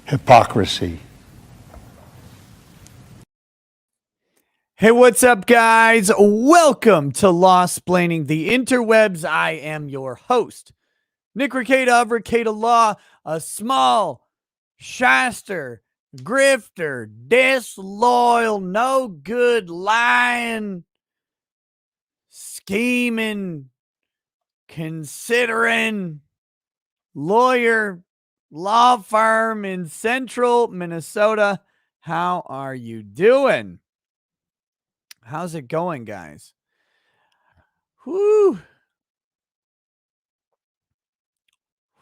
Hypocrisy. Hey, what's up, guys? Welcome to Law-Splaining the Interwebs. I am your host, Nick Rekieta of Rekieta Law, a small, shaster, grifter, disloyal, no good, lying, scheming, considering lawyer, law firm in central Minnesota. How are you doing? How's it going, guys? Whoo.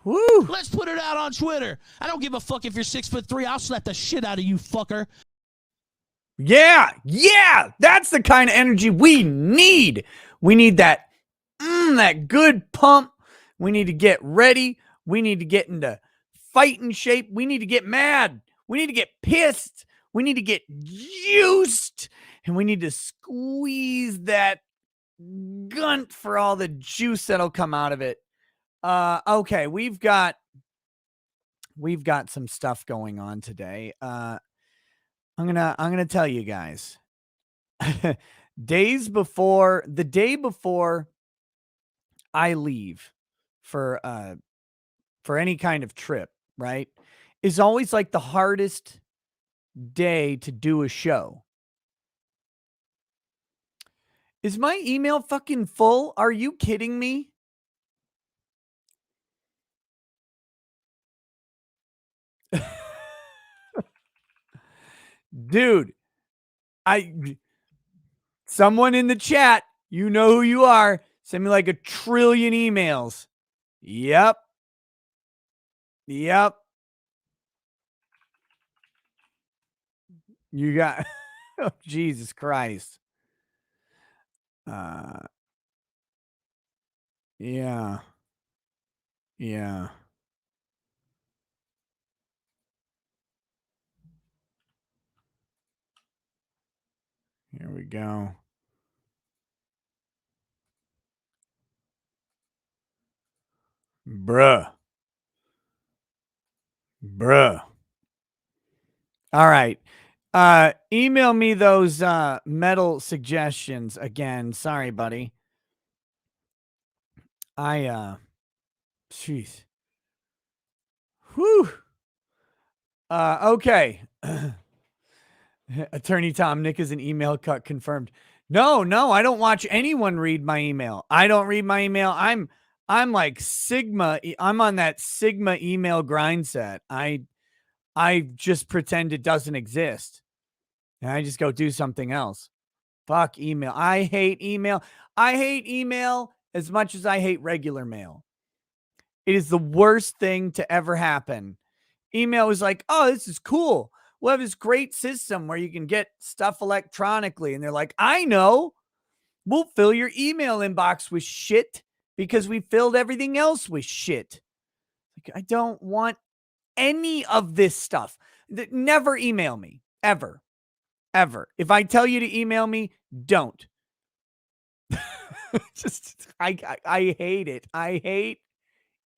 Woo. Let's put it out on Twitter. I don't give a fuck if you're 6'3". I'll slap the shit out of you, fucker. Yeah. That's the kind of energy we need. We need that, that good pump. We need to get ready. We need to get into fighting shape. We need to get mad. We need to get pissed. We need to get juiced. And we need to squeeze that gunt for all the juice that'll come out of it. Okay, we've got some stuff going on today. I'm gonna tell you guys. The day before I leave for any kind of trip, right, is always like the hardest day to do a show. Is my email fucking full? Are you kidding me? Dude, someone in the chat, you know who you are, send me like 1 trillion emails. Yep. You got, oh, Jesus Christ. Yeah. Here we go. Bruh. All right. Email me those metal suggestions again. Sorry, buddy. Jeez. Whew. Okay. Attorney Tom, Nick is an email cut confirmed. No, I don't watch anyone read my email. I don't read my email. I'm like Sigma. I'm on that Sigma email grind set. I just pretend it doesn't exist. And I just go do something else. Fuck email. I hate email. I hate email as much as I hate regular mail. It is the worst thing to ever happen. Email is like, oh, this is cool. We'll have this great system where you can get stuff electronically. And they're like, I know. We'll fill your email inbox with shit because we filled everything else with shit. Like, I don't want any of this stuff. Never email me. Ever. If I tell you to email me, don't. I hate it. I hate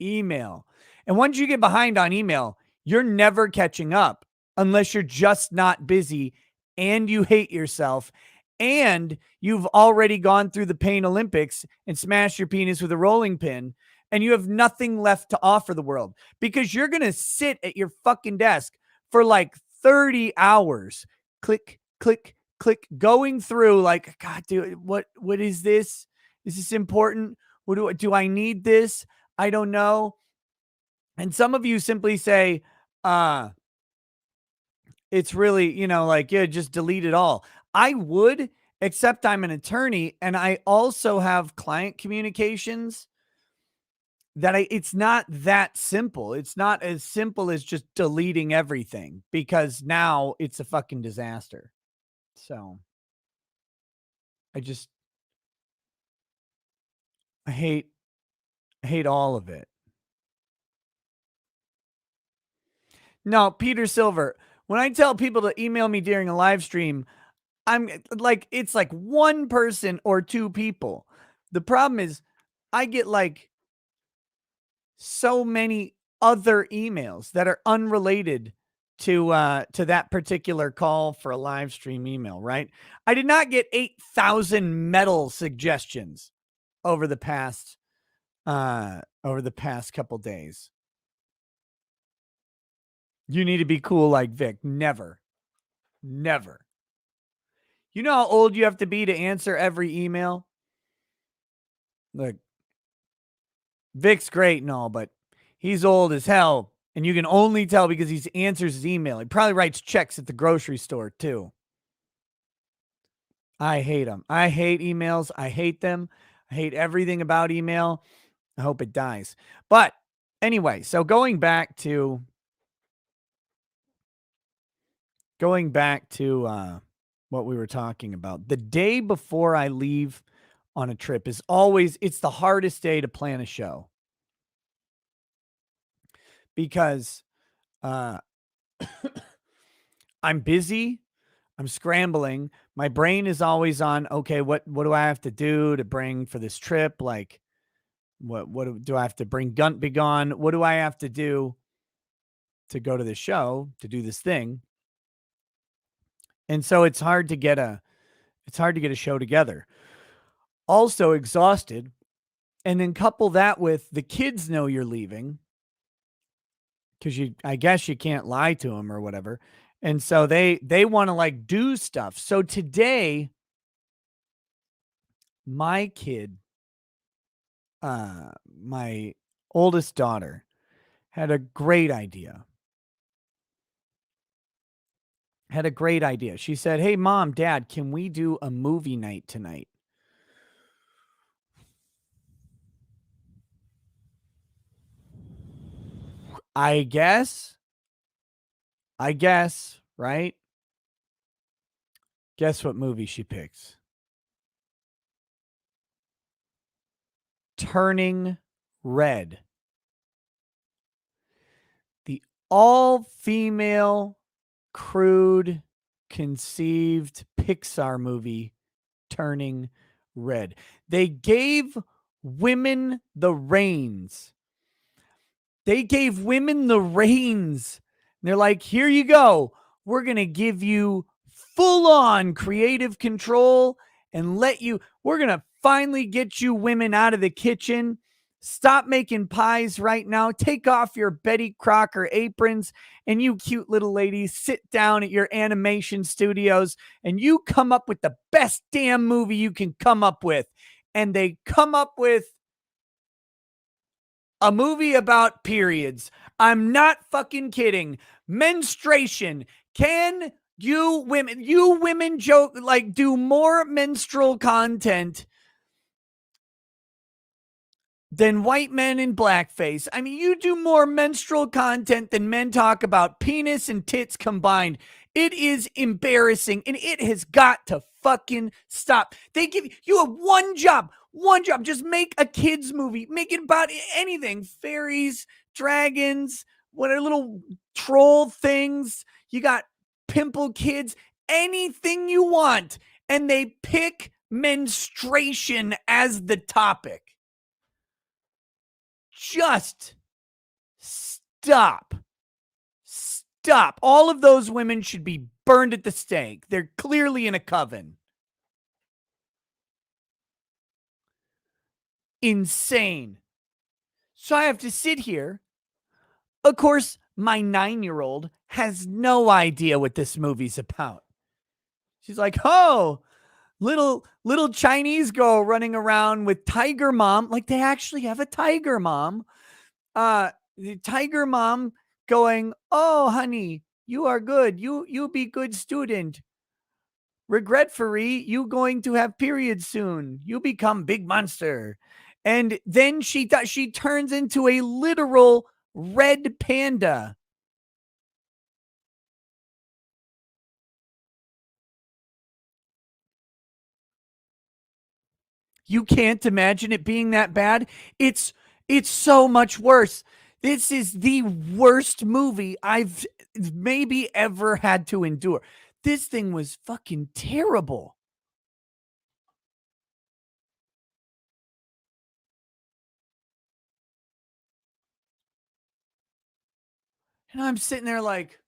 email. And once you get behind on email, you're never catching up unless you're just not busy and you hate yourself and you've already gone through the pain Olympics and smashed your penis with a rolling pin and you have nothing left to offer the world because you're going to sit at your fucking desk for like 30 hours. Click, going through like, God, dude, what is this? Is this important? What do I need this? I don't know. And some of you simply say, it's really, like, yeah, just delete it all. I would, except I'm an attorney and I also have client communications that it's not that simple. It's not as simple as just deleting everything because now it's a fucking disaster. So I hate all of it. No, Peter Silver, when I tell people to email me during a live stream, I'm like, it's like one person or two people. The problem is I get like so many other emails that are unrelated to that particular call for a live stream email, right? I did not get 8,000 metal suggestions over the past couple days. You need to be cool like Vic. Never. Never. You know how old you have to be to answer every email? Look, Vic's great and all, but he's old as hell. And you can only tell because he answers his email. He probably writes checks at the grocery store, too. I hate them. I hate emails. I hate them. I hate everything about email. I hope it dies. But anyway, so going back to what we were talking about. The day before I leave on a trip is always, it's the hardest day to plan a show. Because I'm busy, I'm scrambling. My brain is always on, okay, what do I have to do to bring for this trip? Like, what do I have to bring? Be gone? What do I have to do to go to the show, to do this thing? And so it's hard to get a show together. Also exhausted, and then couple that with the kids know you're leaving. Because I guess you can't lie to them or whatever. And so they want to like do stuff. So today, my kid, my oldest daughter, had a great idea. She said, "Hey, Mom, Dad, can we do a movie night tonight?" I guess, right? Guess what movie she picks? Turning Red. The all-female, crude, conceived Pixar movie, Turning Red. They gave women the reins. They're like, here you go. We're going to give you full on creative control and we're going to finally get you women out of the kitchen. Stop making pies right now. Take off your Betty Crocker aprons, and you cute little ladies sit down at your animation studios and you come up with the best damn movie you can come up with. And they come up with a movie about periods. I'm not fucking kidding. Menstruation. Can you women joke, like, do more menstrual content than white men in blackface? I mean, you do more menstrual content than men talk about penis and tits combined. It is embarrassing, and it has got to fucking stop. You have one job. Just make a kids movie. Make it about anything. Fairies, dragons, what are little troll things. You got pimple kids, anything you want. And they pick menstruation as the topic. Just stop. Stop. All of those women should be burned at the stake. They're clearly in a coven. Insane. So I have to sit here. Of course, my 9-year-old has no idea what this movie's about. She's like, oh, little Chinese girl running around with tiger mom. Like, they actually have a tiger mom. The tiger mom going, oh, honey, you are good. You be good student. Regretfully, you going to have periods soon. You become big monster. And then she turns into a literal red panda. You can't imagine it being that bad. It's so much worse. This is the worst movie I've maybe ever had to endure. This thing was fucking terrible. And I'm sitting there like,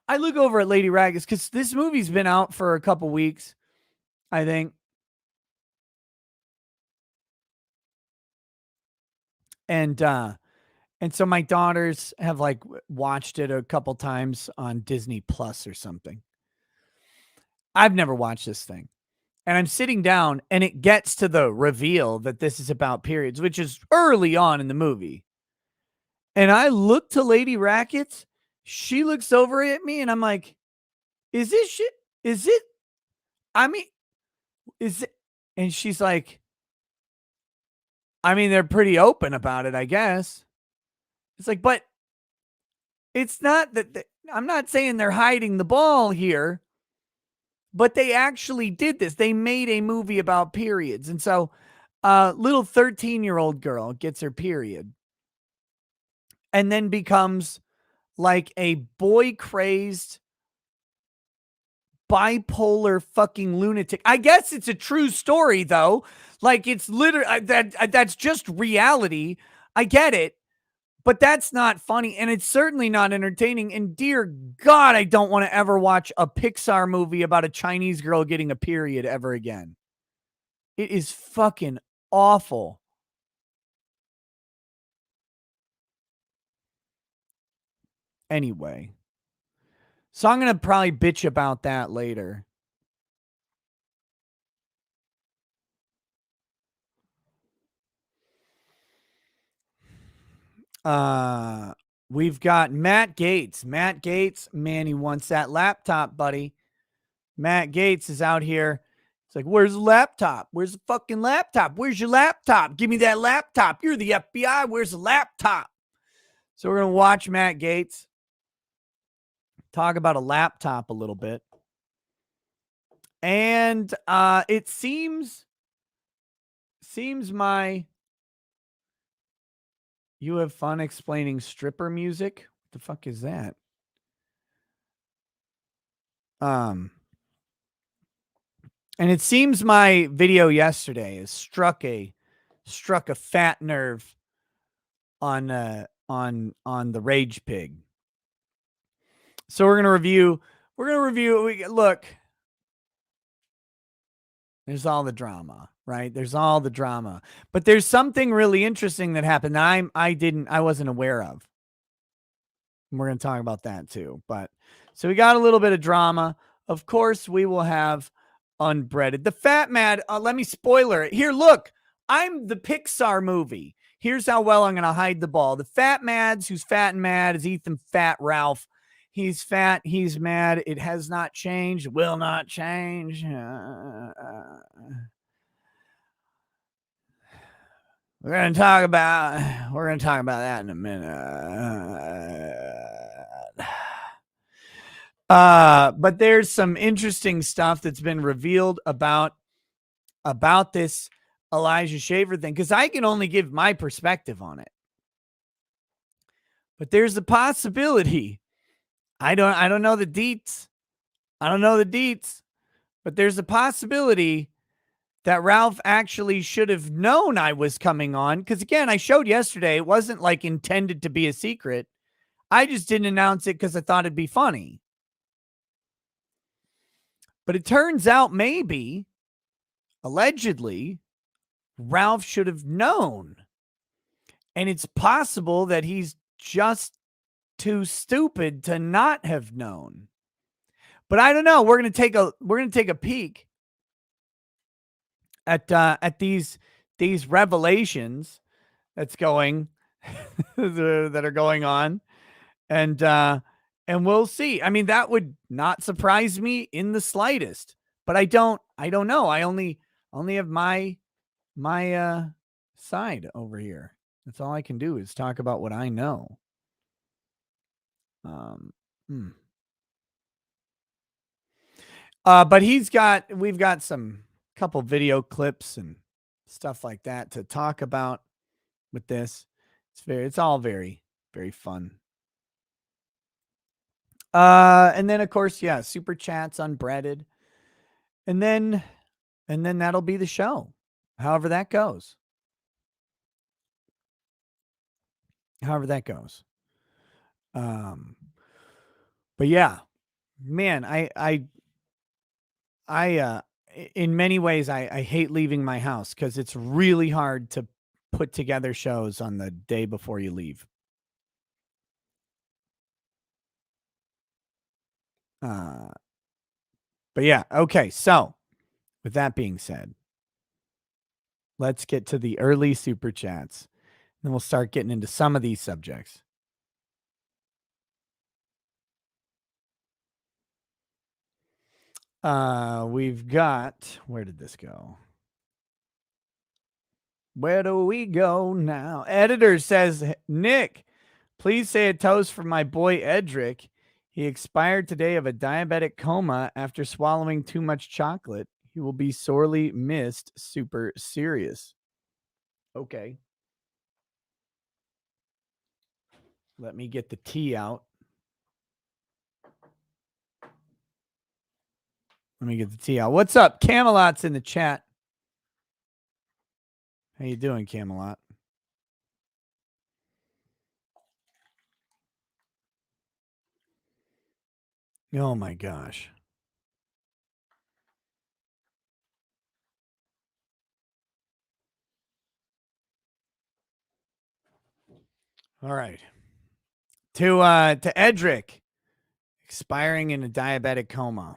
I look over at Lady Ragus because this movie's been out for a couple weeks, I think. And so my daughters have like watched it a couple times on Disney Plus or something. I've never watched this thing. And I'm sitting down and it gets to the reveal that this is about periods, which is early on in the movie. And I look to Lady Rackets. She looks over at me and I'm like, is this shit? Is it? I mean, is it? And she's like, I mean, they're pretty open about it, I guess. It's like, but it's not that I'm not saying they're hiding the ball here, but they actually did this. They made a movie about periods. And so little 13-year-old girl gets her period and then becomes like a boy crazed bipolar fucking lunatic. I guess it's a true story though. Like it's literally that's just reality. I get it. But that's not funny, and it's certainly not entertaining. And dear God, I don't want to ever watch a Pixar movie about a Chinese girl getting a period ever again. It is fucking awful. Anyway, so I'm going to probably bitch about that later. We've got Matt Gaetz. Matt Gaetz, man, he wants that laptop, buddy. Matt Gaetz is out here. It's like, where's the laptop? Where's the fucking laptop? Where's your laptop? Give me that laptop. You're the FBI. Where's the laptop? So we're going to watch Matt Gaetz talk about a laptop a little bit. And it seems you have fun explaining stripper music. What the fuck is that? And it seems my video yesterday has struck a fat nerve on the Rage Pig. So we're gonna review. Look, there's all the drama, right? There's all the drama, but there's something really interesting that happened that I wasn't aware of. And we're gonna talk about that too. But so we got a little bit of drama. Of course, we will have Unbreaded. The Fat Mad. Let me spoiler it here. Look, I'm the Pixar movie. Here's how well I'm gonna hide the ball. The Fat Mads, who's fat and mad, is Ethan Fat Ralph. He's fat. He's mad. It has not changed. Will not change. We're gonna talk about that in a minute. But there's some interesting stuff that's been revealed about this Elijah Shaffer thing, because I can only give my perspective on it. But there's a possibility. I don't know the deets. But there's a possibility that Ralph actually should have known I was coming on. Because again, I showed yesterday, it wasn't like intended to be a secret. I just didn't announce it because I thought it'd be funny. But it turns out maybe, allegedly, Ralph should have known. And it's possible that he's just too stupid to not have known. But I don't know. We're gonna take a peek at these revelations that are going on, and we'll see. I mean, that would not surprise me in the slightest. But I don't know. I only have my side over here. That's all I can do is talk about what I know. But we've got some couple video clips and stuff like that to talk about with this. It's all very, very fun. And then of course, yeah, super chats unbreaded. And then that'll be the show. However that goes. Um, but yeah, man, in many ways, I hate leaving my house because it's really hard to put together shows on the day before you leave. But yeah, okay. So with that being said, let's get to the early super chats. Then we'll start getting into some of these subjects. We've got, where did this go? Where do we go now? Editor says, Nick, please say a toast for my boy Edric. He expired today of a diabetic coma after swallowing too much chocolate. He will be sorely missed. Super serious. Okay. Let me get the tea out. What's up? Camelot's in the chat. How you doing, Camelot? Oh my gosh. All right. To Edric, expiring in a diabetic coma.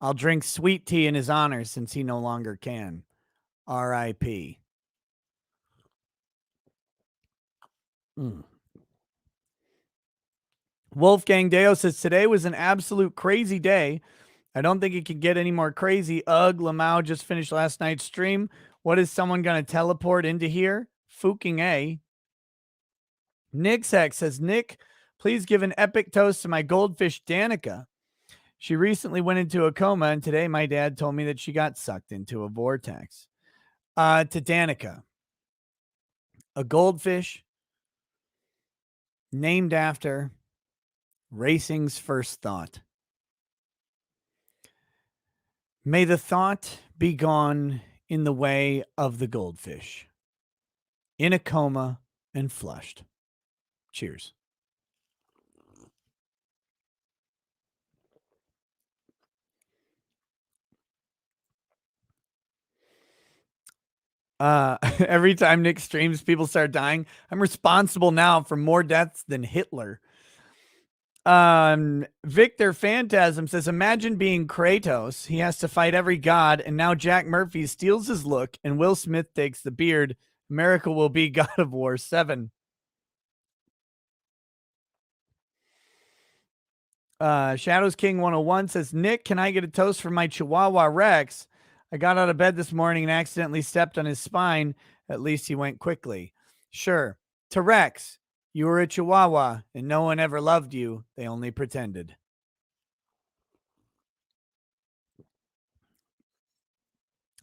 I'll drink sweet tea in his honor since he no longer can. R.I.P. Wolfgang Deo says today was an absolute crazy day. I don't think it can get any more crazy. Ugh, Lamau just finished last night's stream. What is someone going to teleport into here? Fucking A. Nick's Hex says, Nick, please give an epic toast to my goldfish, Danica. She recently went into a coma, and today my dad told me that she got sucked into a vortex. To Danica, a goldfish named after racing's first thought. May the thought be gone in the way of the goldfish, in a coma and flushed. Cheers. Every time Nick streams, people start dying. I'm responsible now for more deaths than Hitler. Victor Phantasm says, imagine being Kratos. He has to fight every god, and now Jack Murphy steals his look, and Will Smith takes the beard. America will be God of War 7. Shadows King 101 says, Nick, can I get a toast for my Chihuahua Rex? I got out of bed this morning and accidentally stepped on his spine. At least he went quickly. Sure. To Rex, you were a Chihuahua and no one ever loved you. They only pretended.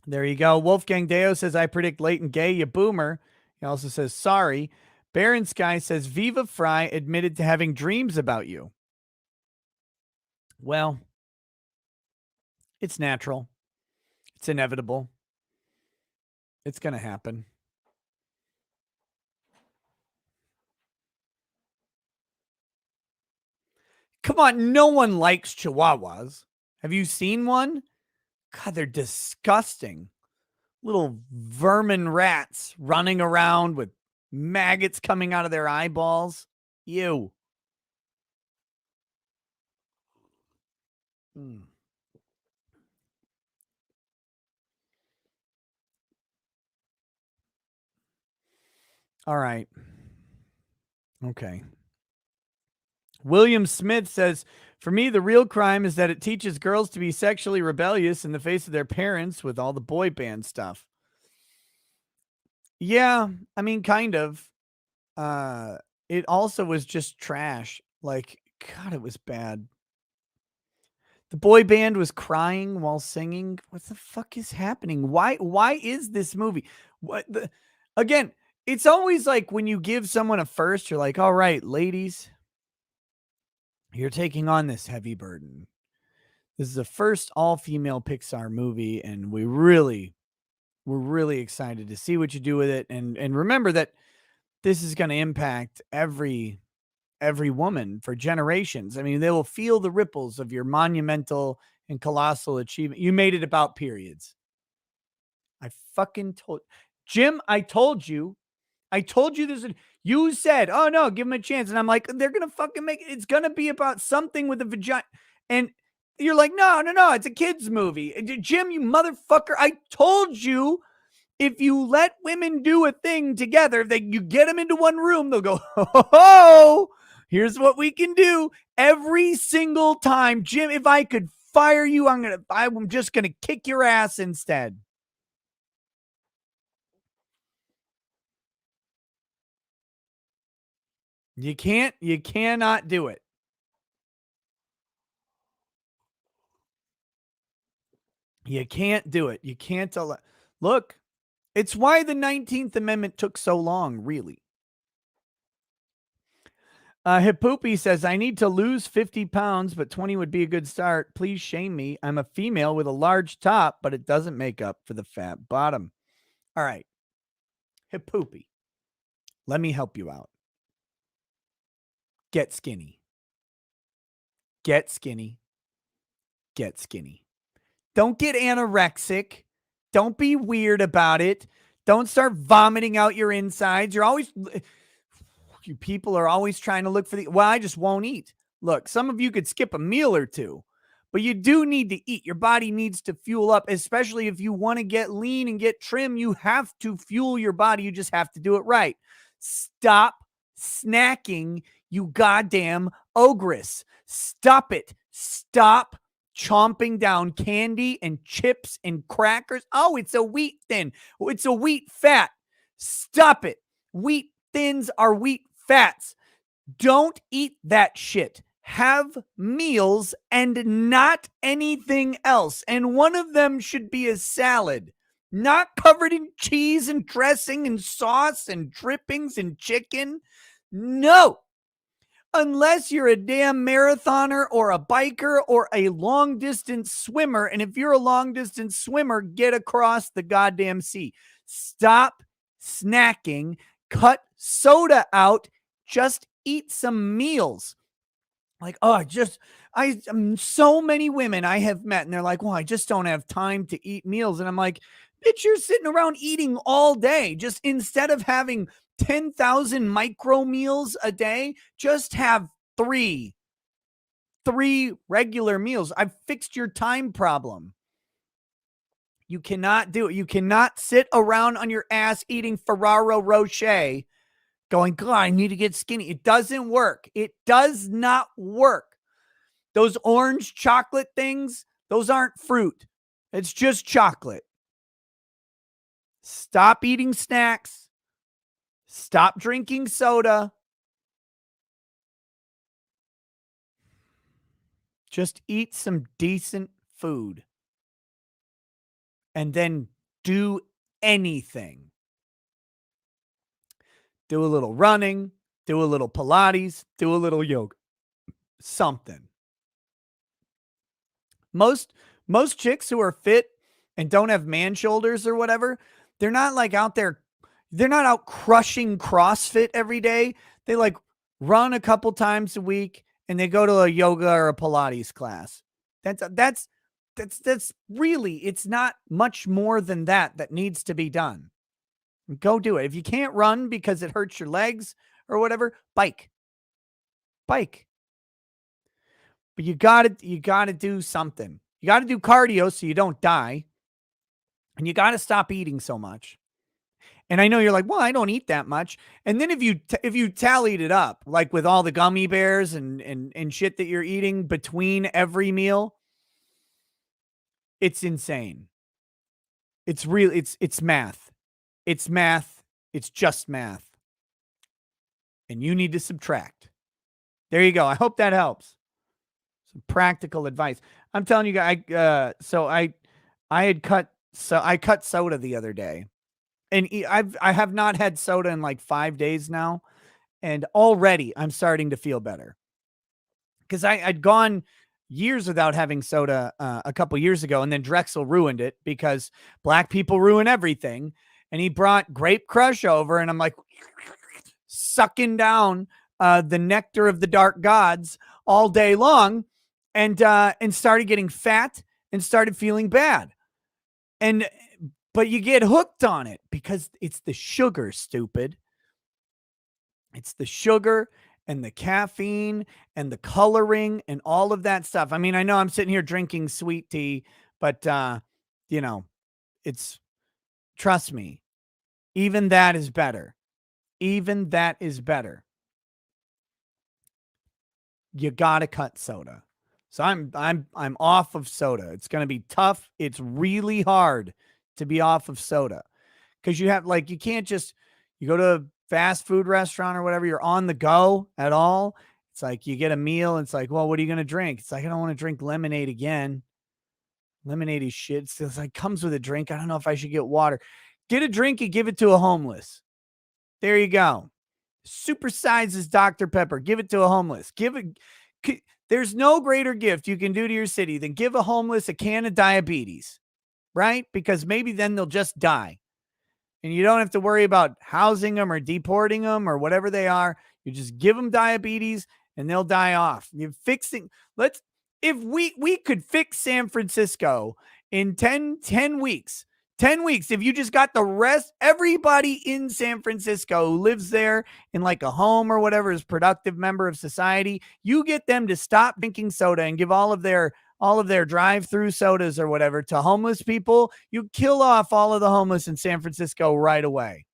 There you go. Wolfgang Deo says, I predict Leighton Gay, you boomer. He also says, sorry. Baron Sky says, Viva Fry admitted to having dreams about you. Well, it's natural. It's inevitable. It's going to happen. Come on, no one likes Chihuahuas. Have you seen one? God, they're disgusting. Little vermin rats running around with maggots coming out of their eyeballs. Ew. All right. Okay. William Smith says, for me, the real crime is that it teaches girls to be sexually rebellious in the face of their parents with all the boy band stuff. Yeah, I mean, kind of. It also was just trash. Like, God, it was bad. The boy band was crying while singing. What the fuck is happening? Why is this movie? Again, it's always like when you give someone a first, you're like, all right, ladies, you're taking on this heavy burden. This is the first all-female Pixar movie, and we're really excited to see what you do with it. And remember that this is going to impact every every woman for generations. I mean, they will feel the ripples of your monumental and colossal achievement. You made it about periods. I fucking told Jim, I told you this. You said, oh no, give him a chance. And I'm like, they're going to fucking make it. It's going to be about something with a vagina. And you're like, no, it's a kid's movie. Jim, you motherfucker. I told you, if you let women do a thing together, you get them into one room, they'll go, oh, here's what we can do every single time. Jim, if I could fire you, I'm just going to kick your ass instead. You cannot do it. You can't do it. You can't look, it's why the 19th Amendment took so long, really. Hippoopy says, I need to lose 50 pounds, but 20 would be a good start. Please shame me. I'm a female with a large top, but it doesn't make up for the fat bottom. All right. Hippoopy, let me help you out. Get skinny. Get skinny. Get skinny. Don't get anorexic. Don't be weird about it. Don't start vomiting out your insides. You people are always trying to look for well, I just won't eat. Look, some of you could skip a meal or two, but you do need to eat. Your body needs to fuel up, especially if you want to get lean and get trim. You have to fuel your body. You just have to do it right. Stop snacking, you goddamn ogress. Stop it. Stop chomping down candy and chips and crackers. Oh, it's a wheat thin. It's a wheat fat. Stop it. Wheat thins are wheat fats. Don't eat that shit. Have meals and not anything else. And one of them should be a salad, not covered in cheese and dressing and sauce and drippings and chicken. No. Unless you're a damn marathoner or a biker or a long distance swimmer. And if you're a long distance swimmer, get across the goddamn sea. Stop snacking. Cut soda out. Just eat some meals. Like, so many women I have met and they're like, well, I just don't have time to eat meals. And I'm like, bitch, you're sitting around eating all day. Just instead of having 10,000 micro meals a day, just have three regular meals. I've fixed your time problem. You cannot do it. You cannot sit around on your ass eating Ferrero Rocher going, God, I need to get skinny. It doesn't work. It does not work. Those orange chocolate things, those aren't fruit. It's just chocolate. Stop eating snacks. Stop drinking soda. Just eat some decent food. And then do anything. Do a little running, do a little Pilates, do a little yoga. Something. Most chicks who are fit and don't have man shoulders or whatever, they're not like out there. They're not out crushing CrossFit every day. They like run a couple times a week and they go to a yoga or a Pilates class. That's really, it's not much more than that needs to be done. Go do it. If you can't run because it hurts your legs or whatever, bike. But you gotta do something. You gotta do cardio so you don't die. And you gotta stop eating so much. And I know you're like, well, I don't eat that much. And then if you tallied it up, like with all the gummy bears and shit that you're eating between every meal, it's insane. It's real. It's math. It's math. It's just math. And you need to subtract. There you go. I hope that helps. Some practical advice. I'm telling you guys, I cut soda the other day. And I have not had soda in like 5 days now. And already I'm starting to feel better. Because I'd gone years without having soda a couple years ago. And then Drexel ruined it because black people ruin everything. And he brought Grape Crush over. And I'm like sucking down the nectar of the dark gods all day long, and started getting fat and started feeling bad. And but you get hooked on it because it's the sugar, stupid. It's the sugar and the caffeine and the coloring and all of that stuff. I mean, I know I'm sitting here drinking sweet tea, but you know, it's trust me, even that is better. Even that is better. You gotta cut soda. So I'm off of soda. It's gonna be tough. It's really hard to be off of soda. Because you have like you can't just you go to a fast food restaurant or whatever, you're on the go at all. It's like you get a meal, and it's like, well, what are you gonna drink? It's like I don't want to drink lemonade again. Lemonade is shit. It's like comes with a drink. I don't know if I should get water. Get a drink and give it to a homeless. There you go. Supersizes Dr. Pepper. Give it to a homeless. There's no greater gift you can do to your city than give a homeless a can of diabetes, right? Because maybe then they'll just die. And you don't have to worry about housing them or deporting them or whatever they are. You just give them diabetes and they'll die off. You're fixing, if we could fix San Francisco in 10 weeks, 10 weeks, if you just got everybody in San Francisco who lives there in like a home or whatever is productive member of society, you get them to stop drinking soda and give all of their drive-through sodas or whatever to homeless people, you kill off all of the homeless in San Francisco right away.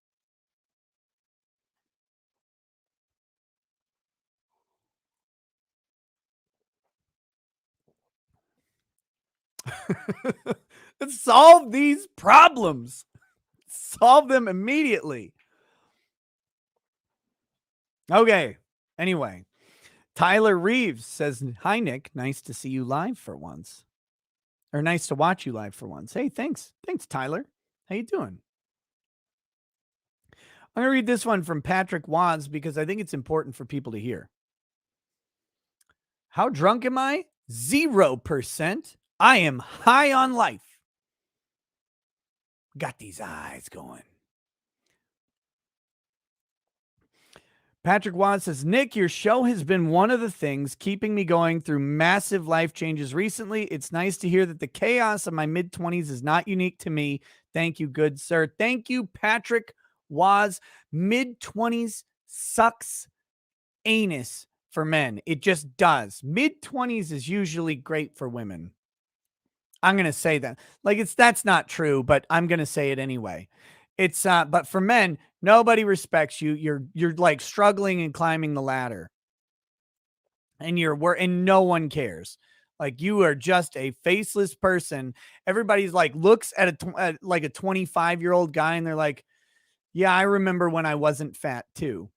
Let's solve these problems. Solve them immediately. Okay. Anyway, Tyler Reeves says, hi, Nick. Nice to see you live for once. Or nice to watch you live for once. Hey, thanks. Thanks, Tyler. How you doing? I'm going to read this one from Patrick Waz because I think it's important for people to hear. How drunk am I? 0%. I am high on life. Got these eyes going. Patrick Waz says, Nick, your show has been one of the things keeping me going through massive life changes recently. It's nice to hear that the chaos of my mid-20s is not unique to me. Thank you, good sir. Thank you, Patrick Waz. Mid-20s sucks anus for men. It just does. Mid-20s is usually great for women. I'm going to say that. That's not true, but I'm going to say it anyway. It's but for men, nobody respects you. You're like struggling and climbing the ladder. And and no one cares. Like you are just a faceless person. Everybody's like looks at a 25-year-old guy and they're like, "Yeah, I remember when I wasn't fat too."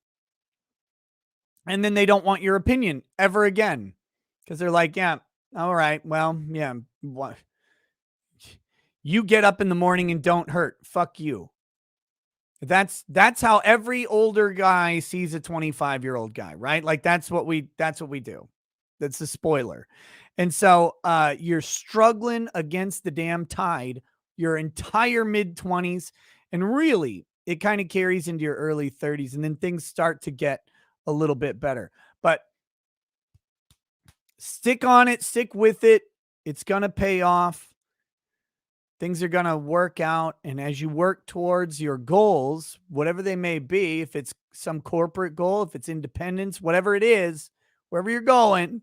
And then they don't want your opinion ever again because they're like, "Yeah, all right, well, yeah, what? You get up in the morning and don't hurt. Fuck you." That's how every older guy sees a 25-year-old guy, right? Like that's what we do. That's the spoiler. And so you're struggling against the damn tide your entire mid-20s, and really it kind of carries into your early 30s, and then things start to get a little bit better. But stick on it, stick with it. It's going to pay off. Things are going to work out. And as you work towards your goals, whatever they may be, if it's some corporate goal, if it's independence, whatever it is, wherever you're going,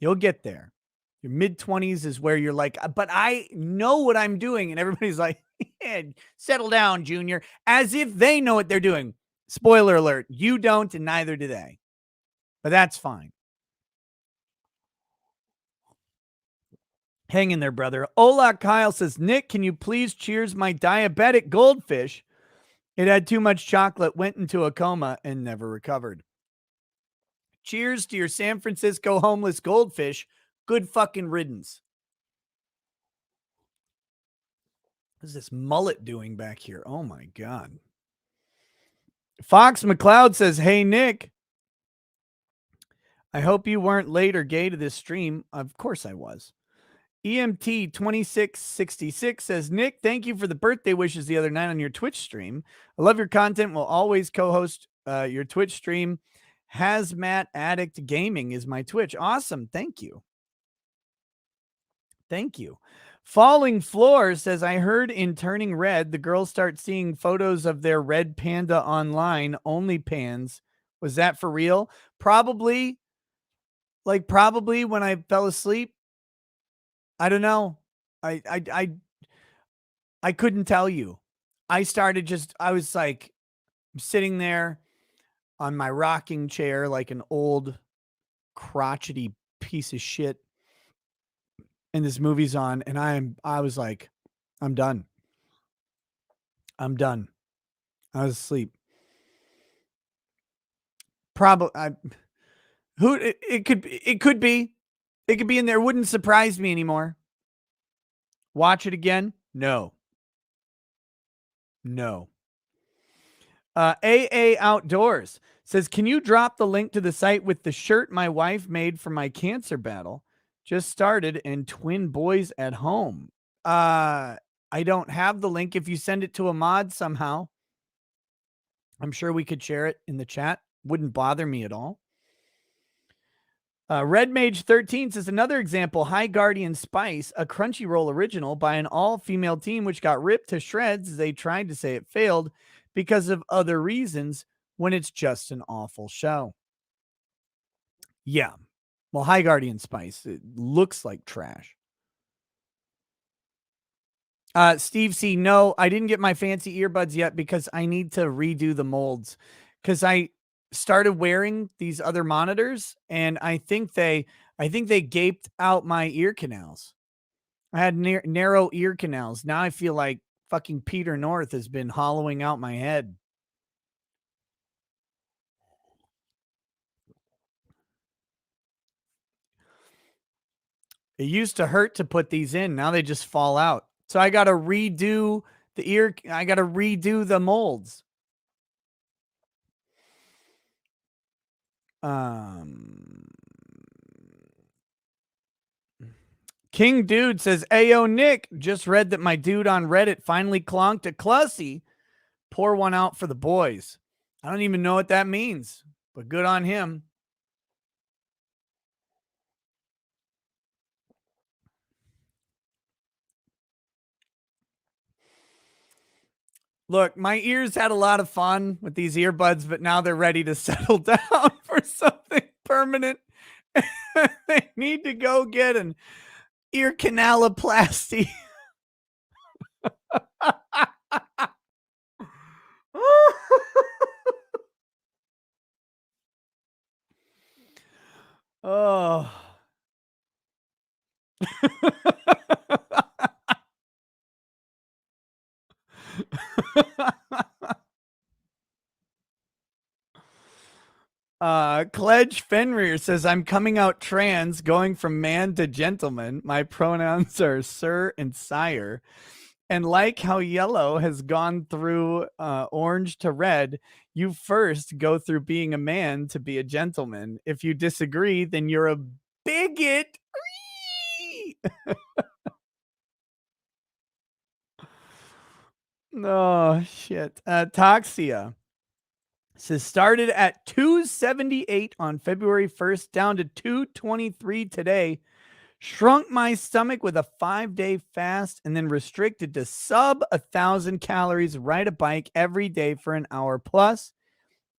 you'll get there. Your mid-20s is where you're like, but I know what I'm doing. And everybody's like, yeah, settle down, Junior, as if they know what they're doing. Spoiler alert, you don't, and neither do they. But that's fine. Hang in there, brother. Ola Kyle says, Nick, can you please cheers my diabetic goldfish? It had too much chocolate, went into a coma, and never recovered. Cheers to your San Francisco homeless goldfish. Good fucking riddance. What is this mullet doing back here? Oh, my God. Fox McLeod says, hey, Nick. I hope you weren't late or gay to this stream. Of course I was. EMT 2666 says, Nick, thank you for the birthday wishes the other night on your Twitch stream. I love your content. Will always co-host your Twitch stream. Hazmat Addict Gaming is my Twitch. Awesome. Thank you. Thank you. Falling Floor says, I heard in Turning Red, the girls start seeing photos of their red panda online, OnlyPans. Was that for real? Probably. Probably when I fell asleep. I don't know. I couldn't tell you. I was like sitting there on my rocking chair like an old crotchety piece of shit. And this movie's on, and I was like, I'm done. I'm done. I was asleep. Probably it could be in there. Wouldn't surprise me anymore. Watch it again? No. AA Outdoors says, can you drop the link to the site with the shirt my wife made for my cancer battle? Just started and twin boys at home. I don't have the link. If you send it to a mod somehow, I'm sure we could share it in the chat. Wouldn't bother me at all. Red Mage 13 says, another example, High Guardian Spice, a Crunchyroll original by an all-female team which got ripped to shreds as they tried to say it failed because of other reasons when it's just an awful show. Yeah. Well, High Guardian Spice, it looks like trash. Steve C, no, I didn't get my fancy earbuds yet because I need to redo the molds because I started wearing these other monitors and I think they gaped out my ear canals. I had narrow ear canals. Now I feel like fucking Peter North has been hollowing out my head. It used to hurt to put these in. Now they just fall out. So I got to redo the ear. I got to redo the molds. King Dude says, Ayo, Nick, just read that my dude on Reddit finally clonked a Clussy. Pour one out for the boys. I don't even know what that means, but good on him. Look, my ears had a lot of fun with these earbuds, but now they're ready to settle down for something permanent. They need to go get an ear canaloplasty. Oh. Cledge Fenrir says, I'm coming out trans, going from man to gentleman. My pronouns are sir and sire. And like how yellow has gone through orange to red, you first go through being a man to be a gentleman. If you disagree, then you're a bigot. Oh, shit. Toxia says, started at 278 on February 1st, down to 223 today. Shrunk my stomach with a 5-day fast and then restricted to sub 1,000 calories. Ride a bike every day for an hour plus.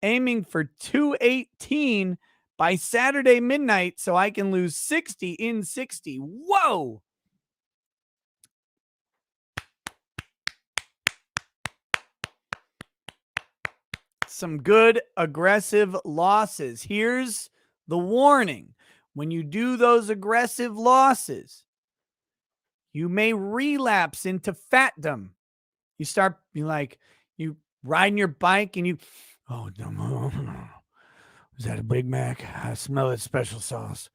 Aiming for 218 by Saturday midnight so I can lose 60 in 60. Whoa! Some good aggressive losses. Here's the warning. When you do those aggressive losses, you may relapse into fatdom. You start being like, you riding your bike and you, oh, no. Is that a Big Mac? I smell that special sauce.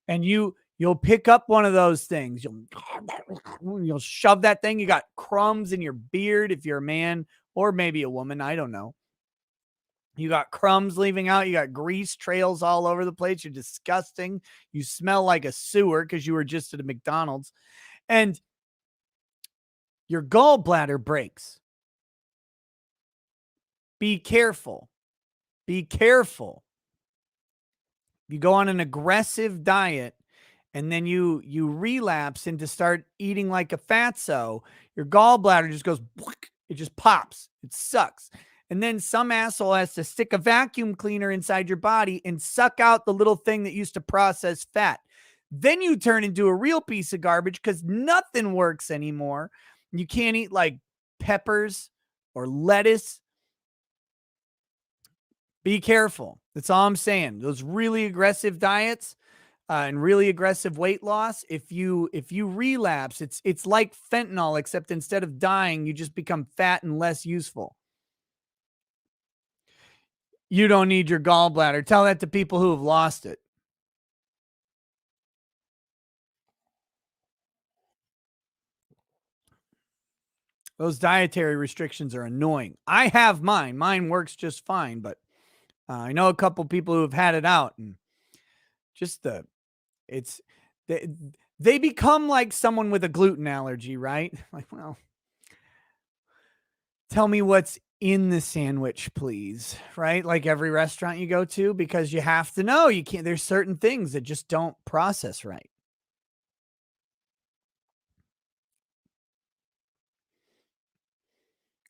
And you'll pick up one of those things. You'll shove that thing. You got crumbs in your beard if you're a man or maybe a woman. I don't know. You got crumbs leaving out. You got grease trails all over the place. You're disgusting. You smell like a sewer because you were just at a McDonald's. And your gallbladder breaks be careful. Be careful. You go on an aggressive diet and then you relapse into start eating like a fatso, your gallbladder just goes, it just pops. It sucks. And then some asshole has to stick a vacuum cleaner inside your body and suck out the little thing that used to process fat. Then you turn into a real piece of garbage because nothing works anymore. You can't eat like peppers or lettuce. Be careful. That's all I'm saying. Those really aggressive diets and really aggressive weight loss, if you relapse, it's like fentanyl, except instead of dying, you just become fat and less useful. You don't need your gallbladder. Tell that to people who have lost it. Those dietary restrictions are annoying. I have mine. Mine works just fine, but I know a couple people who have had it out, and just they become like someone with a gluten allergy, right? Like, well, tell me what's in the sandwich, please. Right? Like every restaurant you go to, because you have to know you can't, there's certain things that just don't process right.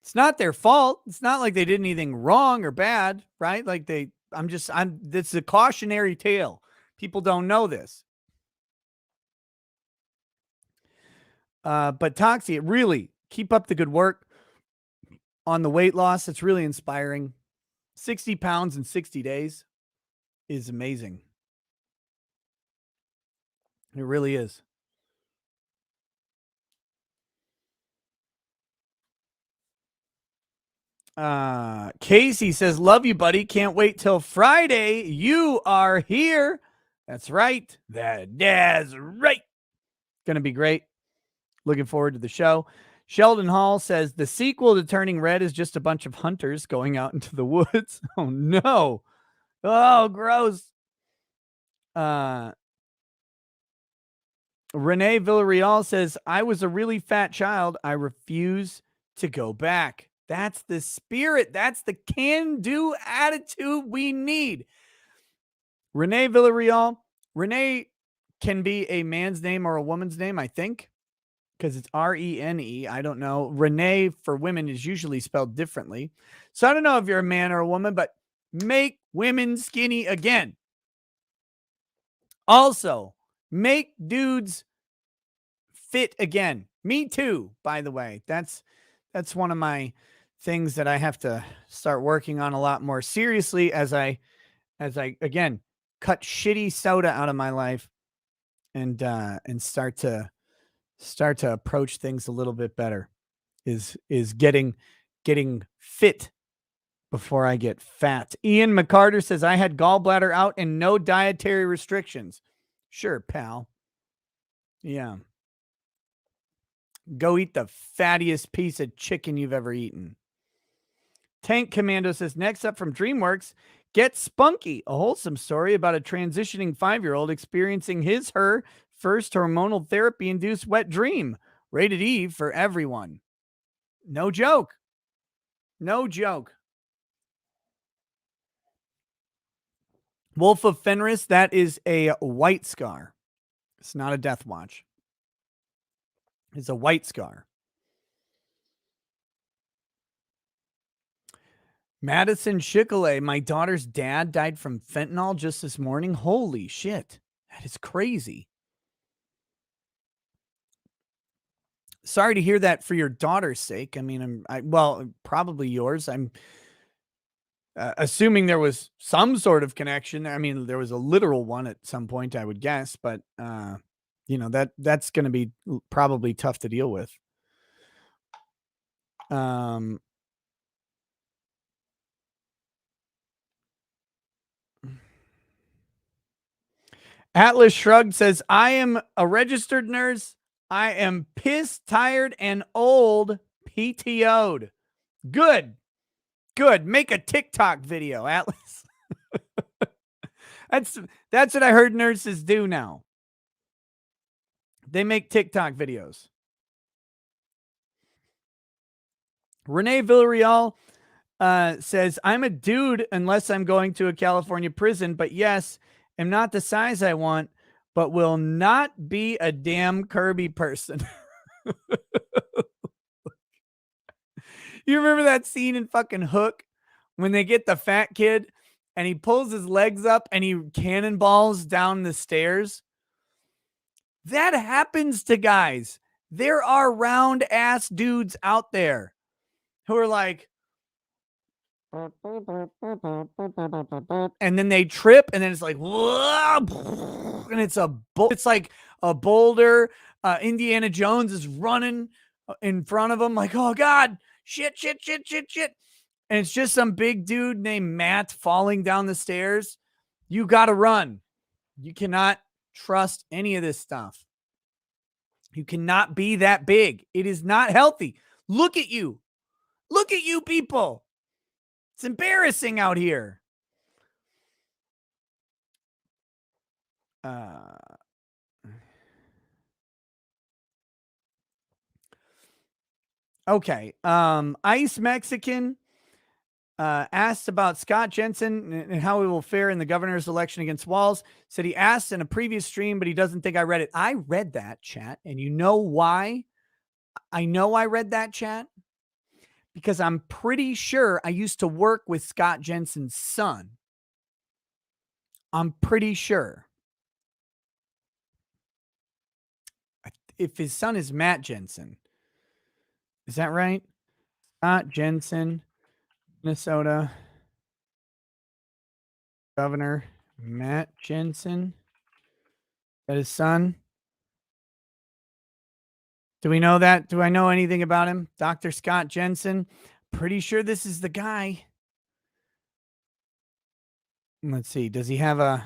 It's not their fault. It's not like they did anything wrong or bad, right? Like this is a cautionary tale. People don't know this. But Toxie, really keep up the good work on the weight loss. It's really inspiring. 60 pounds in 60 days is amazing. It really is. Casey says, love you, buddy. Can't wait till Friday. You are here. That's right. That's right. Gonna be great. Looking forward to the show. Sheldon Hall says the sequel to Turning Red is just a bunch of hunters going out into the woods. Oh no. Oh, gross. Renee Villarreal says, I was a really fat child. I refuse to go back. That's the spirit. That's the can-do attitude we need. Renee Villarreal. Renee can be a man's name or a woman's name, I think, because it's Rene. I don't know. Renee for women is usually spelled differently. So I don't know if you're a man or a woman, but make women skinny again. Also, make dudes fit again. Me too, by the way. That's one of my things that I have to start working on a lot more seriously as I again cut shitty soda out of my life and start to approach things a little bit better. Is getting fit before I get fat. Ian McCarter says, I had gallbladder out and no dietary restrictions. Sure, pal. Yeah. Go eat the fattiest piece of chicken you've ever eaten. Tank Commando says, next up from DreamWorks, Get Spunky, a wholesome story about a transitioning 5-year-old experiencing her first hormonal therapy-induced wet dream. Rated E for everyone. No joke. No joke. Wolf of Fenris, that is a white scar. It's not a death watch. It's a white scar. Madison Chickale, my daughter's dad died from fentanyl just this morning. Holy shit. That is crazy. Sorry to hear that for your daughter's sake. I mean, well, probably yours. I'm assuming there was some sort of connection. I mean, there was a literal one at some point, I would guess, but that's going to be probably tough to deal with. Atlas Shrugged says, I am a registered nurse. I am pissed, tired, and old. PTO'd. Good. Good. Make a TikTok video, Atlas. That's what I heard nurses do now. They make TikTok videos. Renee Villarreal, says, I'm a dude unless I'm going to a California prison, but yes, am not the size I want, but will not be a damn Kirby person. You remember that scene in fucking Hook when they get the fat kid and he pulls his legs up and he cannonballs down the stairs? That happens to guys. There are round ass dudes out there who are like, and then they trip, and then it's like, and it's like a boulder. Indiana Jones is running in front of him, like, oh God, shit. And it's just some big dude named Matt falling down the stairs. You got to run. You cannot trust any of this stuff. You cannot be that big. It is not healthy. Look at you. Look at you people. It's embarrassing out here. Okay. Ice Mexican asked about Scott Jensen and how he will fare in the governor's election against Walz. Said he asked in a previous stream, but he doesn't think I read it. I read that, chat. And you know why I know I read that, chat? Because I'm pretty sure I used to work with Scott Jensen's son. I'm pretty sure. If his son is Matt Jensen. Is that right? Scott Jensen, Minnesota Governor Matt Jensen. That his son? Do we know that? Do I know anything about him? Dr. Scott Jensen. Pretty sure this is the guy. Let's see. Does he have a...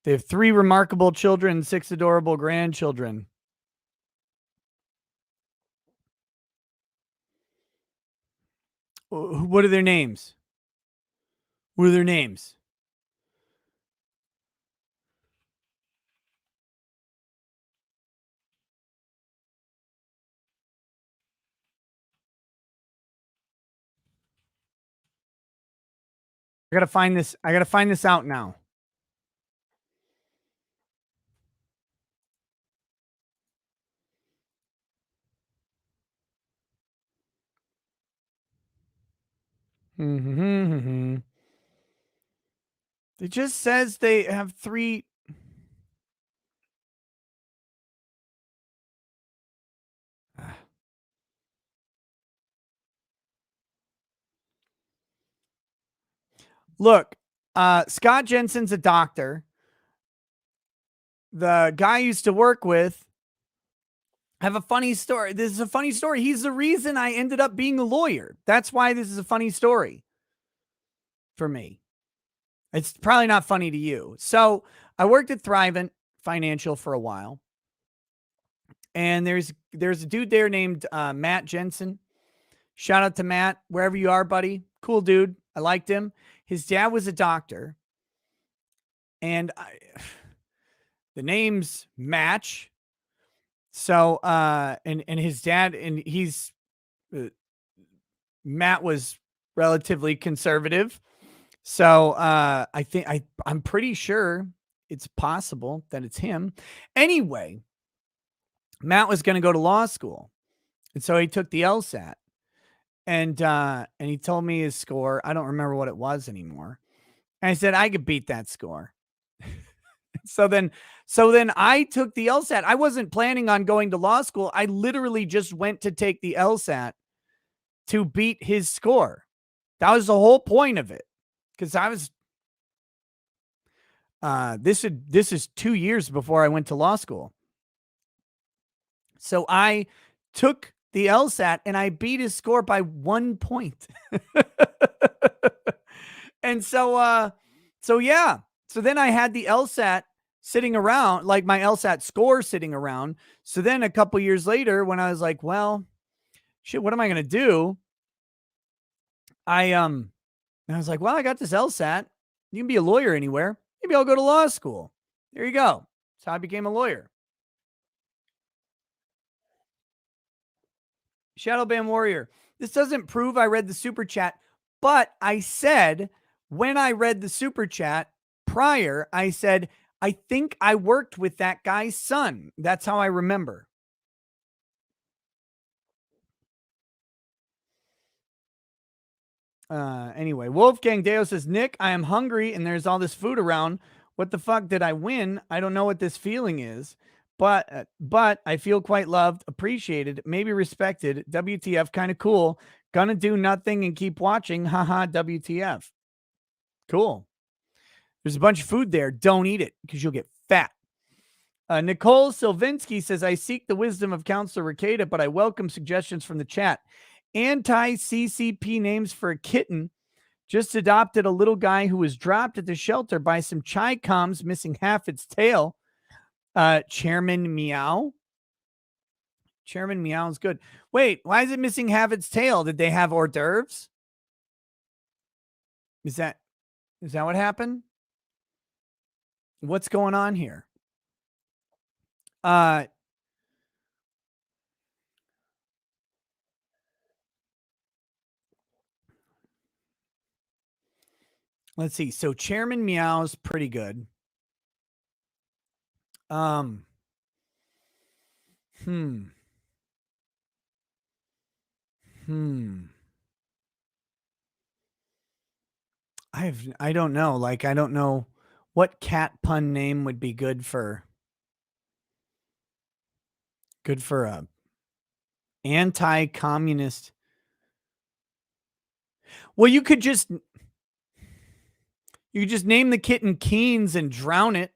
They have 3 remarkable children and 6 adorable grandchildren. What are their names? What are their names? I gotta find this. I gotta find this out now. It just says they have 3. Look, Scott Jensen's a doctor. The guy I used to work with, I have a funny story. This is a funny story. He's the reason I ended up being a lawyer. That's why this is a funny story for me. It's probably not funny to you. So I worked at Thrivent Financial for a while. And there's a dude there named Matt Jensen. Shout out to Matt, wherever you are, buddy. Cool dude. I liked him. His dad was a doctor. And the names match. So, and his dad, and he's, Matt was relatively conservative. So, I'm pretty sure it's possible that it's him. Anyway, Matt was going to go to law school. And so he took the LSAT and he told me his score. I don't remember what it was anymore. And I said, I could beat that score. So then I took the LSAT. I wasn't planning on going to law school. I literally just went to take the LSAT to beat his score. That was the whole point of it. Because I was, this is 2 years before I went to law school. So I took the LSAT and I beat his score by 1 point. And so yeah. So then I had the LSAT sitting around, like my LSAT score sitting around. So then a couple years later, when I was like, well, shit, what am I going to do? I was like, well, I got this LSAT. You can be a lawyer anywhere. Maybe I'll go to law school. There you go. That's how I became a lawyer. Shadowban Warrior. This doesn't prove I read the super chat, but I said when I read the super chat prior, I said, I think I worked with that guy's son. That's how I remember. Anyway, Wolfgang Deo says, Nick, I am hungry and there's all this food around. What the fuck did I win? I don't know what this feeling is, but I feel quite loved, appreciated, maybe respected. WTF, kind of cool. Gonna do nothing and keep watching. Haha, WTF. Cool. There's a bunch of food there. Don't eat it because you'll get fat. Nicole Silvinsky says, I seek the wisdom of Counselor Ricada, but I welcome suggestions from the chat. Anti-CCP names for a kitten. Just adopted a little guy who was dropped at the shelter by some chai coms missing half its tail. Chairman Meow. Chairman Meow is good. Wait, why is it missing half its tail? Did they have hors d'oeuvres? Is that what happened? What's going on here? Let's see. So Chairman Meow's pretty good. I don't know. Like, I don't know what cat pun name would be good for a anti-communist. Well, you could just name the kitten Keynes and drown it.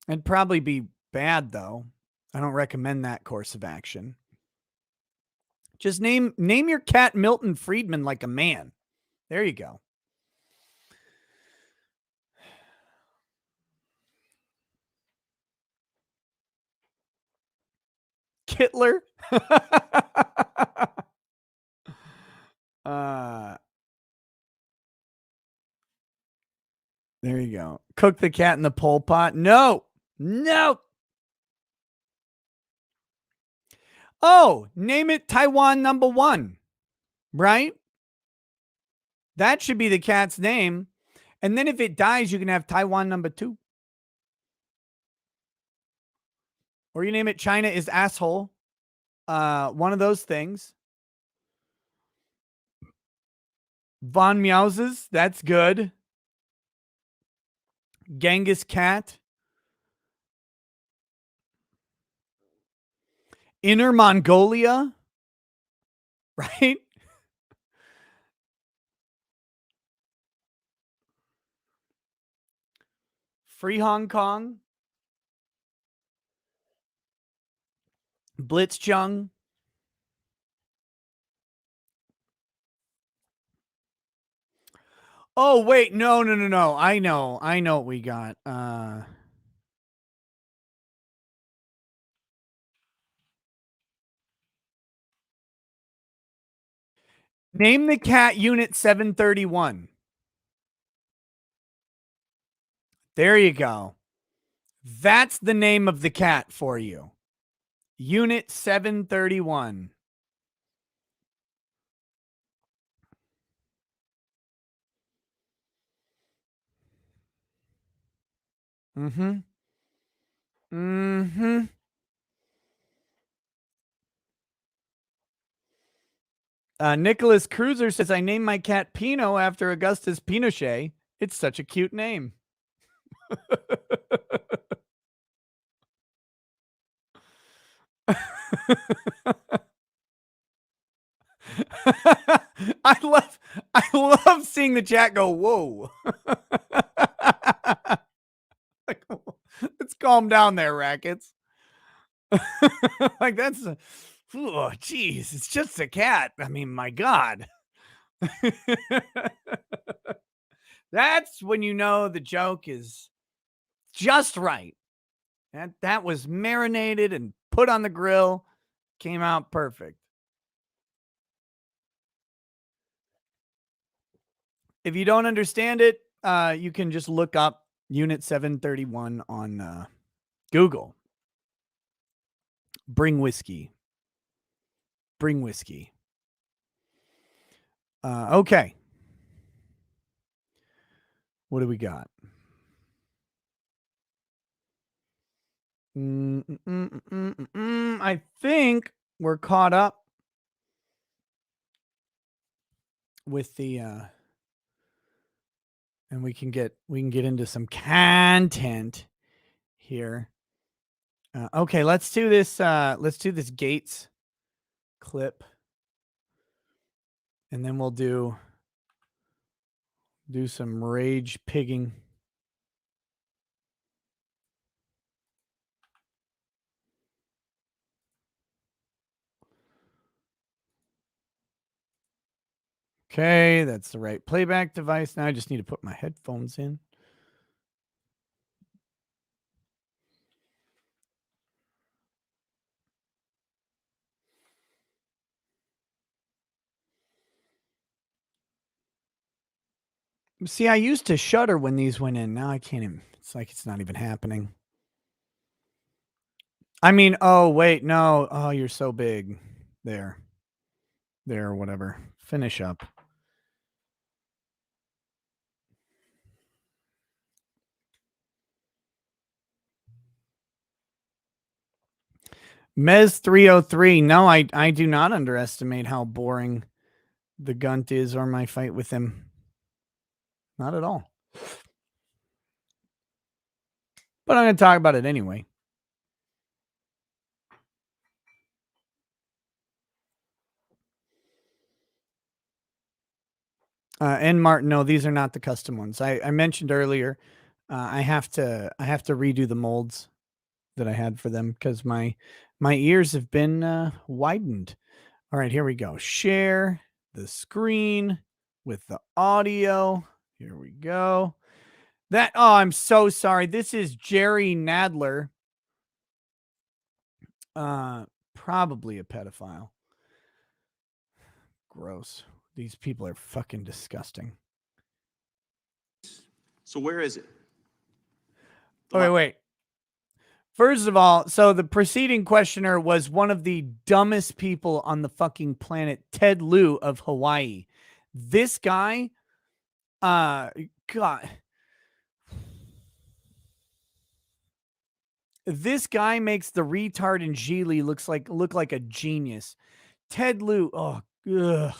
It'd probably be bad, though. I don't recommend that course of action. Just name your cat Milton Friedman like a man. There you go. Kittler. There you go. Cook the cat in the Pol Pot. No. Oh, name it Taiwan number 1. Right? That should be the cat's name. And then if it dies, you can have Taiwan number 2. Or you name it China is asshole. One of those things. Von Meowses, that's good. Genghis Cat. Inner Mongolia. Right? Free Hong Kong. Blitzchung. Oh, wait. No. I know what we got. Name the cat Unit 731. There you go. That's the name of the cat for you. Unit 731. Nicholas Cruiser says, I named my cat Pinot after Augustus Pinochet. It's such a cute name. I love seeing the chat go, whoa. Like, let's calm down there, Rackets. Like, that's oh, geez, it's just a cat. I mean, my God. That's when you know the joke is just right. That was marinated and put on the grill. Came out perfect. If you don't understand it, you can just look up Unit 731 on Google. Bring whiskey. Bring whiskey. Okay. What do we got? I think we're caught up with the and we can get into some content here. Okay, let's do this Gaetz clip, and then we'll do some rage pigging. Okay, that's the right playback device. Now I just need to put my headphones in. See, I used to shudder when these went in. Now I can't even. It's like it's not even happening. I mean, oh, wait, no. Oh, you're so big. There, whatever. Finish up. Mez 303. No, I do not underestimate how boring the Gunt is or my fight with him. Not at all. But I'm going to talk about it anyway. And Martin, no, these are not the custom ones. I mentioned earlier, I have to redo the molds that I had for them because my ears have been widened. All right, here we go. Share the screen with the audio. Here we go. Oh, I'm so sorry. This is Jerry Nadler. Probably a pedophile. Gross. These people are fucking disgusting. So where is it? Wait. First of all, so the preceding questioner was one of the dumbest people on the fucking planet, Ted Lieu of Hawaii. This guy, God. This guy makes the retard in Geely look like a genius. Ted Lieu, oh, ugh.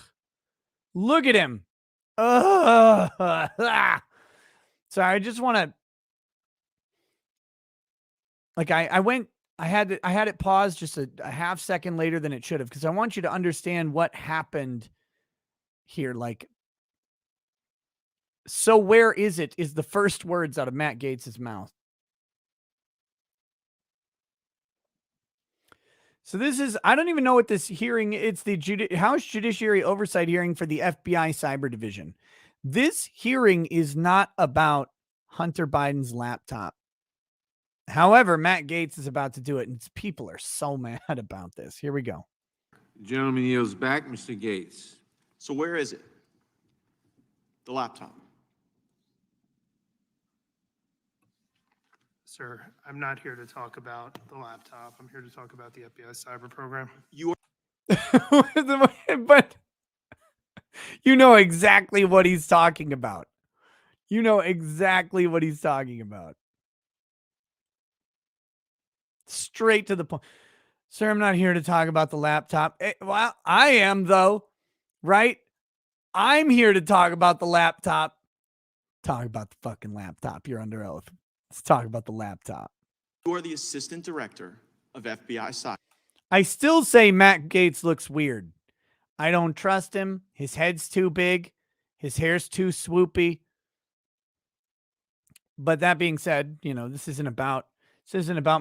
Look at him. Ugh. Sorry, I just want to. Like I had it paused just a half second later than it should have because I want you to understand what happened here. Like, so where is it? Is the first words out of Matt Gaetz's mouth. So this is, I don't even know what this hearing, it's the House Judiciary Oversight hearing for the FBI Cyber Division. This hearing is not about Hunter Biden's laptop. However, Matt Gaetz is about to do it, and people are so mad about this. Here we go. The gentleman yields back, Mr. Gaetz. So where is it? The laptop. Sir, I'm not here to talk about the laptop. I'm here to talk about the FBI cyber program. But you know exactly what he's talking about. You know exactly what he's talking about. Straight to the point. Sir, I'm not here to talk about the laptop. Well, I am, though, right? I'm here to talk about the laptop. Talk about the fucking laptop. You're under oath. Let's talk about the laptop. You are the assistant director of FBI cyber. I still say Matt Gaetz looks weird. I don't trust him. His head's too big. His hair's too swoopy. But that being said, you know, this isn't about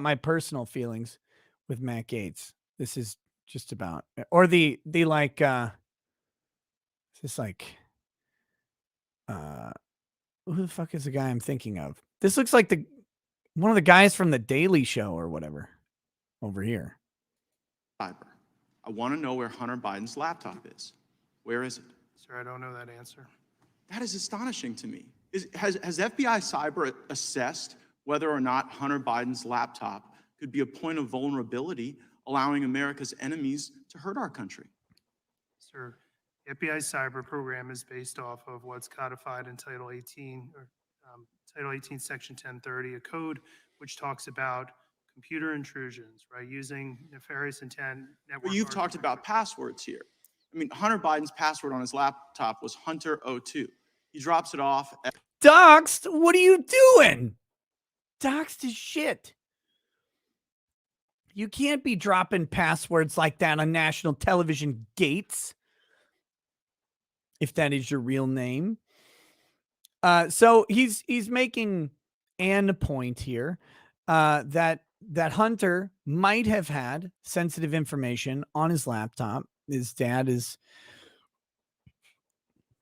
my personal feelings with Matt Gaetz. This is just about, or the like, it's just like, who the fuck is the guy I'm thinking of? This looks like one of the guys from the Daily Show or whatever over here. Cyber. I want to know where Hunter Biden's laptop is. Where is it? Sir, I don't know that answer. That is astonishing to me. Has FBI cyber assessed whether or not Hunter Biden's laptop could be a point of vulnerability allowing America's enemies to hurt our country? Sir, the FBI cyber program is based off of what's codified in Title 18, or Title 18, Section 1030, a code which talks about computer intrusions, right? Using nefarious intent. Well, you've talked about passwords here. I mean, Hunter Biden's password on his laptop was Hunter02. He drops it off. Doxed? What are you doing? Doxed is shit. You can't be dropping passwords like that on national television, Gaetz, if that is your real name. So he's making an point here that Hunter might have had sensitive information on his laptop. His dad is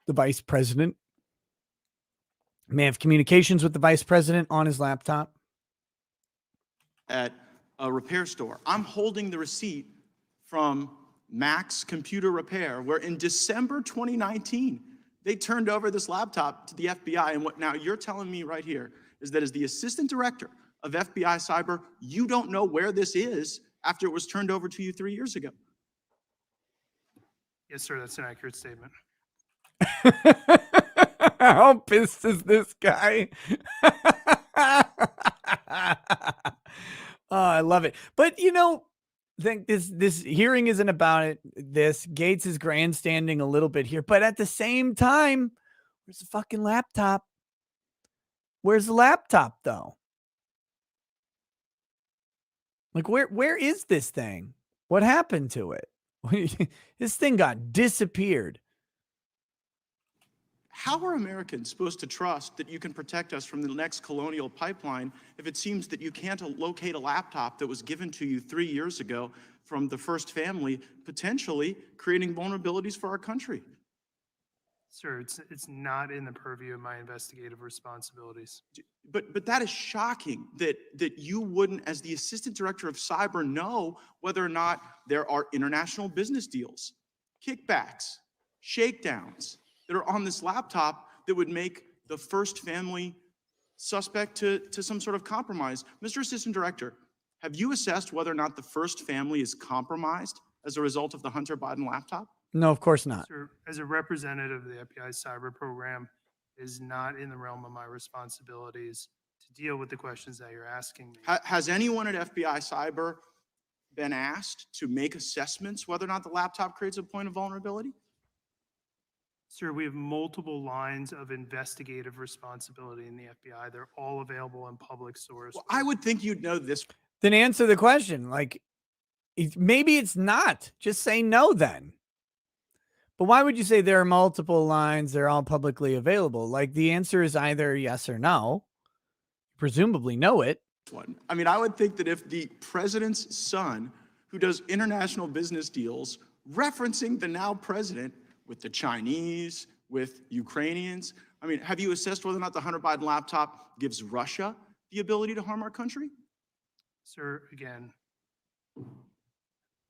the vice president. May have communications with the vice president on his laptop. At a repair store. I'm holding the receipt from Max Computer Repair, where in December 2019, they turned over this laptop to the FBI. And what now you're telling me right here is that as the assistant director of FBI Cyber, you don't know where this is after it was turned over to you 3 years ago. Yes, sir, that's an accurate statement. How pissed is this guy? Oh, I love it. But you know, I think this hearing isn't about it. This Gaetz is grandstanding a little bit here, but at the same time, where's the fucking laptop? Where's the laptop though? Like where is this thing? What happened to it? This thing got disappeared. How are Americans supposed to trust that you can protect us from the next colonial pipeline if it seems that you can't locate a laptop that was given to you 3 years ago from the first family, potentially creating vulnerabilities for our country? Sir, it's not in the purview of my investigative responsibilities. But that is shocking that you wouldn't, as the assistant director of cyber, know whether or not there are international business deals, kickbacks, shakedowns that are on this laptop that would make the first family suspect to some sort of compromise. Mr. Assistant Director, have you assessed whether or not the first family is compromised as a result of the Hunter Biden laptop? No, of course not. Sir, as a representative of the FBI cyber program, it is not in the realm of my responsibilities to deal with the questions that you're asking me. Has anyone at FBI Cyber been asked to make assessments whether or not the laptop creates a point of vulnerability? Sir, we have multiple lines of investigative responsibility in the FBI. They're all available in public source. Well, I would think you'd know this. Then answer the question. Like, maybe it's not. Just say no then. But why would you say there are multiple lines? They're all publicly available. Like the answer is either yes or no. Presumably know it. One. I mean, I would think that if the president's son, who does international business deals, referencing the now president with the Chinese, with Ukrainians, I mean, have you assessed whether or not the Hunter Biden laptop gives Russia the ability to harm our country? Sir, again,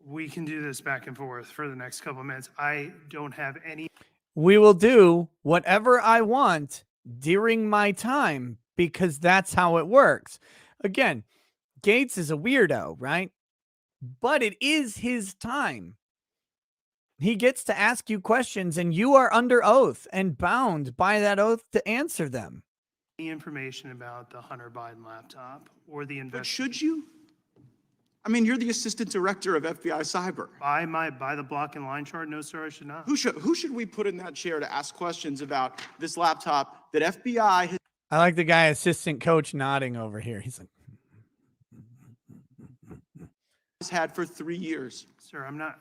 we can do this back and forth for the next couple of minutes. I don't have any. We will do whatever I want during my time because that's how it works. Again, Gaetz is a weirdo, right? But it is his time. He gets to ask you questions and you are under oath and bound by that oath to answer them. Any information about the Hunter Biden laptop or the But should you? I mean, you're the assistant director of FBI Cyber. By the block and line chart? No, sir, I should not. Who should we put in that chair to ask questions about this laptop that FBI has? I like the guy assistant coach nodding over here. He's like, had for 3 years. Sir, I'm not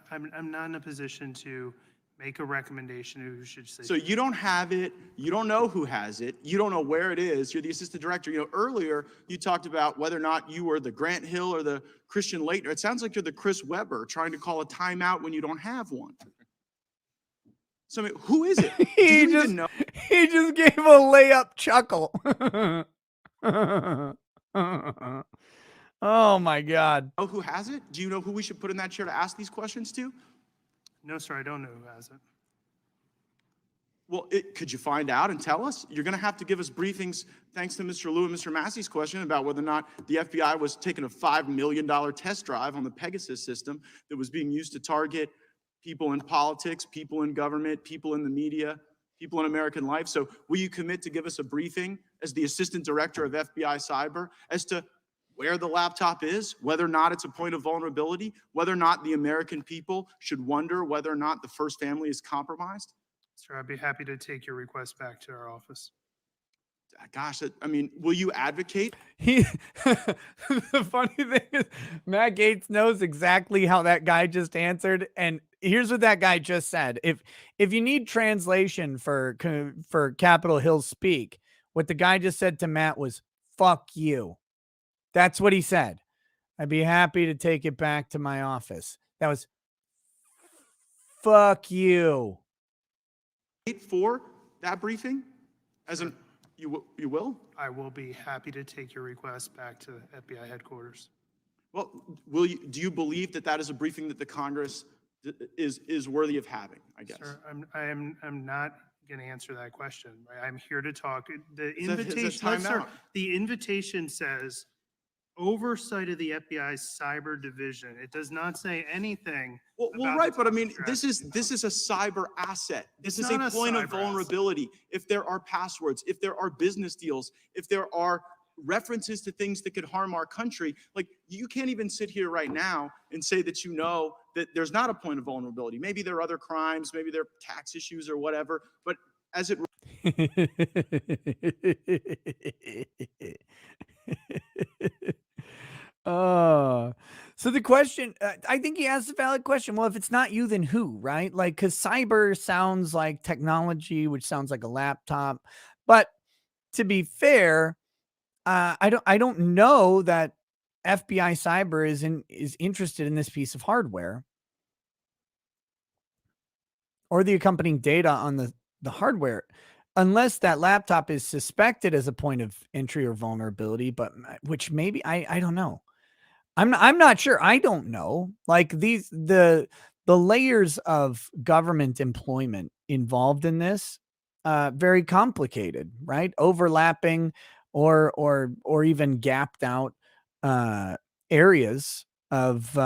in a position to make a recommendation who should say. So you don't have it. You don't know who has it. You don't know where it is. You're the assistant director. You know, earlier you talked about whether or not you were the Grant Hill or the Christian Leitner. It sounds like you're the Chris Webber trying to call a timeout when you don't have one. So I mean, who is it? Do you even know? He just gave a layup chuckle. Oh my God. Know who has it? Do you know who we should put in that chair to ask these questions to? No, sir, I don't know who has it. Well, could you find out and tell us? You're going to have to give us briefings, thanks to Mr. Liu and Mr. Massey's question about whether or not the FBI was taking a $5 million test drive on the Pegasus system that was being used to target people in politics, people in government, people in the media, people in American life. So will you commit to give us a briefing as the Assistant Director of FBI Cyber as to where the laptop is, whether or not it's a point of vulnerability, whether or not the American people should wonder whether or not the first family is compromised? Sir, I'd be happy to take your request back to our office. Gosh, I mean, will you advocate? The funny thing is, Matt Gaetz knows exactly how that guy just answered, and here's what that guy just said. If you need translation for Capitol Hill speak, what the guy just said to Matt was "fuck you." That's what he said. I'd be happy to take it back to my office. That was "fuck you." For that briefing, as an you will? I will be happy to take your request back to FBI headquarters. Well, do you believe that is a briefing that the Congress is worthy of having, I guess? Sir, I'm not going to answer that question. I'm here to talk. The Is that invitation, time sir, out? the invitation says oversight of the FBI's cyber division. It does not say anything. Well, about right, the but I type mean, of this is strategy. a cyber asset. This It's is a not a point of cyber asset. vulnerability. If there are passwords, if there are business deals, if there are references to things that could harm our country, like you can't even sit here right now and say that you know that there's not a point of vulnerability. Maybe there are other crimes, maybe there are tax issues or whatever, but as it Oh, so the question, I think he asked a valid question. Well, if it's not you, then who, right? Like, because cyber sounds like technology, which sounds like a laptop. But to be fair, I don't know that FBI Cyber is interested in this piece of hardware or the accompanying data on the hardware, unless that laptop is suspected as a point of entry or vulnerability. But which maybe I don't know. I'm not sure. I don't know. Like the layers of government employment involved in this, very complicated, right? Overlapping or even gapped out areas of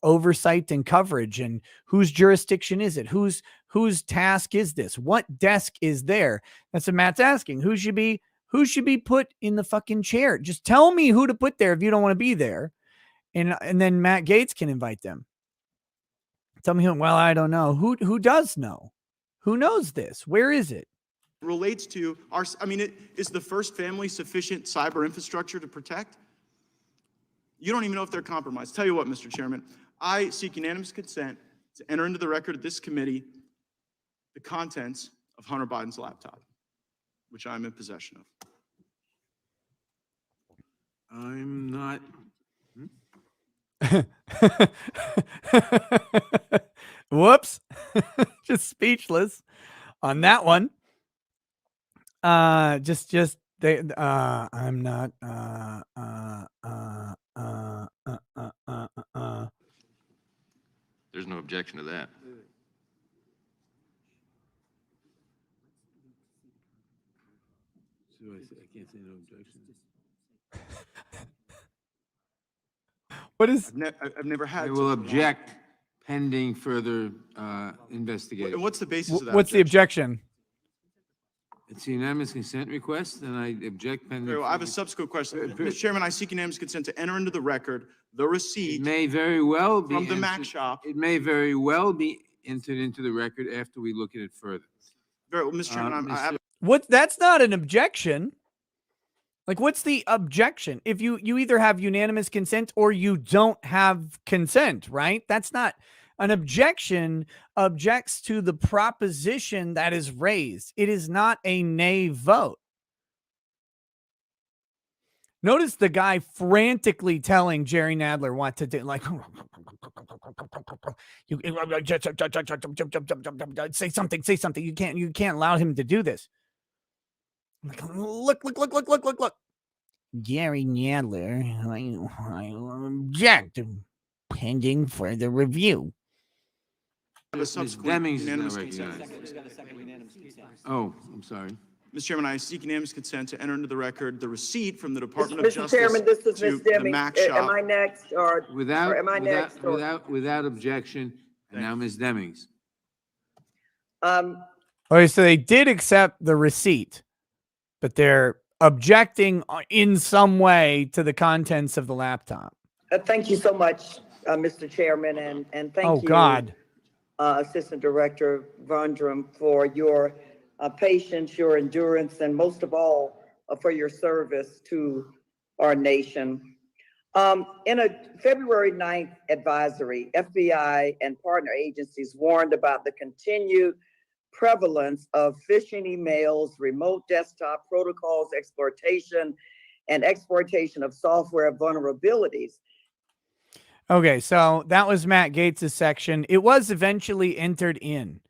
oversight and coverage, and whose jurisdiction is it? Whose task is this? What desk is there? That's what Matt's asking. Who should be put in the fucking chair? Just tell me who to put there if you don't want to be there. And then Matt Gaetz can invite them. Tell me who. Well, I don't know. Who does know? Who knows this? Where is it? relates to is the first family sufficient cyber infrastructure to protect? You don't even know if they're compromised. Tell you what, Mr. Chairman, I seek unanimous consent to enter into the record of this committee the contents of Hunter Biden's laptop, which I'm in possession of. I'm not. Whoops. Just speechless on that one. I'm not There's no objection to that. So I can't say no objection. what is I've never had. I such will a- object pending further investigation. And what's the basis of that? what's the objection? It's a unanimous consent request, and I object pending. Very well, I have a further- subsequent question. Very- Mr. Chairman, I seek unanimous consent to enter into the record the It receipt may very well be. from the Mac entered- shop. It may very well be entered into the record after we look at it further. Very well, Mr. Chairman, I have That's not an objection. Like, what's the objection? If you either have unanimous consent or you don't have consent, right? That's not an objection. Objects to the proposition that is raised. It is not a nay vote. Notice the guy frantically telling Jerry Nadler what to do. Like, say something. You can't allow him to do this. Like, look. Jerry Nadler, I object pending further review. have a Ms. subsequent Demings is now unanimous consent. recognized. Oh, I'm sorry. Mr. Chairman, I seek unanimous consent to enter into the record the receipt from the Department of Mr. Justice Chairman, this is to Ms. the Deming. Mac Am Shop. I next or am I next? or- Without objection, and now Ms. Demings. Okay, so they did accept the receipt, but they're objecting in some way to the contents of the laptop. Thank you so much, Mr. Chairman, and thank Oh, you, God. Assistant Director Vondram, for your patience, your endurance, and most of all, for your service to our nation. In a February 9th advisory, FBI and partner agencies warned about the continued prevalence of phishing emails, remote desktop protocols, exploitation, and exploitation of software vulnerabilities. Okay, so that was Matt Gaetz' section. It was eventually entered in.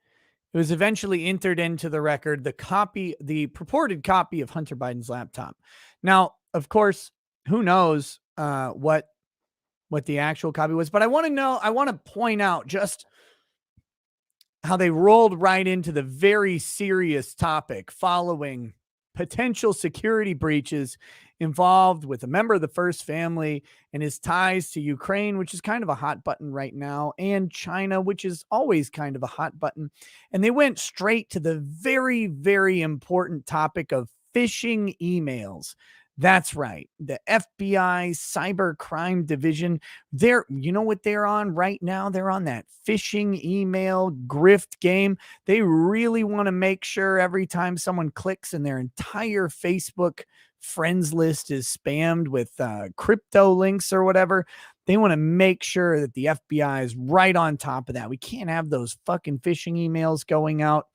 It was eventually entered into the record, the purported copy of Hunter Biden's laptop. Now, of course, who knows what the actual copy was, but I want to point out just how they rolled right into the very serious topic following potential security breaches involved with a member of the First Family and his ties to Ukraine, which is kind of a hot button right now, and China, which is always kind of a hot button. And they went straight to the very, very important topic of phishing emails. That's right. The FBI Cyber Crime Division, you know what they're on right now? They're on that phishing email grift game. They really want to make sure every time someone clicks and their entire Facebook friends list is spammed with crypto links or whatever, they want to make sure that the FBI is right on top of that. We can't have those fucking phishing emails going out.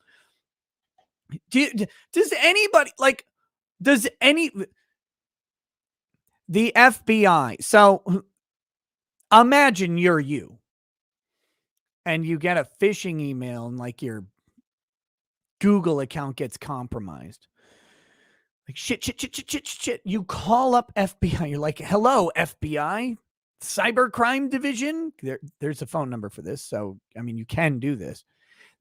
The FBI. So imagine you're you and you get a phishing email and like your Google account gets compromised. Like shit. You call up FBI. You're like, hello, FBI, Cyber Crime Division. There's a phone number for this. So, I mean, you can do this.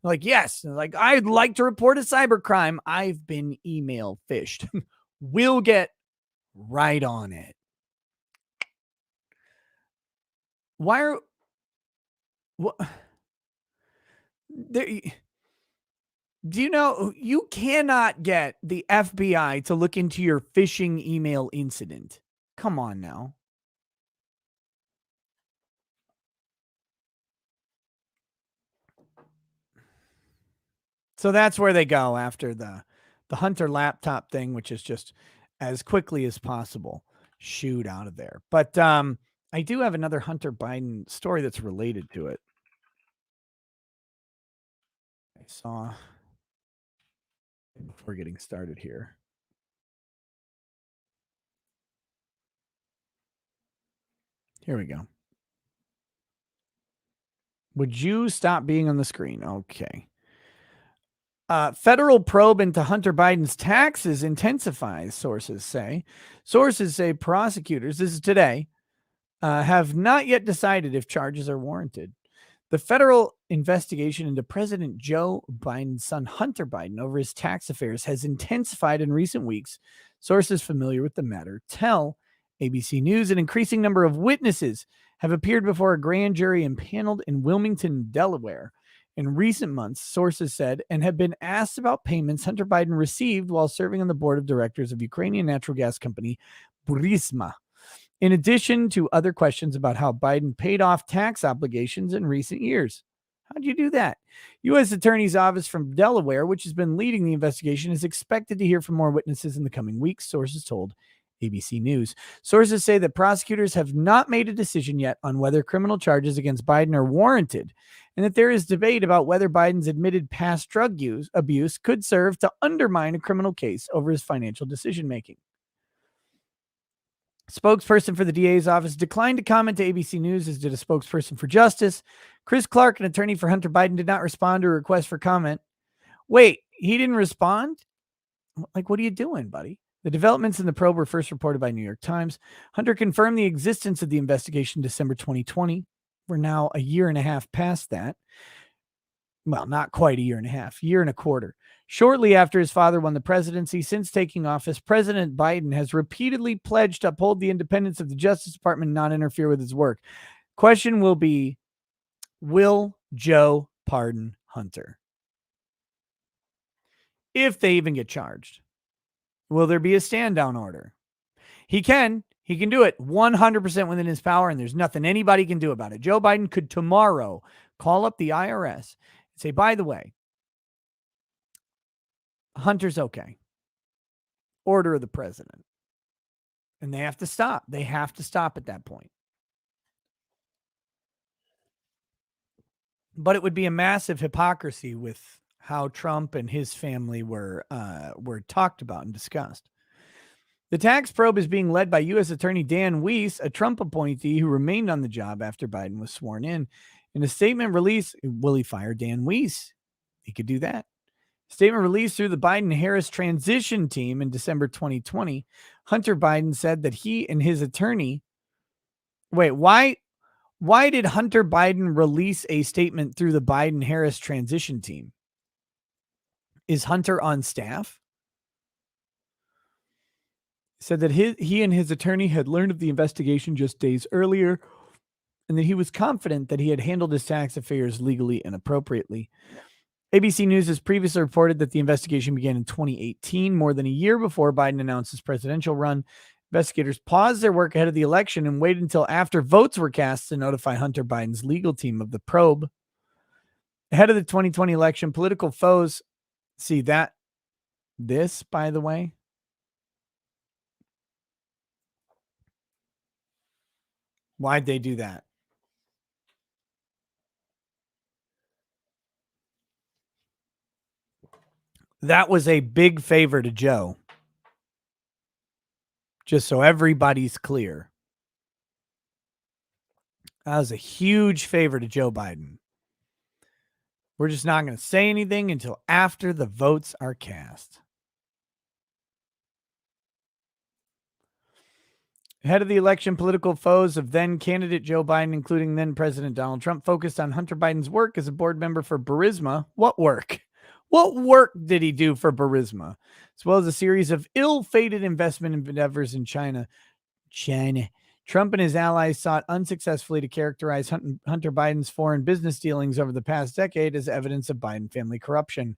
They're like, yes. They're like, I'd like to report a cyber crime. I've been email phished. We'll get right on it. What? Do you know you cannot get the FBI to look into your phishing email incident? Come on now. So that's where they go after the Hunter laptop thing, which is just as quickly as possible shoot out of there. But I do have another Hunter Biden story that's related to it. I saw before getting started here. Here we go. Would you stop being on the screen? Okay. Federal probe into Hunter Biden's taxes intensifies, sources say. Sources say prosecutors, this is today, have not yet decided if charges are warranted. The federal investigation into President Joe Biden's son, Hunter Biden, over his tax affairs has intensified in recent weeks. Sources familiar with the matter tell ABC News an increasing number of witnesses have appeared before a grand jury impaneled in Wilmington, Delaware. In recent months, sources said, and have been asked about payments Hunter Biden received while serving on the board of directors of Ukrainian natural gas company Burisma. In addition to other questions about how Biden paid off tax obligations in recent years. How'd you do that? U.S. Attorney's Office from Delaware, which has been leading the investigation, is expected to hear from more witnesses in the coming weeks, sources told ABC News. Sources say that prosecutors have not made a decision yet on whether criminal charges against Biden are warranted, and that there is debate about whether Biden's admitted past drug abuse could serve to undermine a criminal case over his financial decision-making. Spokesperson for the DA's office declined to comment to ABC News, as did a spokesperson for Justice. Chris Clark, an attorney for Hunter Biden, did not respond to a request for comment. Wait, he didn't respond? Like, what are you doing, buddy? The developments in the probe were first reported by New York Times. Hunter confirmed the existence of the investigation in December 2020. We're now a year and a half past that. well, not quite a year and a half, year and a quarter. Shortly after his father won the presidency, since taking office, President Biden has repeatedly pledged to uphold the independence of the Justice Department and not interfere with his work. Question will be, will Joe pardon Hunter? If they even get charged. Will there be a stand-down order? He can do it 100% within his power, and there's nothing anybody can do about it. Joe Biden could tomorrow call up the IRS and say, by the way, Hunter's okay. Order of the president. And they have to stop. They have to stop at that point. But it would be a massive hypocrisy with how Trump and his family were talked about and discussed. The tax probe is being led by U.S. Attorney Dan Weiss, a Trump appointee who remained on the job after Biden was sworn in. In a statement released, will he fire Dan Weiss? He could do that. Statement released through the Biden-Harris transition team in December 2020, Hunter Biden said that he and his attorney... Why did Hunter Biden release a statement through the Biden-Harris transition team? Is Hunter on staff? Said that he and his attorney had learned of the investigation just days earlier, and that he was confident that he had handled his tax affairs legally and appropriately. ABC News has previously reported that the investigation began in 2018, more than a year before Biden announced his presidential run. Investigators paused their work ahead of the election and waited until after votes were cast to notify Hunter Biden's legal team of the probe. Ahead of the 2020 election, political foes see that this, by the way, why'd they do that? That was a big favor to Joe. Just so everybody's clear. That was a huge favor to Joe Biden. We're just not going to say anything until after the votes are cast. Ahead of the election, political foes of then candidate Joe Biden, including then President Donald Trump, focused on Hunter Biden's work as a board member for Burisma. What work? What work did he do for Burisma? As well as a series of ill-fated investment endeavors in China. Trump and his allies sought unsuccessfully to characterize Hunter Biden's foreign business dealings over the past decade as evidence of Biden family corruption.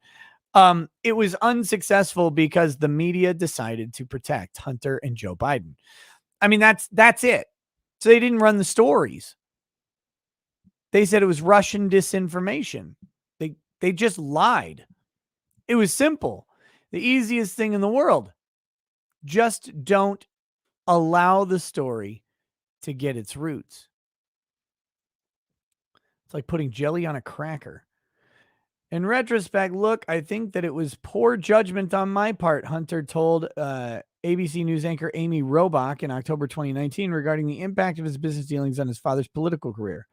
It was unsuccessful because the media decided to protect Hunter and Joe Biden. I mean, that's it. So they didn't run the stories. They said it was Russian disinformation. They just lied. It was simple. The easiest thing in the world. Just don't allow the story to get its roots. It's like putting jelly on a cracker. In retrospect, look, I think that it was poor judgment on my part, Hunter told ABC News anchor Amy Robach in October 2019 regarding the impact of his business dealings on his father's political career.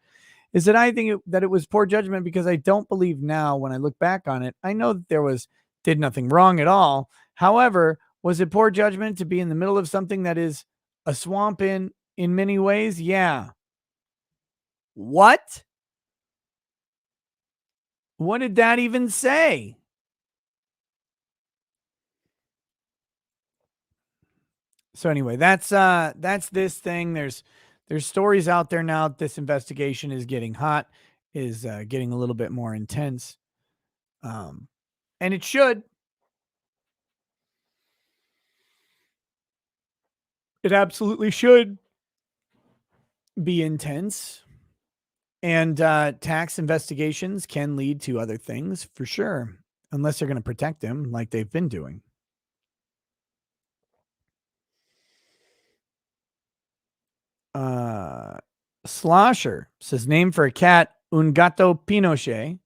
Is that I think that it was poor judgment because I don't believe now when I look back on it, I know that did nothing wrong at all. However, was it poor judgment to be in the middle of something that is a swamp in many ways? Yeah. What? What did that even say? So anyway, that's this thing. There's stories out there now. This investigation is getting hot, is getting a little bit more intense. And it should. It absolutely should be intense. And tax investigations can lead to other things for sure, unless they're going to protect them like they've been doing. Slosher says, name for a cat, Un Gato Pinochet.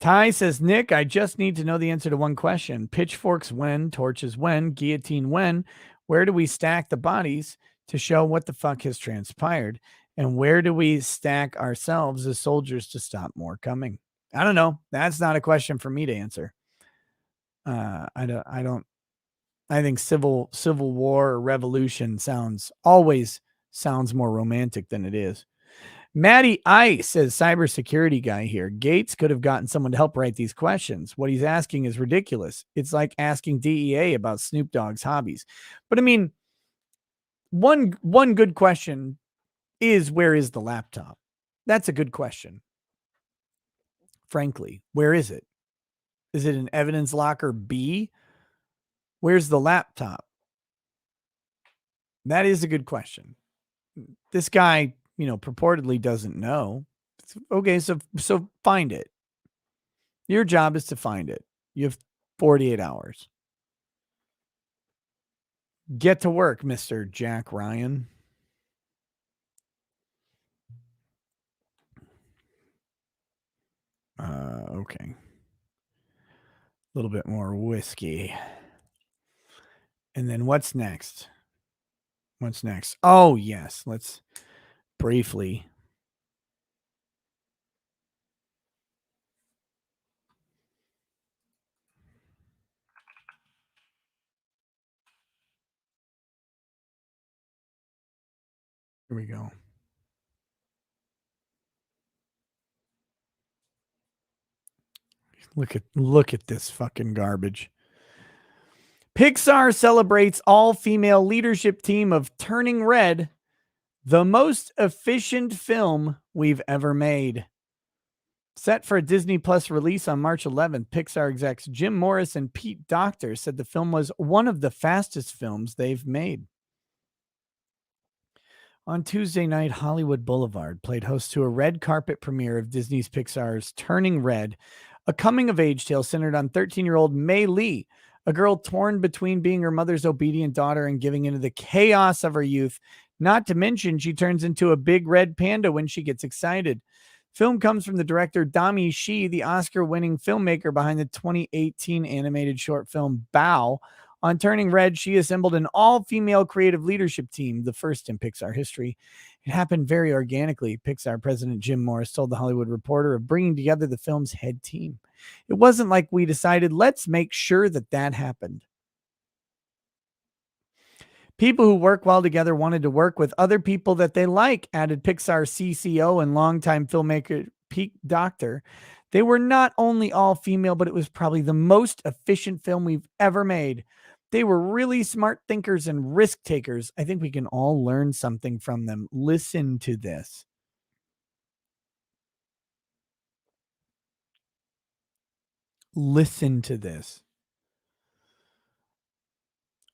Ty says, Nick, I just need to know the answer to one question. Pitchforks when, torches when, guillotine when. Where do we stack the bodies to show what the fuck has transpired? And where do we stack ourselves as soldiers to stop more coming? I don't know. That's not a question for me to answer. I think civil war or revolution always sounds more romantic than it is. Matty Ice says, cybersecurity guy here. Gaetz could have gotten someone to help write these questions. What he's asking is ridiculous. It's like asking DEA about Snoop Dogg's hobbies. But I mean, one good question is, where is the laptop? That's a good question. Frankly, where is it? Is it in evidence locker B? Where's the laptop? That is a good question. This guy, purportedly doesn't know. Okay, so find it. Your job is to find it. You have 48 hours. Get to work, Mr. Jack Ryan. Okay. A little bit more whiskey. And then what's next? What's next? Oh, yes. Let's briefly. Here we go. Look at this fucking garbage. Pixar celebrates all-female leadership team of Turning Red, the most efficient film we've ever made. Set for a Disney Plus release on March 11th, Pixar execs Jim Morris and Pete Docter said the film was one of the fastest films they've made. On Tuesday night, Hollywood Boulevard played host to a red carpet premiere of Disney's Pixar's Turning Red, a coming-of-age tale centered on 13-year-old Mei Lee, a girl torn between being her mother's obedient daughter and giving into the chaos of her youth. Not to mention, she turns into a big red panda when she gets excited. Film comes from the director Dami Shi, the Oscar-winning filmmaker behind the 2018 animated short film Bao. On Turning Red, she assembled an all-female creative leadership team, the first in Pixar history. It happened very organically, Pixar president Jim Morris told The Hollywood Reporter, of bringing together the film's head team. It wasn't like we decided, let's make sure that happened. People who work well together wanted to work with other people that they like, added Pixar CCO and longtime filmmaker Pete Docter. They were not only all female, but it was probably the most efficient film we've ever made. They were really smart thinkers and risk takers. I think we can all learn something from them. Listen to this. Listen to this.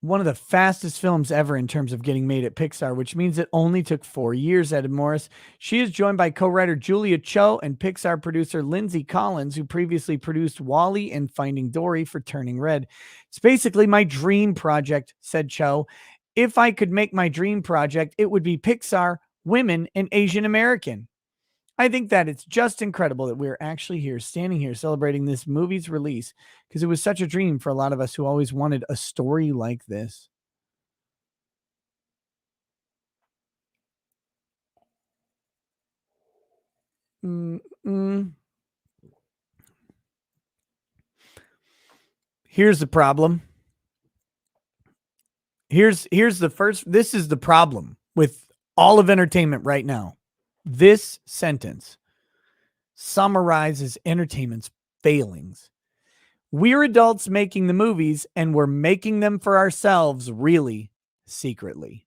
One of the fastest films ever in terms of getting made at Pixar, which means it only took 4 years, added Morris. She is joined by co-writer Julia Cho and Pixar producer Lindsay Collins, who previously produced WALL-E and Finding Dory for Turning Red. It's basically my dream project, said Cho. If I could make my dream project, it would be Pixar, women, and Asian American. I think that it's just incredible that we're actually here, standing here, celebrating this movie's release, because it was such a dream for a lot of us who always wanted a story like this. Here's the problem. Here's the first. This is the problem with all of entertainment right now. This sentence summarizes entertainment's failings. We're adults making the movies, and we're making them for ourselves, really, secretly.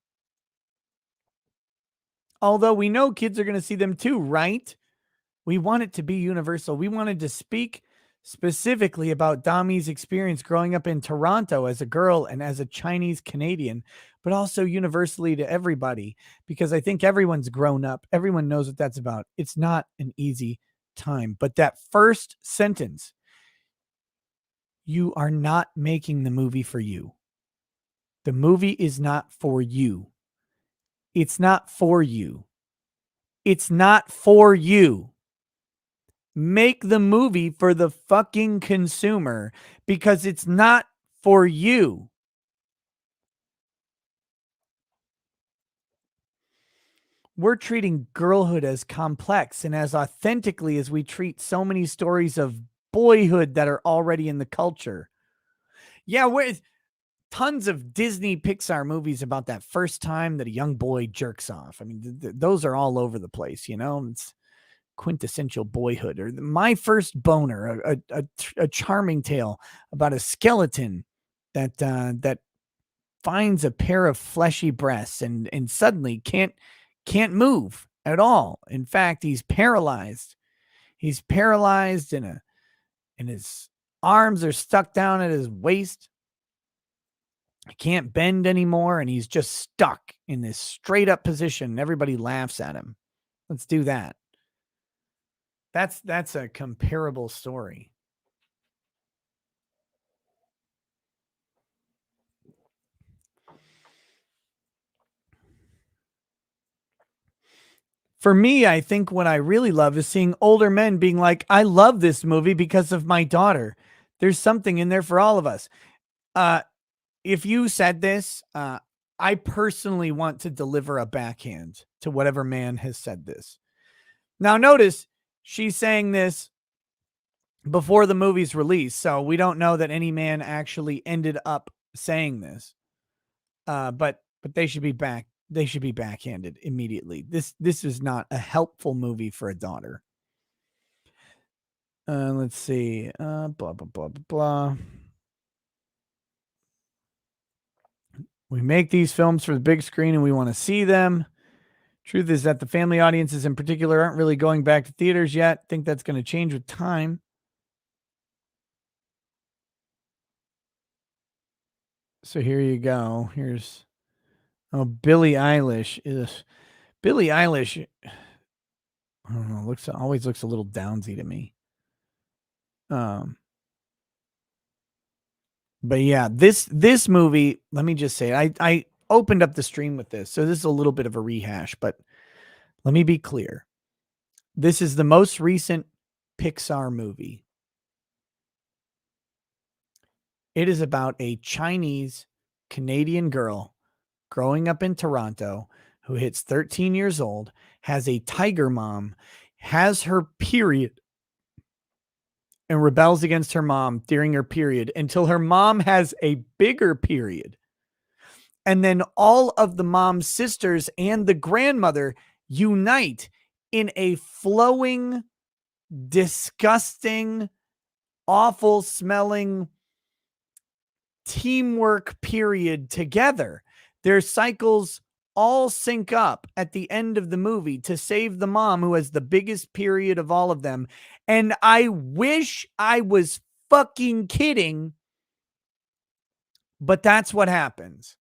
Although we know kids are going to see them too, right? We want it to be universal. We wanted to speak specifically about Dami's experience growing up in Toronto as a girl and as a Chinese Canadian, but also universally to everybody, because I think everyone's grown up. Everyone knows what that's about. It's not an easy time. But that first sentence, you are not making the movie for you. The movie is not for you. It's not for you. It's not for you. Make the movie for the fucking consumer, because it's not for you. We're treating girlhood as complex and as authentically as we treat so many stories of boyhood that are already in the culture. Yeah, tons of Disney Pixar movies about that first time that a young boy jerks off. I mean, those are all over the place, It's quintessential boyhood. Or My First Boner, a charming tale about a skeleton that finds a pair of fleshy breasts and suddenly can't move at all. In fact, he's paralyzed. He's paralyzed and his arms are stuck down at his waist. He can't bend anymore, and he's just stuck in this straight up position. And everybody laughs at him. Let's do that. That's a comparable story. For me, I think what I really love is seeing older men being like, I love this movie because of my daughter. There's something in there for all of us. If you said this, I personally want to deliver a backhand to whatever man has said this. Now, notice she's saying this before the movie's release, so we don't know that any man actually ended up saying this. But they should be back. They should be backhanded immediately. This is not a helpful movie for a daughter. Let's see. Blah blah blah blah blah. We make these films for the big screen and we want to see them. Truth is that the family audiences in particular aren't really going back to theaters yet. Think that's going to change with time. So here you go. Here's Billie Eilish is Billie Eilish. I don't know. Always looks a little downsy to me. But yeah, this movie, let me just say, I opened up the stream with this, so this is a little bit of a rehash, but let me be clear. This is the most recent Pixar movie. It is about a Chinese Canadian girl growing up in Toronto who hits 13 years old, has a tiger mom, has her period, and rebels against her mom during her period until her mom has a bigger period. And then all of the mom's sisters and the grandmother unite in a flowing, disgusting, awful smelling teamwork period together. Their cycles all sync up at the end of the movie to save the mom who has the biggest period of all of them. And I wish I was fucking kidding, but that's what happens.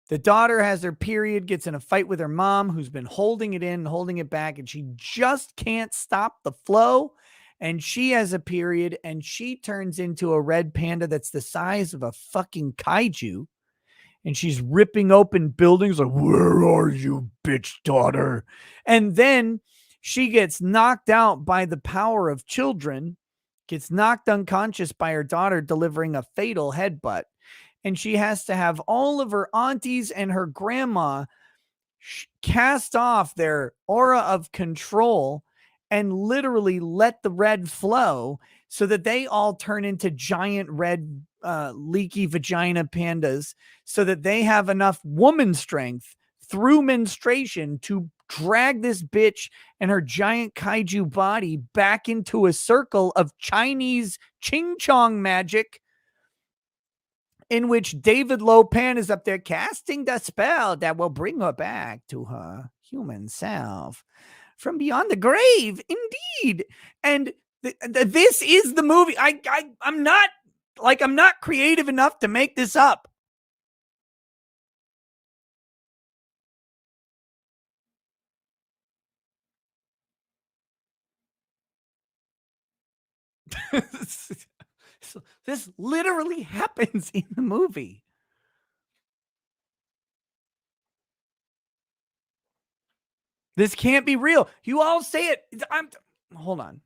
The daughter has her period, gets in a fight with her mom, who's been holding it in, holding it back, and she just can't stop the flow. And she has a period, and she turns into a red panda that's the size of a fucking kaiju. And she's ripping open buildings like, where are you, bitch daughter? And then she gets knocked out by the power of children, gets knocked unconscious by her daughter delivering a fatal headbutt. And she has to have all of her aunties and her grandma cast off their aura of control and literally let the red flow so that they all turn into giant red leaky vagina pandas so that they have enough woman strength through menstruation to drag this bitch and her giant kaiju body back into a circle of Chinese ching chong magic in which David Lopan is up there casting the spell that will bring her back to her human self from beyond the grave. Indeed. And this is the movie. I'm not creative enough to make this up. So this literally happens in the movie. This can't be real. You all say it. Hold on.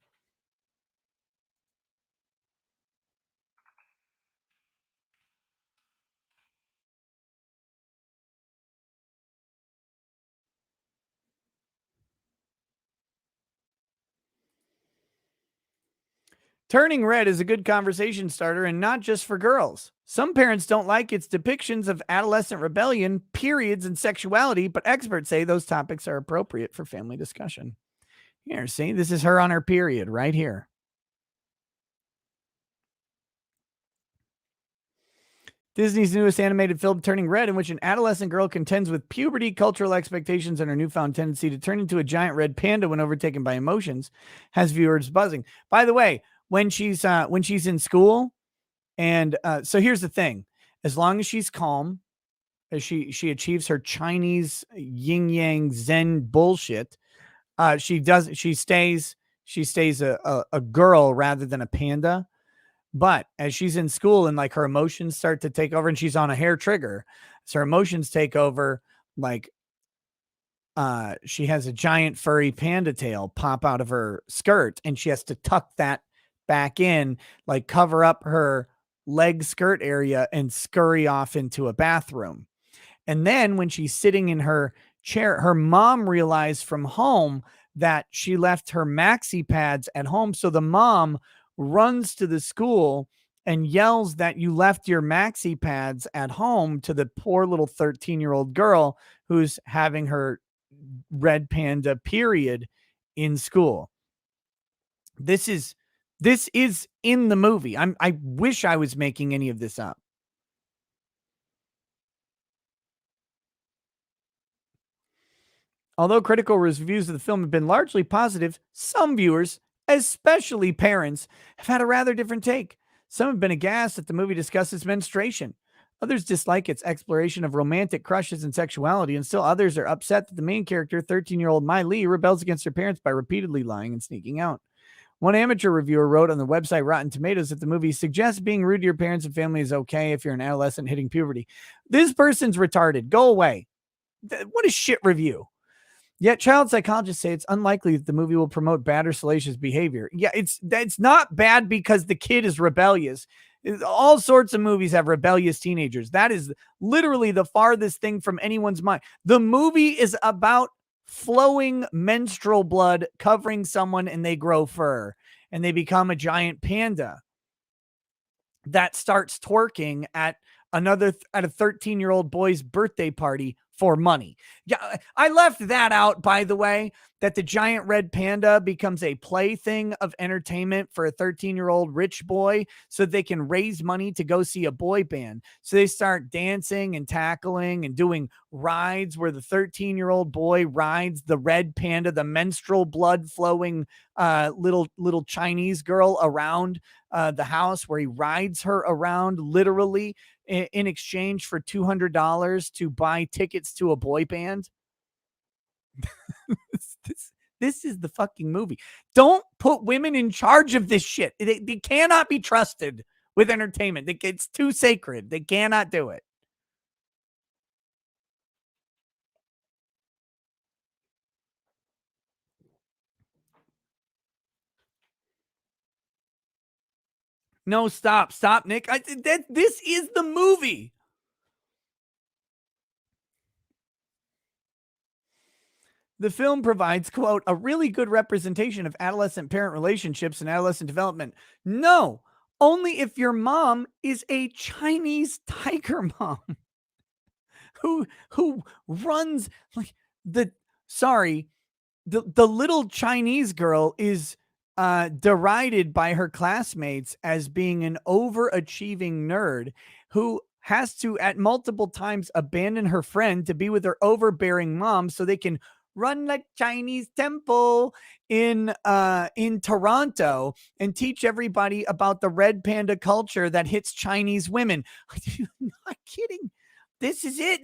Turning red is a good conversation starter and not just for girls. Some parents don't like its depictions of adolescent rebellion, periods, and sexuality, but experts say those topics are appropriate for family discussion. Here, see, this is her on her period right here. Disney's newest animated film, Turning Red, in which an adolescent girl contends with puberty, cultural expectations, and her newfound tendency to turn into a giant red panda when overtaken by emotions, has viewers buzzing. By the way, when she's in school, and so here's the thing: as long as she's calm, as she achieves her Chinese yin yang Zen bullshit, she stays a girl rather than a panda. But as she's in school and like her emotions start to take over and she's on a hair trigger, so her emotions take over, like she has a giant furry panda tail pop out of her skirt and she has to tuck that back in, like cover up her leg skirt area and scurry off into a bathroom. And then when she's sitting in her chair, her mom realized from home that she left her maxi pads at home. So the mom runs to the school and yells that you left your maxi pads at home to the poor little 13-year-old girl who's having her red panda period in school. This is in the movie. I wish I was making any of this up. Although critical reviews of the film have been largely positive, some viewers, especially parents, have had a rather different take. Some have been aghast that the movie discusses menstruation. Others dislike its exploration of romantic crushes and sexuality, and still others are upset that the main character, 13-year-old Mai Li, rebels against her parents by repeatedly lying and sneaking out. One amateur reviewer wrote on the website Rotten Tomatoes that the movie suggests being rude to your parents and family is okay if you're an adolescent hitting puberty. This person's retarded. Go away. What a shit review. Yet child psychologists say it's unlikely that the movie will promote bad or salacious behavior. Yeah, it's not bad because the kid is rebellious. All sorts of movies have rebellious teenagers. That is literally the farthest thing from anyone's mind. The movie is about flowing menstrual blood covering someone and they grow fur and they become a giant panda that starts twerking at a 13-year-old boy's birthday party for money. Yeah, I left that out, by the way, that the giant red panda becomes a plaything of entertainment for a 13-year-old rich boy so they can raise money to go see a boy band. So they start dancing and tackling and doing rides where the 13-year-old boy rides the red panda, the menstrual blood flowing little Chinese girl around the house, where he rides her around literally in exchange for $200 to buy tickets to a boy band. This is the fucking movie. Don't put women in charge of this shit. They cannot be trusted with entertainment. It's too sacred. They cannot do it. No, stop, Nick. This is the movie. The film provides, quote, a really good representation of adolescent parent relationships and adolescent development. No, only if your mom is a Chinese tiger mom who runs like the little Chinese girl is derided by her classmates as being an overachieving nerd who has to at multiple times abandon her friend to be with her overbearing mom so they can run the Chinese temple in Toronto and teach everybody about the red panda culture that hits Chinese women. I'm not kidding. This is it.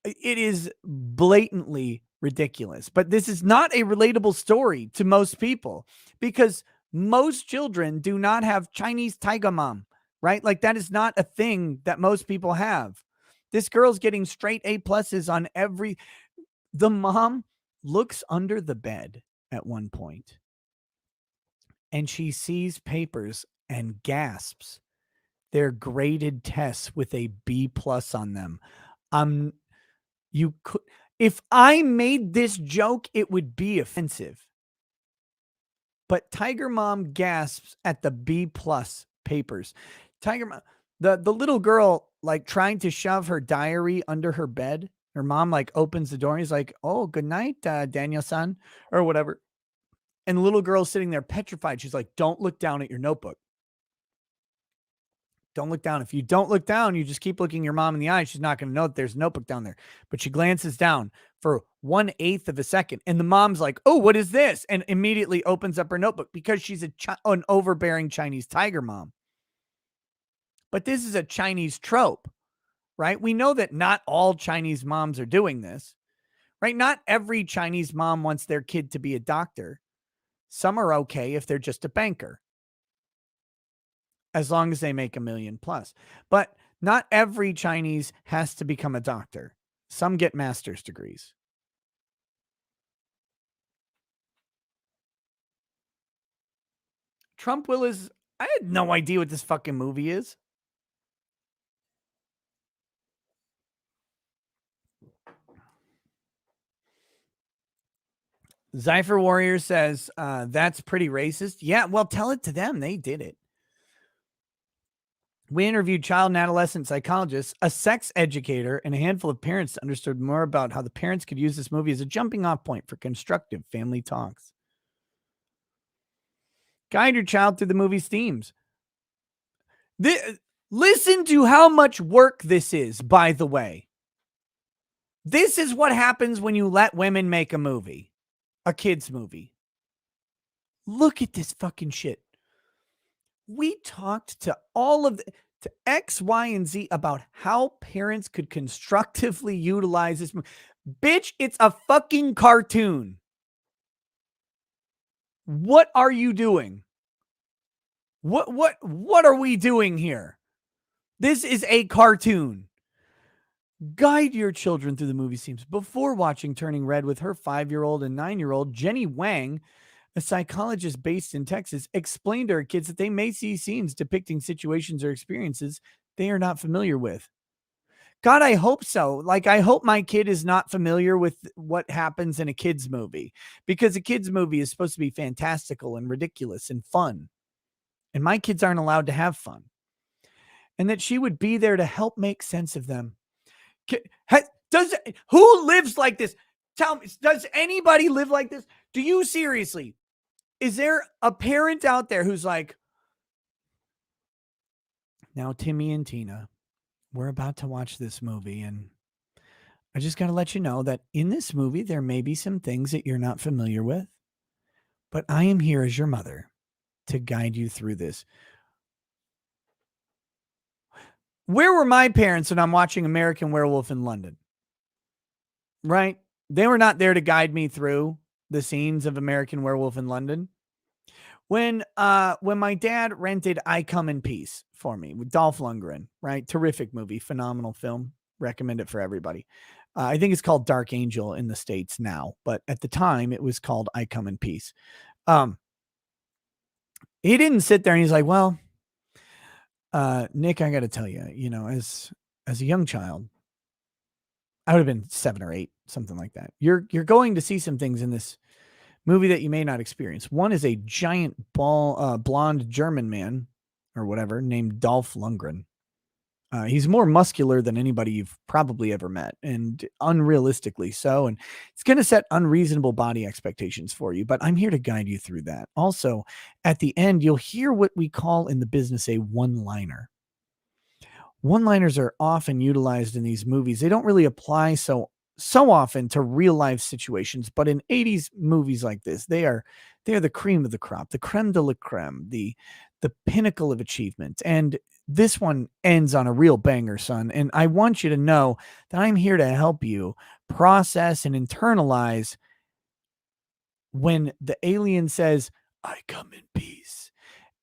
It is blatantly ridiculous, but this is not a relatable story to most people because most children do not have Chinese tiger mom, right? Like that is not a thing that most people have. This girl's getting straight A+ on every. The mom looks under the bed at one point and she sees papers and gasps. They're graded tests with a B+ on them. You could, if I made this joke, it would be offensive. But Tiger Mom gasps at the B+ papers. Tiger Mom, the little girl like trying to shove her diary under her bed. Her mom like opens the door and he's like, "Oh, good night, Daniel-san," or whatever. And the little girl's sitting there petrified. She's like, "Don't look down at your notebook. Don't look down. If you don't look down, you just keep looking your mom in the eye. She's not going to know that there's a notebook down there." But she glances down for 1/8 of a second. And the mom's like, "Oh, what is this?" And immediately opens up her notebook because she's an overbearing Chinese tiger mom. But this is a Chinese trope, right? We know that not all Chinese moms are doing this, right? Not every Chinese mom wants their kid to be a doctor. Some are okay if they're just a banker, as long as they make $1 million plus. But not every Chinese has to become a doctor. Some get master's degrees. Trump will is, I had no idea what this fucking movie is. Zypher Warrior says, that's pretty racist. Yeah, well, tell it to them. They did it. We interviewed child and adolescent psychologists, a sex educator, and a handful of parents that understood more about how the parents could use this movie as a jumping off point for constructive family talks. Guide your child through the movie's themes. Listen to how much work this is, by the way. This is what happens when you let women make a movie. A kid's movie. Look at this fucking shit. We talked to to X, Y, and Z about how parents could constructively utilize this movie. Bitch, it's a fucking cartoon. What are you doing? What are we doing here? This is a cartoon. Guide your children through the movie scenes before watching Turning Red with her 5-year-old and 9-year-old. Jenny Wang, a psychologist based in Texas, explained to her kids that they may see scenes depicting situations or experiences they are not familiar with. God, I hope so. Like, I hope my kid is not familiar with what happens in a kid's movie, because a kid's movie is supposed to be fantastical and ridiculous and fun. And my kids aren't allowed to have fun. And that she would be there to help make sense of them. Who lives like this? Tell me, does anybody live like this? Do you seriously? Is there a parent out there who's like, now Timmy and Tina, we're about to watch this movie, and I just got to let you know that in this movie, there may be some things that you're not familiar with, but I am here as your mother to guide you through this. Where were my parents when I'm watching American Werewolf in London? Right? They were not there to guide me through the scenes of American Werewolf in London. When my dad rented I Come in Peace for me with Dolph Lundgren, right? Terrific movie, phenomenal film. Recommend it for everybody. I think it's called Dark Angel in the States now, but at the time it was called I Come in Peace. He didn't sit there and he's like, well, Nick, I got to tell you, as a young child, I would have been 7 or 8, something like that. You're going to see some things in this movie that you may not experience. One is a giant blonde German man or whatever named Dolph Lundgren. He's more muscular than anybody you've probably ever met, and unrealistically so. And it's going to set unreasonable body expectations for you, but I'm here to guide you through that. Also, at the end, you'll hear what we call in the business a one-liner. One-liners are often utilized in these movies. They don't really apply so often to real life situations, but in 80s movies like this, they are the cream of the crop, the creme de la creme, the pinnacle of achievement. And this one ends on a real banger, son. And I want you to know that I'm here to help you process and internalize when the alien says, I come in peace.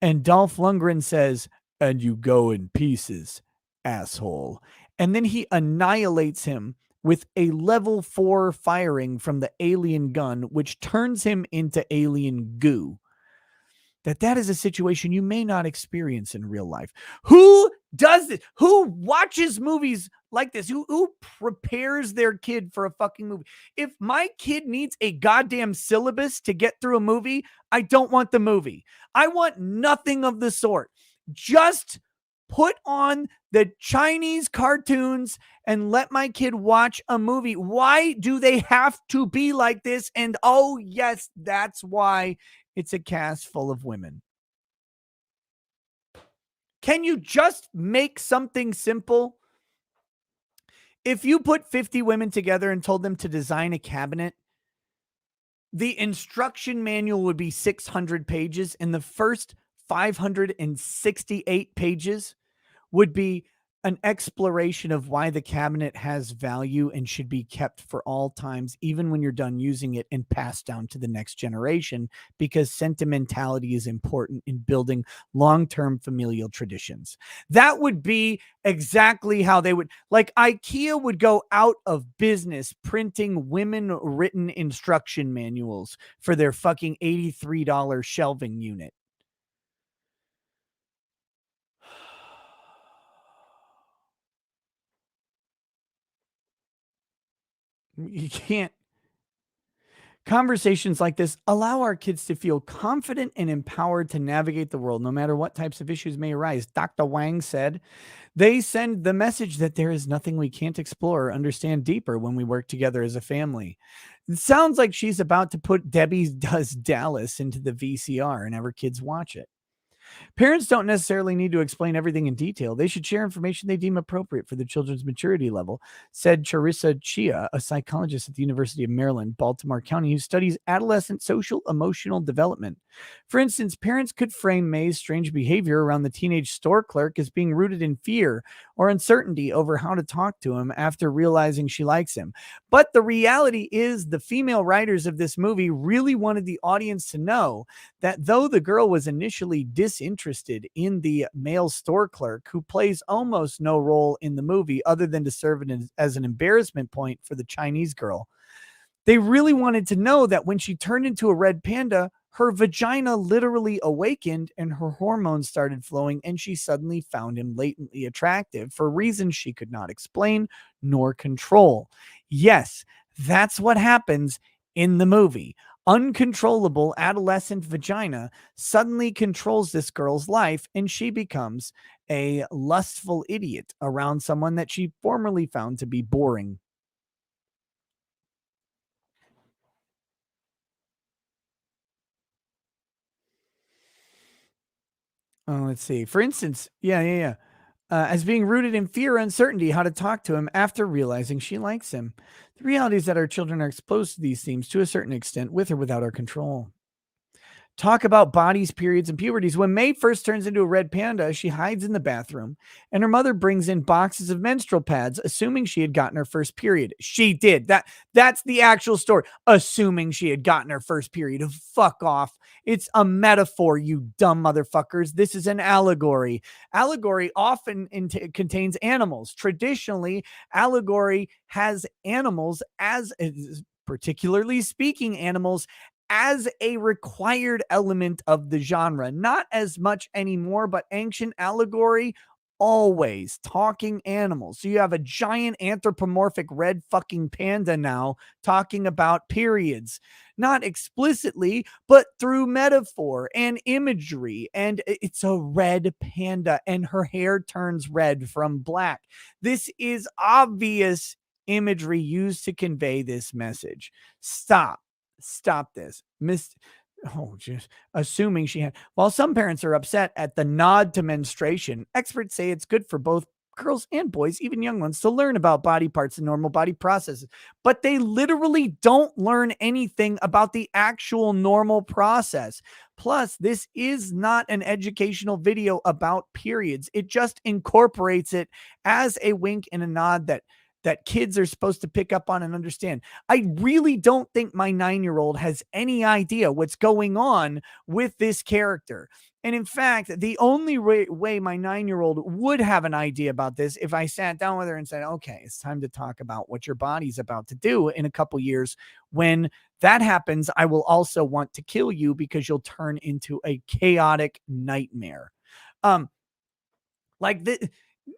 And Dolph Lundgren says, and you go in pieces, asshole. And then he annihilates him with a level 4 firing from the alien gun, which turns him into alien goo. That is a situation you may not experience in real life. Who does this? Who watches movies like this? Who prepares their kid for a fucking movie? If my kid needs a goddamn syllabus to get through a movie, I don't want the movie. I want nothing of the sort. Just put on the Chinese cartoons and let my kid watch a movie. Why do they have to be like this? And oh, yes, that's why it's a cast full of women. Can you just make something simple? If you put 50 women together and told them to design a cabinet, the instruction manual would be 600 pages, and the first 568 pages would be an exploration of why the cabinet has value and should be kept for all times, even when you're done using it, and passed down to the next generation, because sentimentality is important in building long-term familial traditions. That would be exactly how they would, like IKEA would go out of business printing women-written instruction manuals for their fucking $83 shelving unit. You can't. Conversations like this allow our kids to feel confident and empowered to navigate the world, no matter what types of issues may arise. Dr. Wang said, they send the message that there is nothing we can't explore or understand deeper when we work together as a family. It sounds like she's about to put Debbie Does Dallas into the VCR and have her kids watch it. Parents don't necessarily need to explain everything in detail. They should share information they deem appropriate for the children's maturity level, said Charissa Chia, a psychologist at the University of Maryland, Baltimore County, who studies adolescent social emotional development. For instance, parents could frame May's strange behavior around the teenage store clerk as being rooted in fear or uncertainty over how to talk to him after realizing she likes him. But the reality is, the female writers of this movie really wanted the audience to know that though the girl was initially disinterested in the male store clerk, who plays almost no role in the movie other than to serve as an embarrassment point for the Chinese girl, they really wanted to know that when she turned into a red panda, her vagina literally awakened and her hormones started flowing, and she suddenly found him latently attractive for reasons she could not explain nor control. Yes, that's what happens in the movie. Uncontrollable adolescent vagina suddenly controls this girl's life, and she becomes a lustful idiot around someone that she formerly found to be boring. Oh, let's see. For instance, as being rooted in fear or uncertainty, how to talk to him after realizing she likes him. The reality is that our children are exposed to these themes to a certain extent, with or without our control. Talk about bodies, periods, and puberties. When May first turns into a red panda, she hides in the bathroom, and her mother brings in boxes of menstrual pads, assuming she had gotten her first period. She did. That's the actual story. Assuming she had gotten her first period. Fuck off. It's a metaphor, you dumb motherfuckers. This is an allegory. Allegory often contains animals. Traditionally, allegory has animals as, particularly speaking, animals as a required element of the genre. Not as much anymore, but ancient allegory, always talking animals. So you have a giant anthropomorphic red fucking panda now talking about periods. Not explicitly, but through metaphor and imagery. And it's a red panda, and her hair turns red from black. This is obvious imagery used to convey this message. Stop this. Assuming she had. While some parents are upset at the nod to menstruation, experts say it's good for both girls and boys, even young ones, to learn about body parts and normal body processes. But they literally don't learn anything about the actual normal process. Plus, this is not an educational video about periods. It just incorporates it as a wink and a nod that kids are supposed to pick up on and understand. I really don't think my 9-year-old has any idea what's going on with this character. And in fact, the only way my 9-year-old would have an idea about this, if I sat down with her and said, okay, it's time to talk about what your body's about to do in a couple years. When that happens, I will also want to kill you because you'll turn into a chaotic nightmare.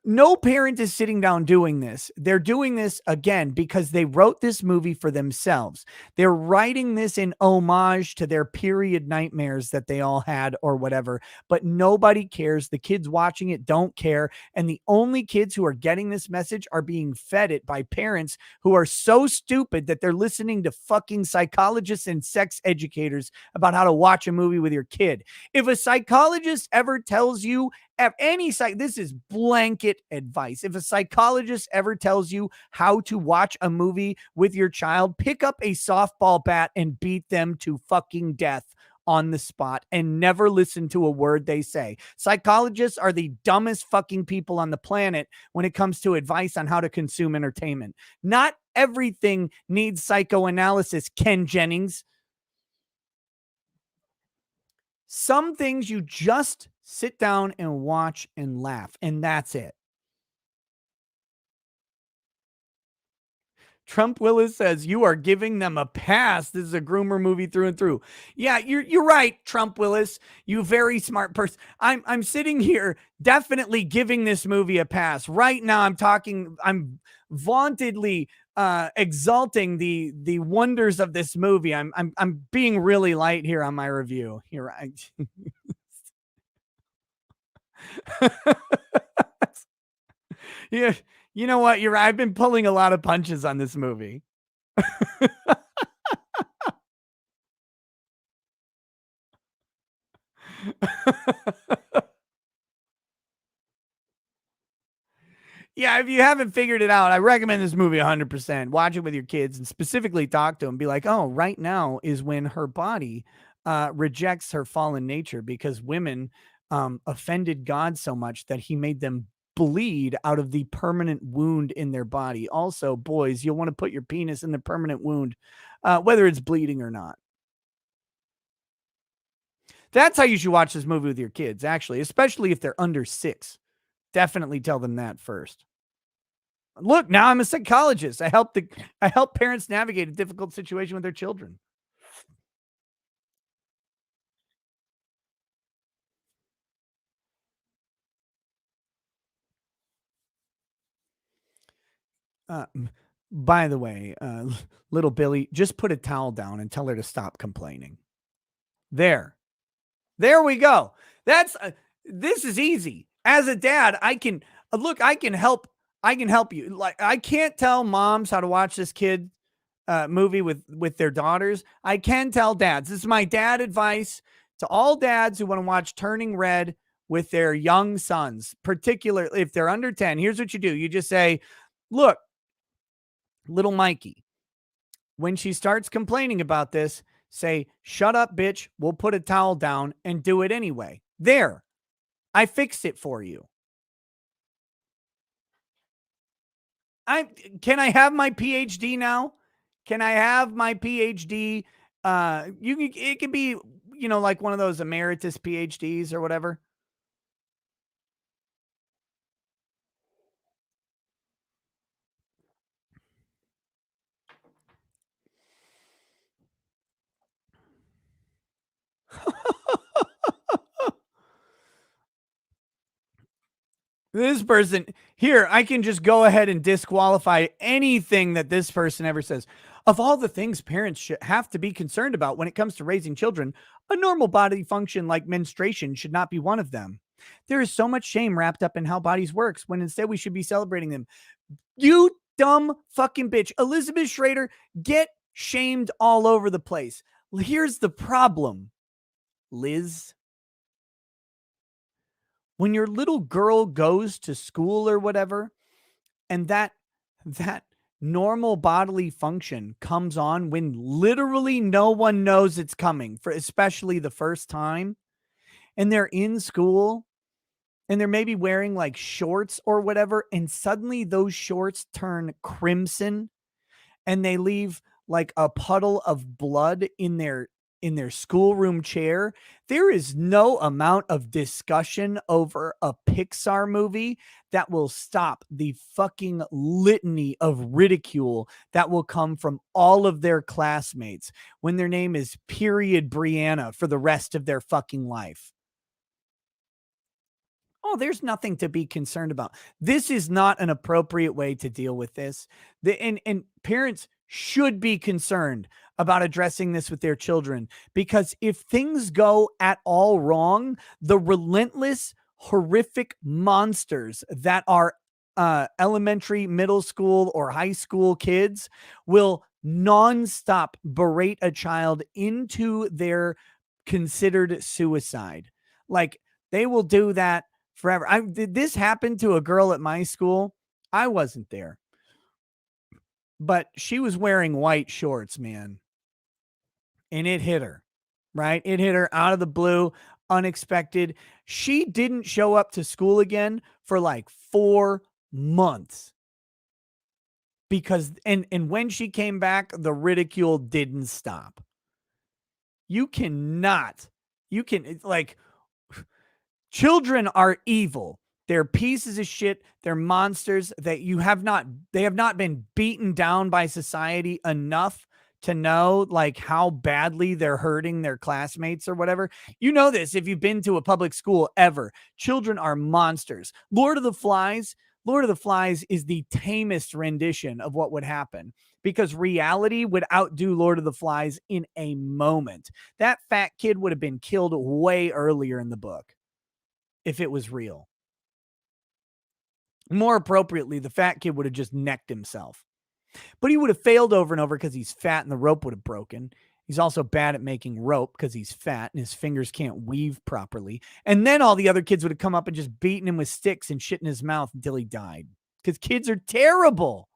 No parent is sitting down doing this. They're doing this again because they wrote this movie for themselves. They're writing this in homage to their period nightmares that they all had or whatever, but nobody cares. The kids watching it don't care. And the only kids who are getting this message are being fed it by parents who are so stupid that they're listening to fucking psychologists and sex educators about how to watch a movie with your kid. If a psychologist ever tells you, this is blanket advice. If a psychologist ever tells you how to watch a movie with your child, pick up a softball bat and beat them to fucking death on the spot and never listen to a word they say. Psychologists are the dumbest fucking people on the planet when it comes to advice on how to consume entertainment. Not everything needs psychoanalysis, Ken Jennings. Some things you just sit down and watch and laugh, and that's it. Trump Willis says, you are giving them a pass. This is a groomer movie through and through. Yeah, you're right, Trump Willis. You very smart person. I'm sitting here definitely giving this movie a pass. Right now, I'm vauntedly exalting the wonders of this movie. I'm being really light here on my review. You're right. Yeah, you know what? You're right. I've been pulling a lot of punches on this movie. Yeah, if you haven't figured it out, I recommend this movie 100%. Watch it with your kids and specifically talk to them. Be like, oh, right now is when her body rejects her fallen nature because women offended God so much that he made them bleed out of the permanent wound in their body. Also, boys, you'll want to put your penis in the permanent wound, whether it's bleeding or not. That's how you should watch this movie with your kids, actually, especially if they're under 6. Definitely tell them that first. Look, now I'm a psychologist. I help parents navigate a difficult situation with their children. By the way, little Billy, just put a towel down and tell her to stop complaining. There we go. This is easy. As a dad, I can help you. Like, I can't tell moms how to watch this kid movie with their daughters. I can tell dads. This is my dad advice to all dads who want to watch Turning Red with their young sons, particularly if they're under 10. Here's what you do. You just say, look, little Mikey, when she starts complaining about this, say, shut up, bitch. We'll put a towel down and do it anyway. There. I fixed it for you. Can I have my PhD now? Can I have my PhD? It could be, like one of those emeritus PhDs or whatever. This person here, I can just go ahead and disqualify anything that this person ever says. Of all the things parents should have to be concerned about when it comes to raising children, a normal body function like menstruation should not be one of them. There is so much shame wrapped up in how bodies works when instead we should be celebrating them. You dumb fucking bitch. Elizabeth Schrader, get shamed all over the place. Here's the problem, Liz. When your little girl goes to school or whatever, and that normal bodily function comes on when literally no one knows it's coming, for especially the first time, and they're in school and they're maybe wearing like shorts or whatever, and suddenly those shorts turn crimson and they leave like a puddle of blood in their schoolroom chair, there is no amount of discussion over a Pixar movie that will stop the fucking litany of ridicule that will come from all of their classmates when their name is period Brianna for the rest of their fucking life. Oh, there's nothing to be concerned about. This is not an appropriate way to deal with this. And parents should be concerned about addressing this with their children, because if things go at all wrong, the relentless, horrific monsters that are elementary, middle school, or high school kids will nonstop berate a child into their considered suicide. Like, they will do that forever. Did this happen to a girl at my school? I wasn't there, but she was wearing white shorts, man. And it hit her, right? It hit her out of the blue, unexpected. She didn't show up to school again for like 4 months. Because, and when she came back, the ridicule didn't stop. Children are evil. They're pieces of shit. They're monsters that they have not been beaten down by society enough to know like how badly they're hurting their classmates or whatever. You know this if you've been to a public school ever. Children are monsters. Lord of the Flies is the tamest rendition of what would happen, because reality would outdo Lord of the Flies in a moment. That fat kid would have been killed way earlier in the book if it was real. More appropriately, the fat kid would have just necked himself. But he would have failed over and over because he's fat and the rope would have broken. He's also bad at making rope because he's fat and his fingers can't weave properly. And then all the other kids would have come up and just beaten him with sticks and shit in his mouth until he died. Because kids are terrible.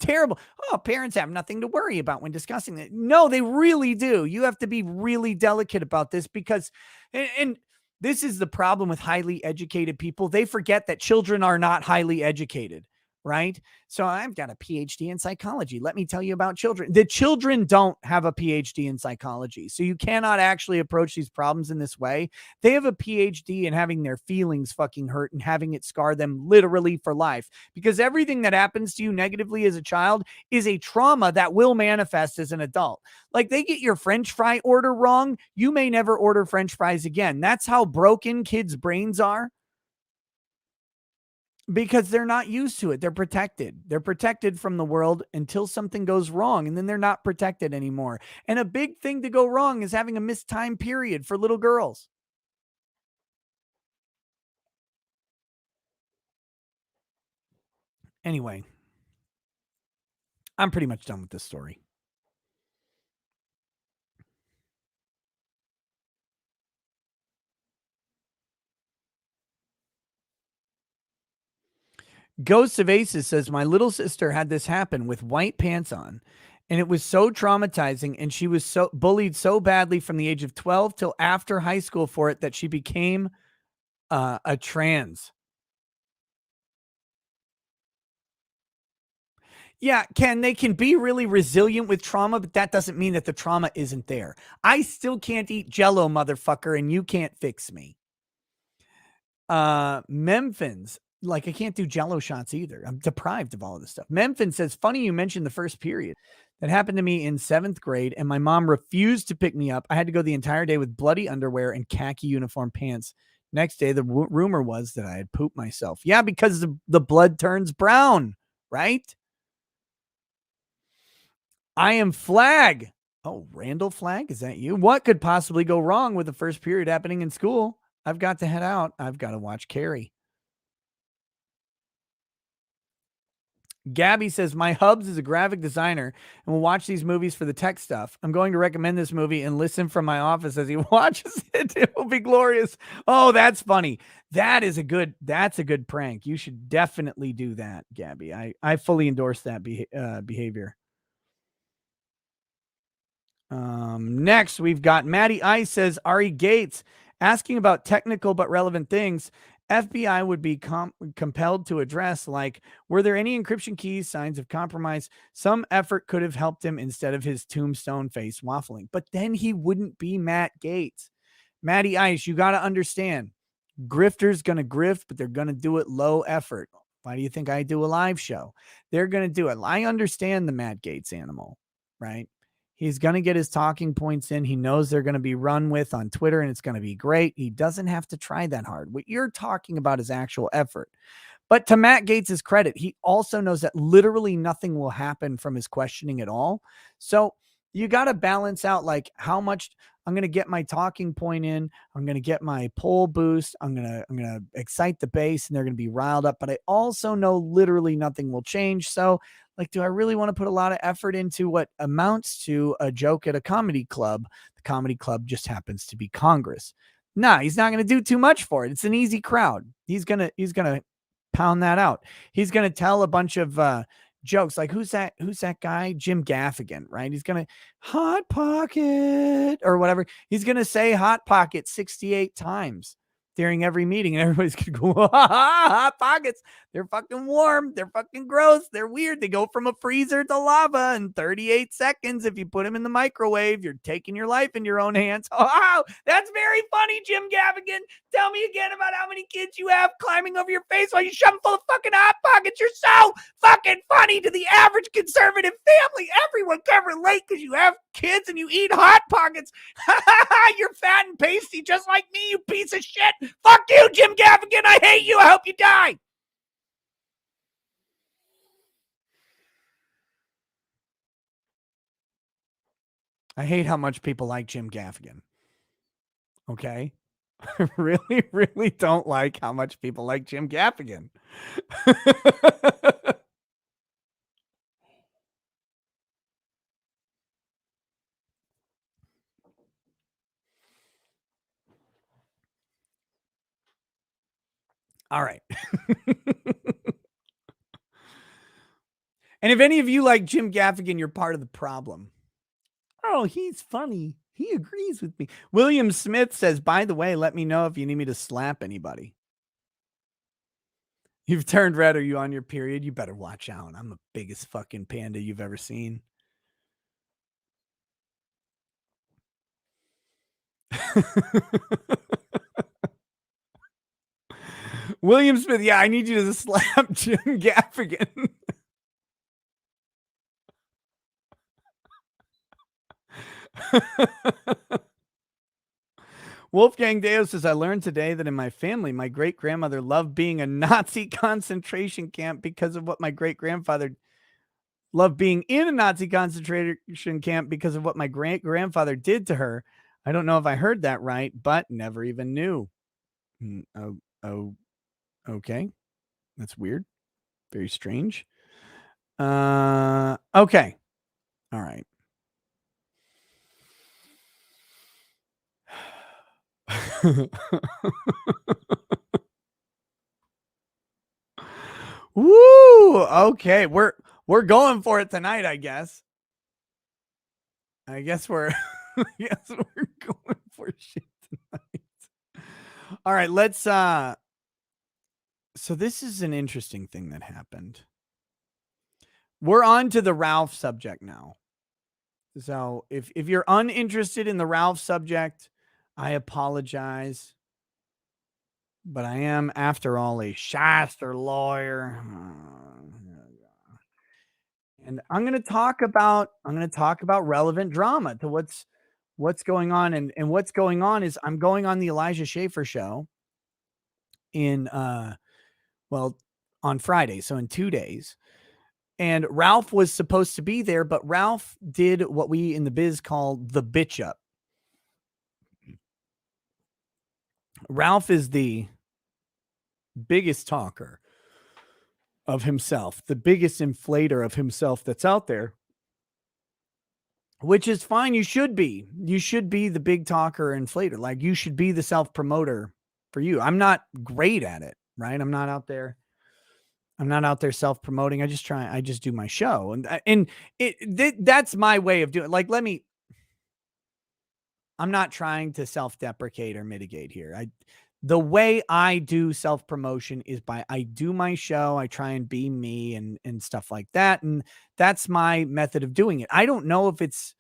Terrible. Oh, parents have nothing to worry about when discussing it. No, they really do. You have to be really delicate about this because, and this is the problem with highly educated people. They forget that children are not highly educated, right? So I've got a PhD in psychology. Let me tell you about children. The children don't have a PhD in psychology. So you cannot actually approach these problems in this way. They have a PhD in having their feelings fucking hurt and having it scar them literally for life, because everything that happens to you negatively as a child is a trauma that will manifest as an adult. Like, they get your French fry order wrong, you may never order French fries again. That's how broken kids' brains are. Because they're not used to it. They're protected. They're protected from the world until something goes wrong, and then they're not protected anymore. And a big thing to go wrong is having a missed time period for little girls. Anyway, I'm pretty much done with this story. Ghost of Aces says, my little sister had this happen with white pants on, and it was so traumatizing, and she was so bullied so badly from the age of 12 till after high school for it that she became a trans. Yeah, Ken, they can be really resilient with trauma, but that doesn't mean that the trauma isn't there. I still can't eat Jell-O, motherfucker, and you can't fix me. Memphis, like, I can't do Jell-O shots either. I'm deprived of all of this stuff. Memphis says, funny you mentioned the first period. That happened to me in 7th grade, and my mom refused to pick me up. I had to go the entire day with bloody underwear and khaki uniform pants. Next day, the rumor was that I had pooped myself. Yeah, because the blood turns brown, right? I am Flag. Oh, Randall Flag, is that you? What could possibly go wrong with the first period happening in school? I've got to head out. I've got to watch Carrie. Gabby says, my hubs is a graphic designer and will watch these movies for the tech stuff. I'm going to recommend this movie and listen from my office as he watches it. It will be glorious. Oh, that's funny. That's a good prank. You should definitely do that, Gabby. I fully endorse that behavior. Next, we've got Maddie Ice says, Ari Gaetz asking about technical but relevant things FBI would be compelled to address, like, were there any encryption keys, signs of compromise? Some effort could have helped him instead of his tombstone face waffling. But then he wouldn't be Matt Gaetz. Maddie Ice, you got to understand, grifters going to grift, but they're going to do it low effort. Why do you think I do a live show? They're going to do it. I understand the Matt Gaetz animal, right? He's going to get his talking points in. He knows they're going to be run with on Twitter, and it's going to be great. He doesn't have to try that hard. What you're talking about is actual effort. But to Matt Gaetz' credit, he also knows that literally nothing will happen from his questioning at all. So you got to balance out like how much I'm going to get my talking point in. I'm going to get my poll boost. I'm going to excite the base, and they're going to be riled up. But I also know literally nothing will change. So like, do I really want to put a lot of effort into what amounts to a joke at a comedy club? The comedy club just happens to be Congress. Nah, he's not going to do too much for it. It's an easy crowd. He's going to pound that out. He's going to tell a bunch of jokes like who's that guy, Jim Gaffigan, right? He's going to hot pocket or whatever. He's going to say hot pocket 68 times during every meeting, and everybody's going to go, hot pockets. They're fucking warm. They're fucking gross. They're weird. They go from a freezer to lava in 38 seconds. If you put them in the microwave, you're taking your life in your own hands. Oh, that's very funny, Jim Gaffigan. Tell me again about how many kids you have climbing over your face while you shove them full of fucking hot pockets. You're so fucking funny to the average conservative family. Everyone can relate because you have kids and you eat hot pockets. You're fat and pasty just like me, you piece of shit. Fuck you, Jim Gaffigan. I hate you. I hope you die. I hate how much people like Jim Gaffigan. Okay? I really, really don't like how much people like Jim Gaffigan. All right. And if any of you like Jim Gaffigan, you're part of the problem. Oh, he's funny. He agrees with me. William Smith says, by the way, let me know if you need me to slap anybody. You've turned red. Are you on your period? You better watch out. I'm the biggest fucking panda you've ever seen. William Smith, yeah, I need you to slap Jim Gaffigan. Wolfgang Deo says, I learned today that in my family, my great-grandmother loved being a Nazi concentration camp because of what my great-grandfather loved being in a Nazi concentration camp because of what my great-grandfather did to her. I don't know if I heard that right, but never even knew. Okay. That's weird. Very strange. Okay. All right. Woo! Okay, we're going for it tonight, I guess. I guess we're going for shit tonight. All right, let's so this is an interesting thing that happened. We're on to the Ralph subject now. So if you're uninterested in the Ralph subject, I apologize. But I am, after all, a Shaffer lawyer. And I'm going to talk about relevant drama to what's going on. And what's going on is I'm going on the Elijah Shaffer show in on Friday, so in 2 days. And Ralph was supposed to be there, but Ralph did what we in the biz call the bitch up. Ralph is the biggest talker of himself, the biggest inflator of himself that's out there, which is fine. You should be the big talker inflator. Like, you should be the self-promoter for you. I'm not great at it, right? I'm not out there self-promoting. I just do my show. And that's my way of doing it. Like, I'm not trying to self-deprecate or mitigate here. The way I do self-promotion is I do my show. I try and be me and stuff like that. And that's my method of doing it. I don't know if it's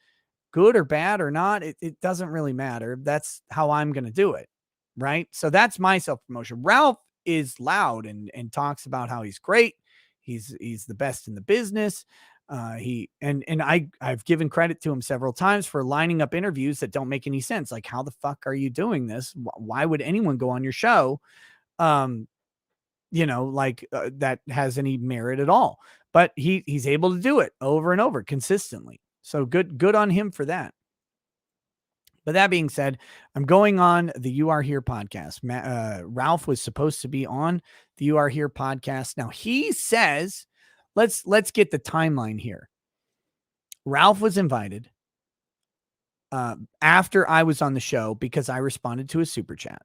good or bad or not. It doesn't really matter. That's how I'm going to do it. Right. So that's my self-promotion. Ralph is loud and talks about how he's great. He's the best in the business. I've given credit to him several times for lining up interviews that don't make any sense. Like, how the fuck are you doing this? Why would anyone go on your show? That has any merit at all, but he's able to do it over and over consistently. So good on him for that. But that being said, I'm going on the You Are Here podcast. Ralph was supposed to be on the You Are Here podcast. Now he says, let's get the timeline here. Ralph was invited after I was on the show because I responded to a super chat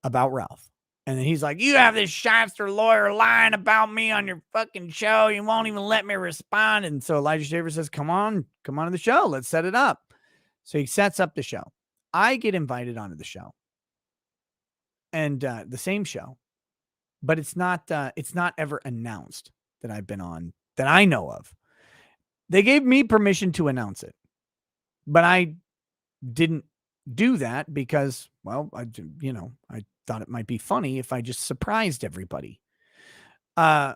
about Ralph. And then he's like, you have this shyster lawyer lying about me on your fucking show. You won't even let me respond. And so Elijah Shaffer says, come on to the show. Let's set it up. So he sets up the show. I get invited onto the show, and the same show, but it's not ever announced that I've been on that I know of. They gave me permission to announce it, but I didn't do that because, well, I thought it might be funny if I just surprised everybody. Now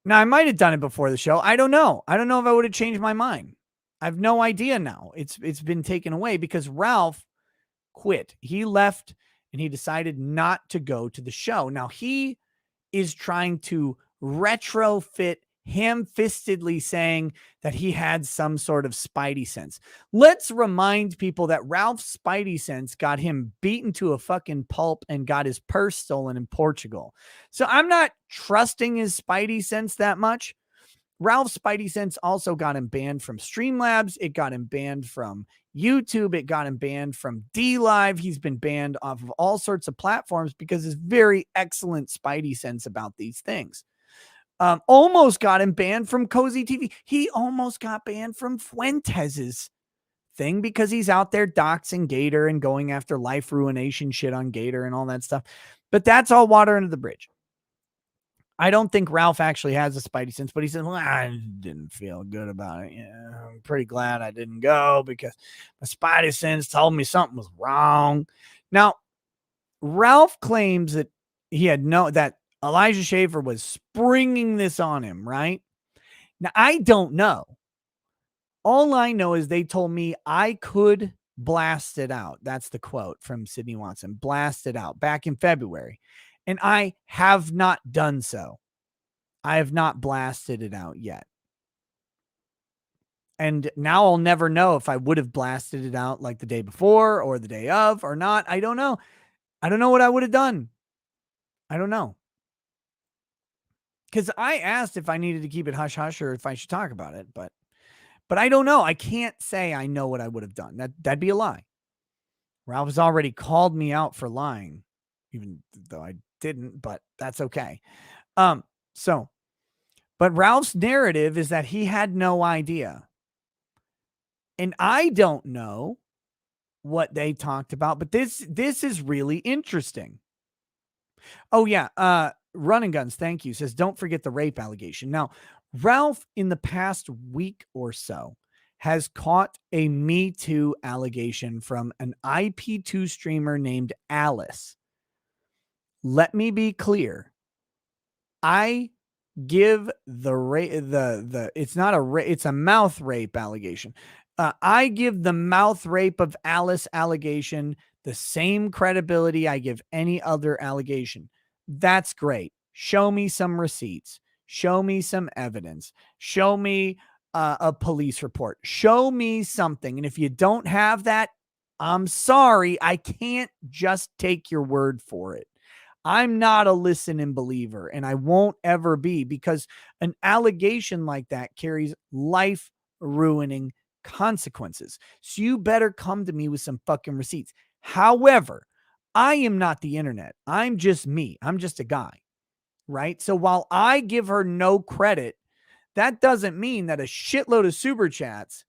I might have done it before the show. I don't know. I don't know if I would have changed my mind. I have no idea now. It's been taken away because Ralph quit. He left and he decided not to go to the show. Now he is trying to retrofit ham-fistedly saying that he had some sort of spidey sense. Let's remind people that Ralph's spidey sense got him beaten to a fucking pulp and got his purse stolen in Portugal. So I'm not trusting his spidey sense that much. Ralph's spidey sense also got him banned from Streamlabs. It got him banned from YouTube. It got him banned from DLive. He's been banned off of all sorts of platforms because his very excellent spidey sense about these things. Almost got him banned from Cozy TV. He almost got banned from Fuentes's thing because he's out there doxing Gator and going after life ruination shit on Gator and all that stuff. But that's all water under the bridge. I don't think Ralph actually has a spidey sense, but he said, well, I didn't feel good about it. Yeah, I'm pretty glad I didn't go because my spidey sense told me something was wrong. Now, Ralph claims that that Elijah Shaffer was springing this on him, right? Now, I don't know. All I know is they told me I could blast it out. That's the quote from Sydney Watson. Blast it out back in February. And I have not done so. I have not blasted it out yet. And now I'll never know if I would have blasted it out like the day before or the day of or not. I don't know. I don't know what I would have done. I don't know. Because I asked if I needed to keep it hush-hush or if I should talk about it. But I don't know. I can't say I know what I would have done. That'd be a lie. Ralph has already called me out for lying, even though I didn't, but that's okay. But Ralph's narrative is that he had no idea. And I don't know what they talked about, but this is really interesting. Oh yeah. Running Guns, thank you, says, don't forget the rape allegation. Now, Ralph in the past week or so has caught a Me Too allegation from an IP2 streamer named Alice. Let me be clear. I give it's not a rape, it's a mouth rape allegation. I give the mouth rape of Alice allegation the same credibility I give any other allegation. That's great. Show me some receipts. Show me some evidence. Show me a police report. Show me something. And if you don't have that, I'm sorry. I can't just take your word for it. I'm not a listening believer, and I won't ever be, because an allegation like that carries life-ruining consequences. So you better come to me with some fucking receipts. However, I am not the internet. I'm just me. I'm just a guy, right? So while I give her no credit, that doesn't mean that a shitload of super chats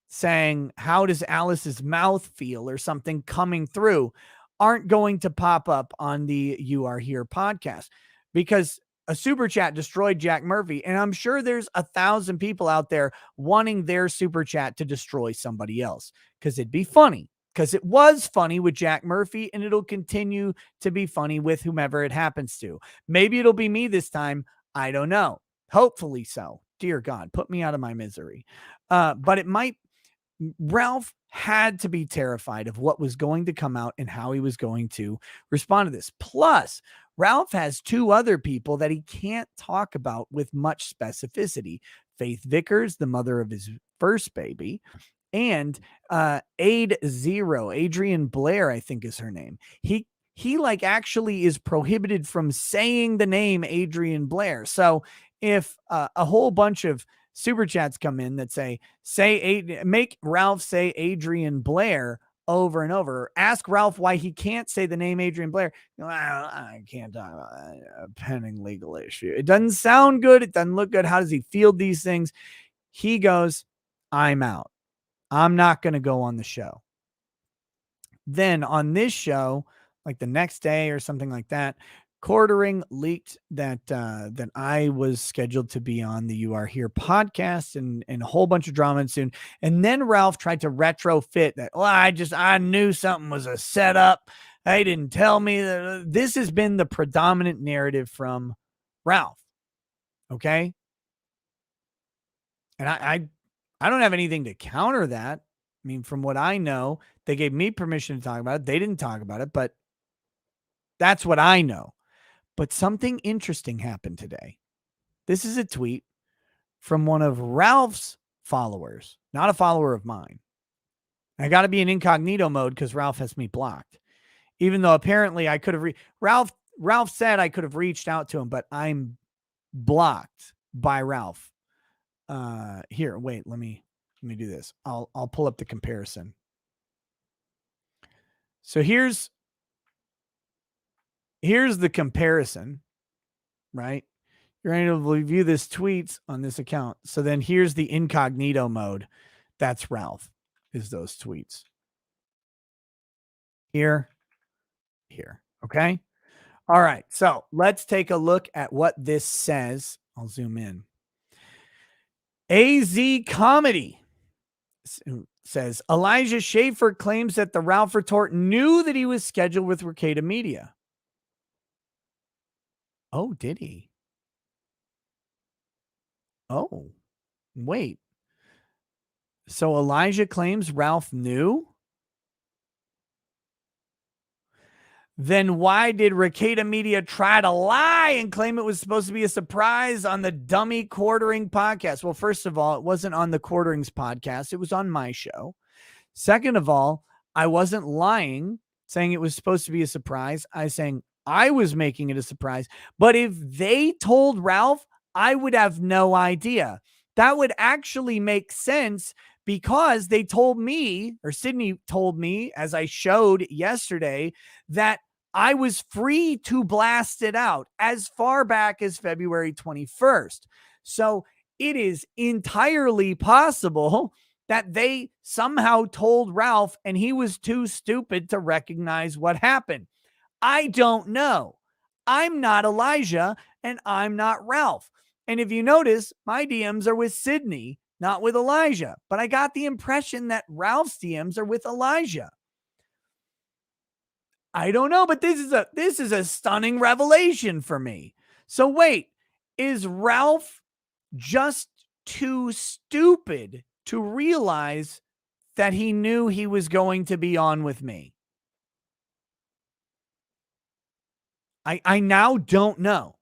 saying, how does Alice's mouth feel or something coming through aren't going to pop up on the You Are Here podcast, because a super chat destroyed Jack Murphy. And I'm sure there's 1,000 people out there wanting their super chat to destroy somebody else, because it'd be funny, because it was funny with Jack Murphy and it'll continue to be funny with whomever it happens to. Maybe it'll be me this time. I don't know. Hopefully so. Dear God, put me out of my misery. But it might. Ralph had to be terrified of what was going to come out and how he was going to respond to this. Plus, Ralph has two other people that he can't talk about with much specificity. Faith Vickers, the mother of his first baby, and Adrian Blair, I think is her name. He like actually is prohibited from saying the name Adrian Blair. So if a whole bunch of super chats come in that make Ralph say Adrian Blair over and over. Ask Ralph why he can't say the name Adrian Blair. Well, I can't talk about a pending legal issue. It doesn't sound good. It doesn't look good. How does he field these things? He goes, I'm out. I'm not going to go on the show. Then on this show, like the next day or something like that, Quartering leaked that that I was scheduled to be on the You Are Here podcast and a whole bunch of drama ensued. And then Ralph tried to retrofit that. Well, I knew something was a setup. They didn't tell me that. This has been the predominant narrative from Ralph. Okay. And I don't have anything to counter that. I mean, from what I know, they gave me permission to talk about it. They didn't talk about it, but that's what I know. But something interesting happened today. This is a tweet from one of Ralph's followers, not a follower of mine. I got to be in incognito mode because Ralph has me blocked. Even though apparently I could have Ralph said I could have reached out to him, but I'm blocked by Ralph. Here, wait, let me do this. I'll pull up the comparison. So here's the comparison, right? You're able to view this tweets on this account. So then here's the incognito mode. That's Ralph, is those tweets. Here. Okay. All right. So let's take a look at what this says. I'll zoom in. AZ Comedy says Elijah Shaffer claims that the Ralph retort knew that he was scheduled with Ricada Media. Oh, did he? Oh, wait. So Elijah claims Ralph knew? Then why did Ricada Media try to lie and claim it was supposed to be a surprise on the Dummy Quartering podcast? Well, first of all, it wasn't on the Quarterings podcast. It was on my show. Second of all, I wasn't lying, saying it was supposed to be a surprise. I was making it a surprise. But if they told Ralph, I would have no idea. That would actually make sense because they told me, or Sydney told me, as I showed yesterday, that I was free to blast it out as far back as February 21st. So it is entirely possible that they somehow told Ralph and he was too stupid to recognize what happened. I don't know. I'm not Elijah and I'm not Ralph. And if you notice, my DMs are with Sydney, not with Elijah. But I got the impression that Ralph's DMs are with Elijah. I don't know, but this is a stunning revelation for me. So wait, is Ralph just too stupid to realize that he knew he was going to be on with me? I now don't know.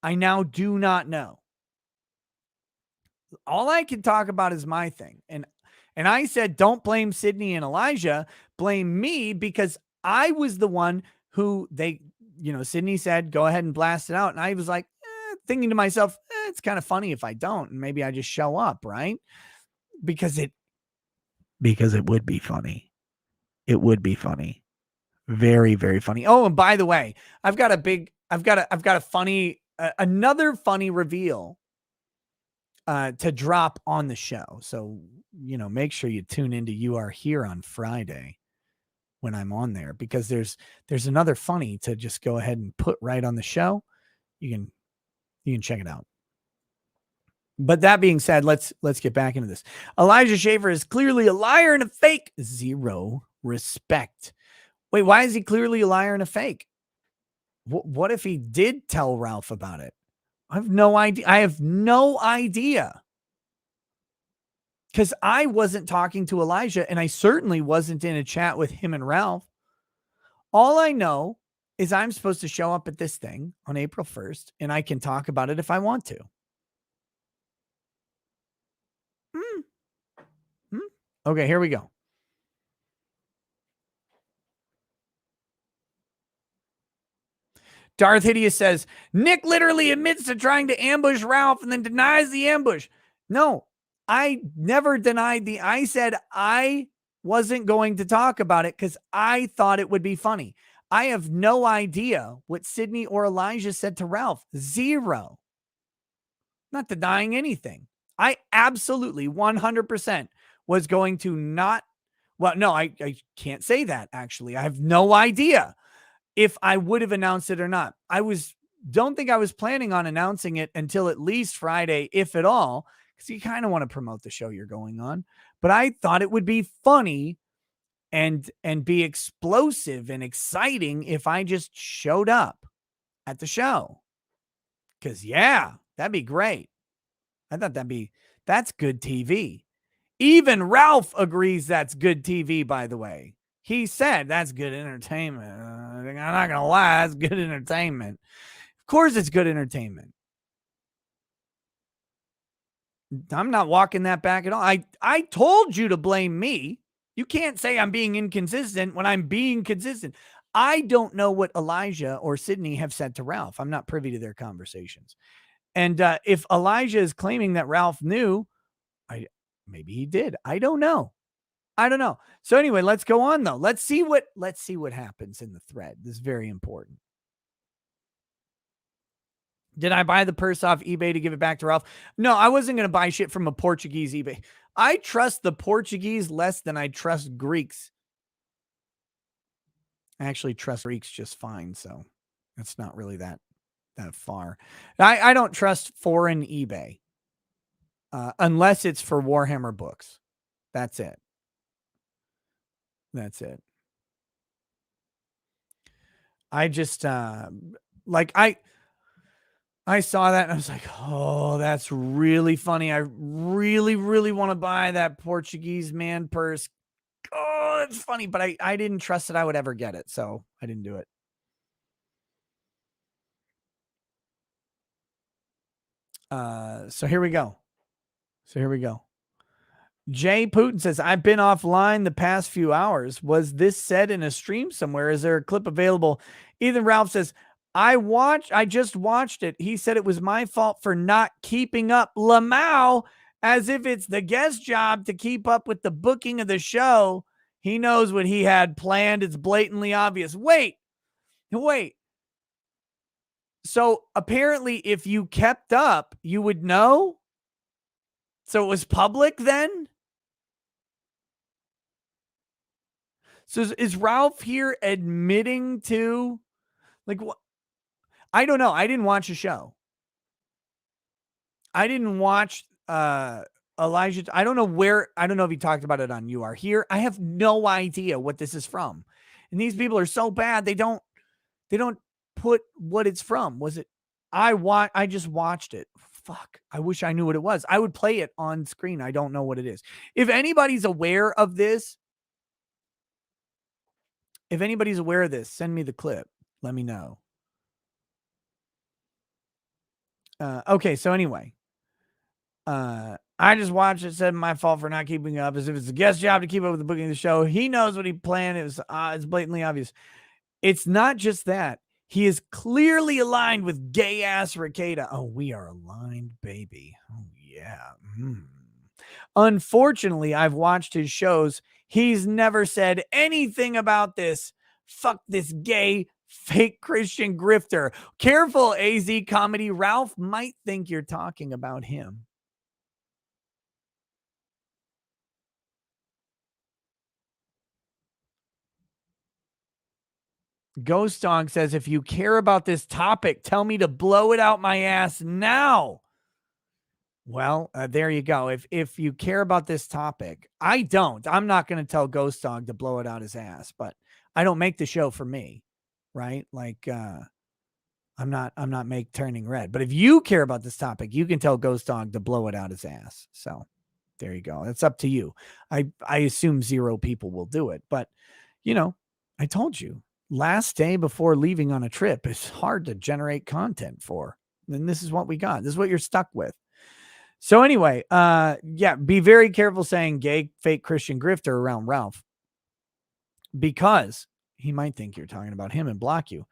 I now do not know. All I can talk about is my thing. And I said, don't blame Sydney and Elijah, blame me, because I was the one who Sydney said, go ahead and blast it out. And I was like, thinking to myself, it's kind of funny if I don't, and maybe I just show up, right? Because it would be funny. It would be funny. Very, very funny. Oh, and by the way, I've got a funny, another funny reveal to drop on the show. So, make sure you tune into You Are Here on Friday when I'm on there, because there's another funny to just go ahead and put right on the show. You can check it out. But that being said, let's get back into this. Elijah Shaffer is clearly a liar and a fake. Zero respect. Wait, why is he clearly a liar and a fake? What if he did tell Ralph about it? I have no idea. I have no idea. Because I wasn't talking to Elijah, and I certainly wasn't in a chat with him and Ralph. All I know is I'm supposed to show up at this thing on April 1st, and I can talk about it if I want to. Okay, here we go. Darth Hideous says, Nick literally admits to trying to ambush Ralph and then denies the ambush. No, I never denied I said I wasn't going to talk about it because I thought it would be funny. I have no idea what Sydney or Elijah said to Ralph. Zero. Not denying anything. I absolutely 100% was going to not. Well, no, I can't say that, actually. I have no idea if I would have announced it or not. Don't think I was planning on announcing it until at least Friday, if at all, because you kind of want to promote the show you're going on. But I thought it would be funny and be explosive and exciting if I just showed up at the show. Because, yeah, that'd be great. I thought that's good TV. Even Ralph agrees that's good TV, by the way. He said that's good entertainment. I'm not going to lie, that's good entertainment. Of course it's good entertainment. I'm not walking that back at all. I told you to blame me. You can't say I'm being inconsistent when I'm being consistent. I don't know what Elijah or Sydney have said to Ralph. I'm not privy to their conversations. And if Elijah is claiming that Ralph knew, maybe he did. I don't know. So anyway, let's go on though. Let's see what happens in the thread. This is very important. Did I buy the purse off eBay to give it back to Ralph? No, I wasn't going to buy shit from a Portuguese eBay. I trust the Portuguese less than I trust Greeks. I actually trust Greeks just fine, so it's not really that far. I don't trust foreign eBay unless it's for Warhammer books. That's it. I just I saw that and I was like, oh, that's really funny. I really, really want to buy that Portuguese man purse. Oh, it's funny, but I didn't trust that I would ever get it, so I didn't do it. So here we go. Jay Putin says, I've been offline the past few hours. Was this said in a stream somewhere? Is there a clip available? Ethan Ralph says, I just watched it. He said it was my fault for not keeping up. Lamau, as if it's the guest job to keep up with the booking of the show. He knows what he had planned. It's blatantly obvious. Wait. So apparently if you kept up, you would know? So it was public then? So is Ralph here admitting to, like, what? I don't know. I didn't watch the show. I didn't watch Elijah. I don't know if he talked about it on You Are Here. I have no idea what this is from. And these people are so bad. They don't put what it's from. Was it? I just watched it. Fuck. I wish I knew what it was. I would play it on screen. I don't know what it is. If anybody's aware of this, send me the clip. Let me know. Okay, so anyway, I just watched it. Said my fault for not keeping up. As if it's a guest job to keep up with the booking of the show. He knows what he planned. It's blatantly obvious. It's not just that. He is clearly aligned with gay ass Ricada. Oh, we are aligned, baby. Oh yeah. Unfortunately, I've watched his shows. He's never said anything about this. Fuck this gay fake Christian grifter. Careful, AZ Comedy. Ralph might think you're talking about him. Ghost Dog says, if you care about this topic, tell me to blow it out my ass now. Well, there you go. If you care about this topic, I don't. I'm not going to tell Ghost Dog to blow it out his ass, but I don't make the show for me, right? Like, I'm not turning red. But if you care about this topic, you can tell Ghost Dog to blow it out his ass. So there you go. It's up to you. I assume 0 people will do it, but you know, I told you last day before leaving on a trip is hard to generate content for. And this is what we got. This is what you're stuck with. So anyway, yeah, be very careful saying gay, fake Christian grifter around Ralph, because he might think you're talking about him and block you.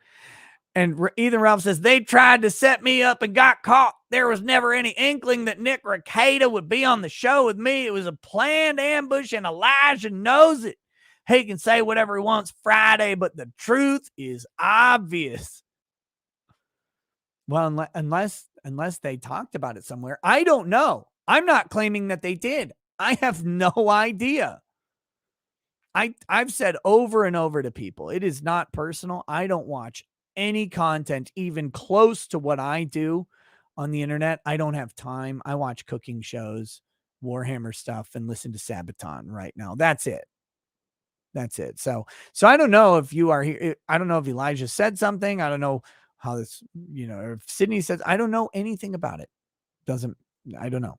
And Ethan Ralph says, they tried to set me up and got caught. There was never any inkling that Nick Rekieta would be on the show with me. It was a planned ambush, and Elijah knows it. He can say whatever he wants Friday, but the truth is obvious. Well, unless they talked about it somewhere. I don't know. I'm not claiming that they did. I have no idea. I've said over and over to people, it is not personal. I don't watch any content even close to what I do on the internet. I don't have time. I watch cooking shows, Warhammer stuff, and listen to Sabaton right now. That's it. That's it. So I don't know if you are here. I don't know if Elijah said something. I don't know how this, you know, or if Sydney says, I don't know anything about it. I don't know.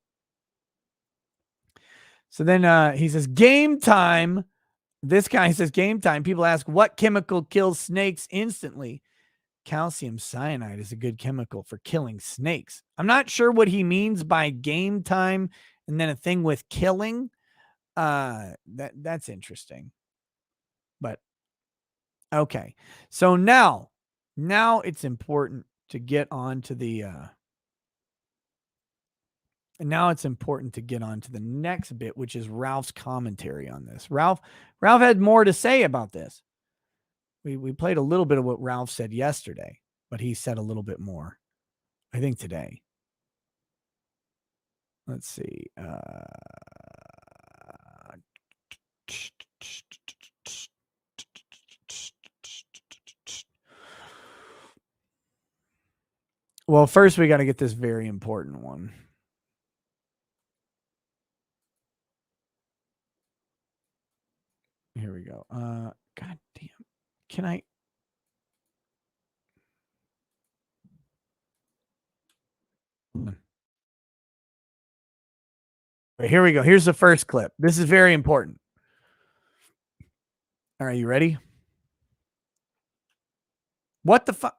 So then he says, game time. This guy says game time. People ask, what chemical kills snakes instantly? Calcium cyanide is a good chemical for killing snakes. I'm not sure what he means by game time and then a thing with killing. That's interesting. But okay. So now it's important to get on to the next bit, which is Ralph's commentary on this. Ralph had more to say about this. We played a little bit of what Ralph said yesterday, but he said a little bit more, I think, today. Let's see. Well, first we got to get this very important one. Here we go. God damn. Can I? Here we go. Here's the first clip. This is very important. All right, you ready? What the fuck?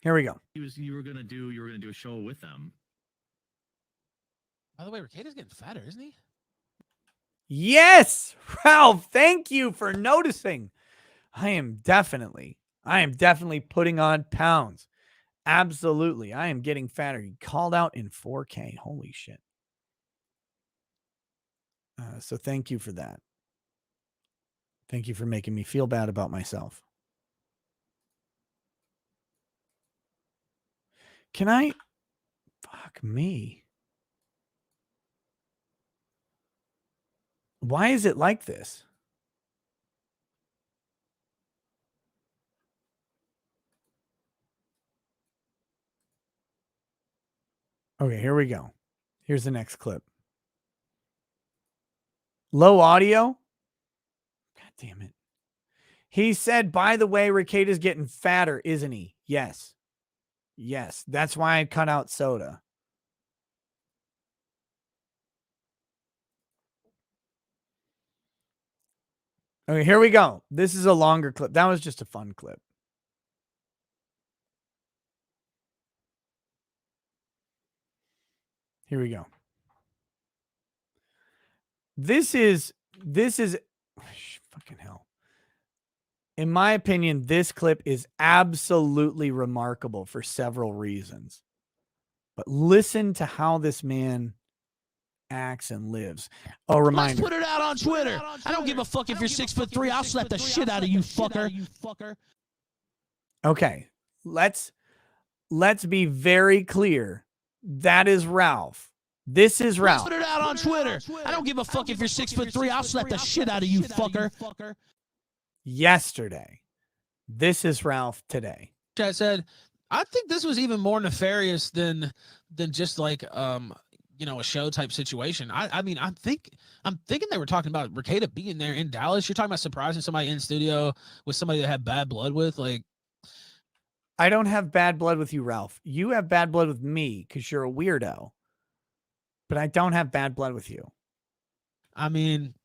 Here we go. You were gonna do a show with them. By the way, Rekieta's getting fatter, isn't he? Yes, Ralph, thank you for noticing. I am definitely putting on pounds. Absolutely. I am getting fatter. He called out in 4K. Holy shit. So thank you for that. Thank you for making me feel bad about myself. Can I? Fuck me. Why is it like this? Okay, here we go. Here's the next clip. Low audio. God damn it. He said, by the way, Rekieta's getting fatter, isn't he? Yes. Yes. That's why I cut out soda. Okay, here we go. This is a longer clip. That was just a fun clip. Here we go. This is fucking hell. In my opinion, this clip is absolutely remarkable for several reasons. But listen to how this man acts and lives. Oh, reminder. Let's put it out on Twitter. I don't give a fuck if you're 6'3". I'll slap the shit out of you, fucker. Okay, let's be very clear. That is Ralph. This is Ralph. Let's put it out on Twitter. I don't give a fuck if you're 6'3". I'll slap the shit out of you, fucker. Yesterday. This is Ralph today. I said, I think this was even more nefarious than just like you know, a show type situation. I mean, I'm thinking they were talking about Rekieta being there in Dallas. You're talking about surprising somebody in studio with somebody that had bad blood with, like, I don't have bad blood with you, Ralph. You have bad blood with me because you're a weirdo. But I don't have bad blood with you. I mean,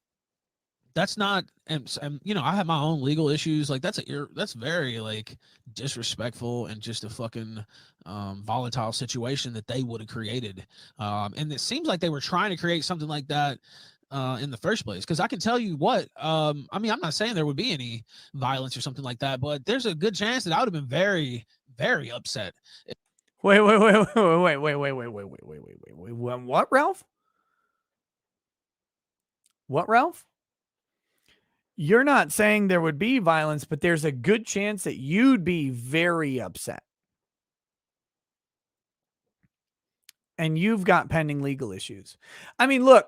that's not, and you know, I have my own legal issues. Like that's very like disrespectful and just a fucking volatile situation that they would have created. And it seems like they were trying to create something like that in the first place. Because I can tell you what, I mean, I'm not saying there would be any violence or something like that, but there's a good chance that I would have been very, very upset. Wait. What, Ralph? What, Ralph? You're not saying there would be violence, but there's a good chance that you'd be very upset. And you've got pending legal issues. I mean, look,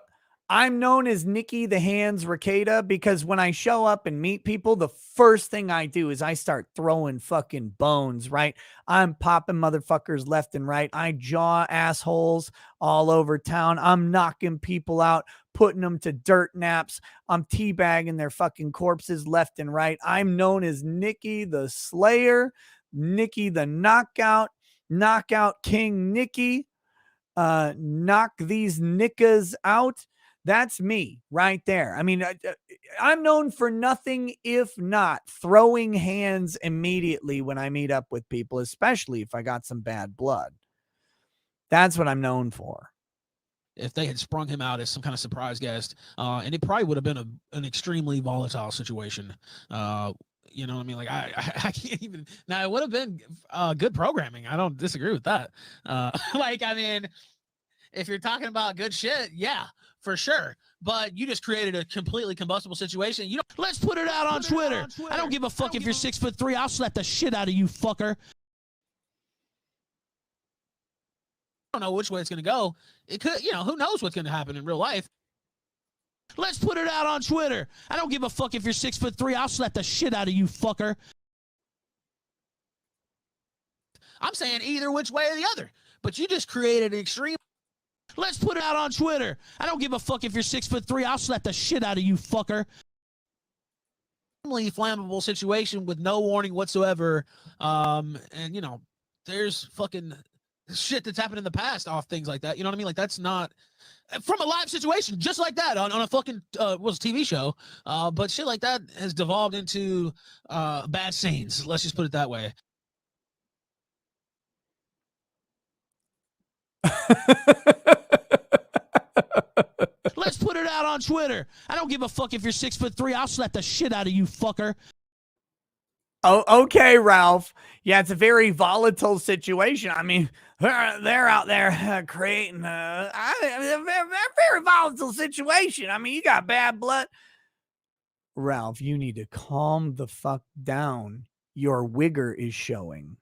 I'm known as Nikki the Hands Ricada because when I show up and meet people, the first thing I do is I start throwing fucking bones, right? I'm popping motherfuckers left and right. I jaw assholes all over town. I'm knocking people out, putting them to dirt naps. I'm teabagging their fucking corpses left and right. I'm known as Nikki the Slayer, Nikki the Knockout King Nikki. Knock these nickas out. That's me right there. I mean, I'm known for nothing if not throwing hands immediately when I meet up with people, especially if I got some bad blood. That's what I'm known for. If they had sprung him out as some kind of surprise guest, and it probably would have been an extremely volatile situation. You know what I mean? Like I can't even. Now it would have been good programming. I don't disagree with that. Like I mean, if you're talking about good shit, yeah, for sure. But you just created a completely combustible situation. You know, let's put it out on Twitter. I don't give a fuck if you're 6'3". I'll slap the shit out of you, fucker. I don't know which way it's gonna go. It could, you know, who knows what's gonna happen in real life. Let's put it out on Twitter. I don't give a fuck if you're 6'3". I'll slap the shit out of you, fucker. I'm saying either which way or the other. But you just created an extreme. Let's put it out on Twitter. I don't give a fuck if you're 6'3". I'll slap the shit out of you, fucker. Extremely flammable situation with no warning whatsoever. And you know, there's fucking shit that's happened in the past off things like that. You know what I mean? Like that's not from a live situation, just like that on a fucking was a TV show. But shit like that has devolved into bad scenes. Let's just put it that way. Let's put it out on Twitter. I don't give a fuck if you're 6'3". I'll slap the shit out of you, fucker. Oh, okay, Ralph. Yeah, it's a very volatile situation. I mean, they're out there creating a very volatile situation. I mean, you got bad blood. Ralph, you need to calm the fuck down. Your wigger is showing.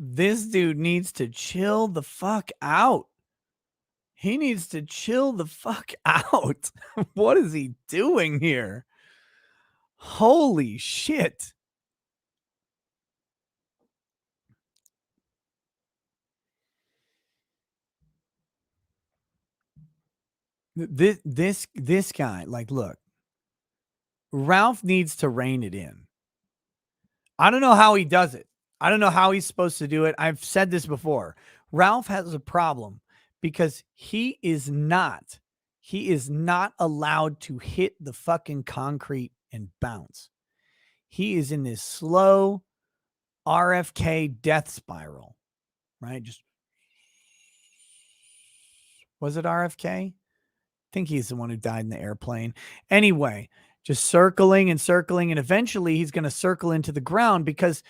This dude needs to chill the fuck out. He needs to chill the fuck out. What is he doing here? Holy shit. This guy, like, look, Ralph needs to rein it in. I don't know how he does it. I don't know how he's supposed to do it. I've said this before. Ralph has a problem because he is not allowed to hit the fucking concrete and bounce. He is in this slow RFK death spiral, right? Just, was it RFK? I think he's the one who died in the airplane. Anyway, just circling and circling, and eventually he's going to circle into the ground because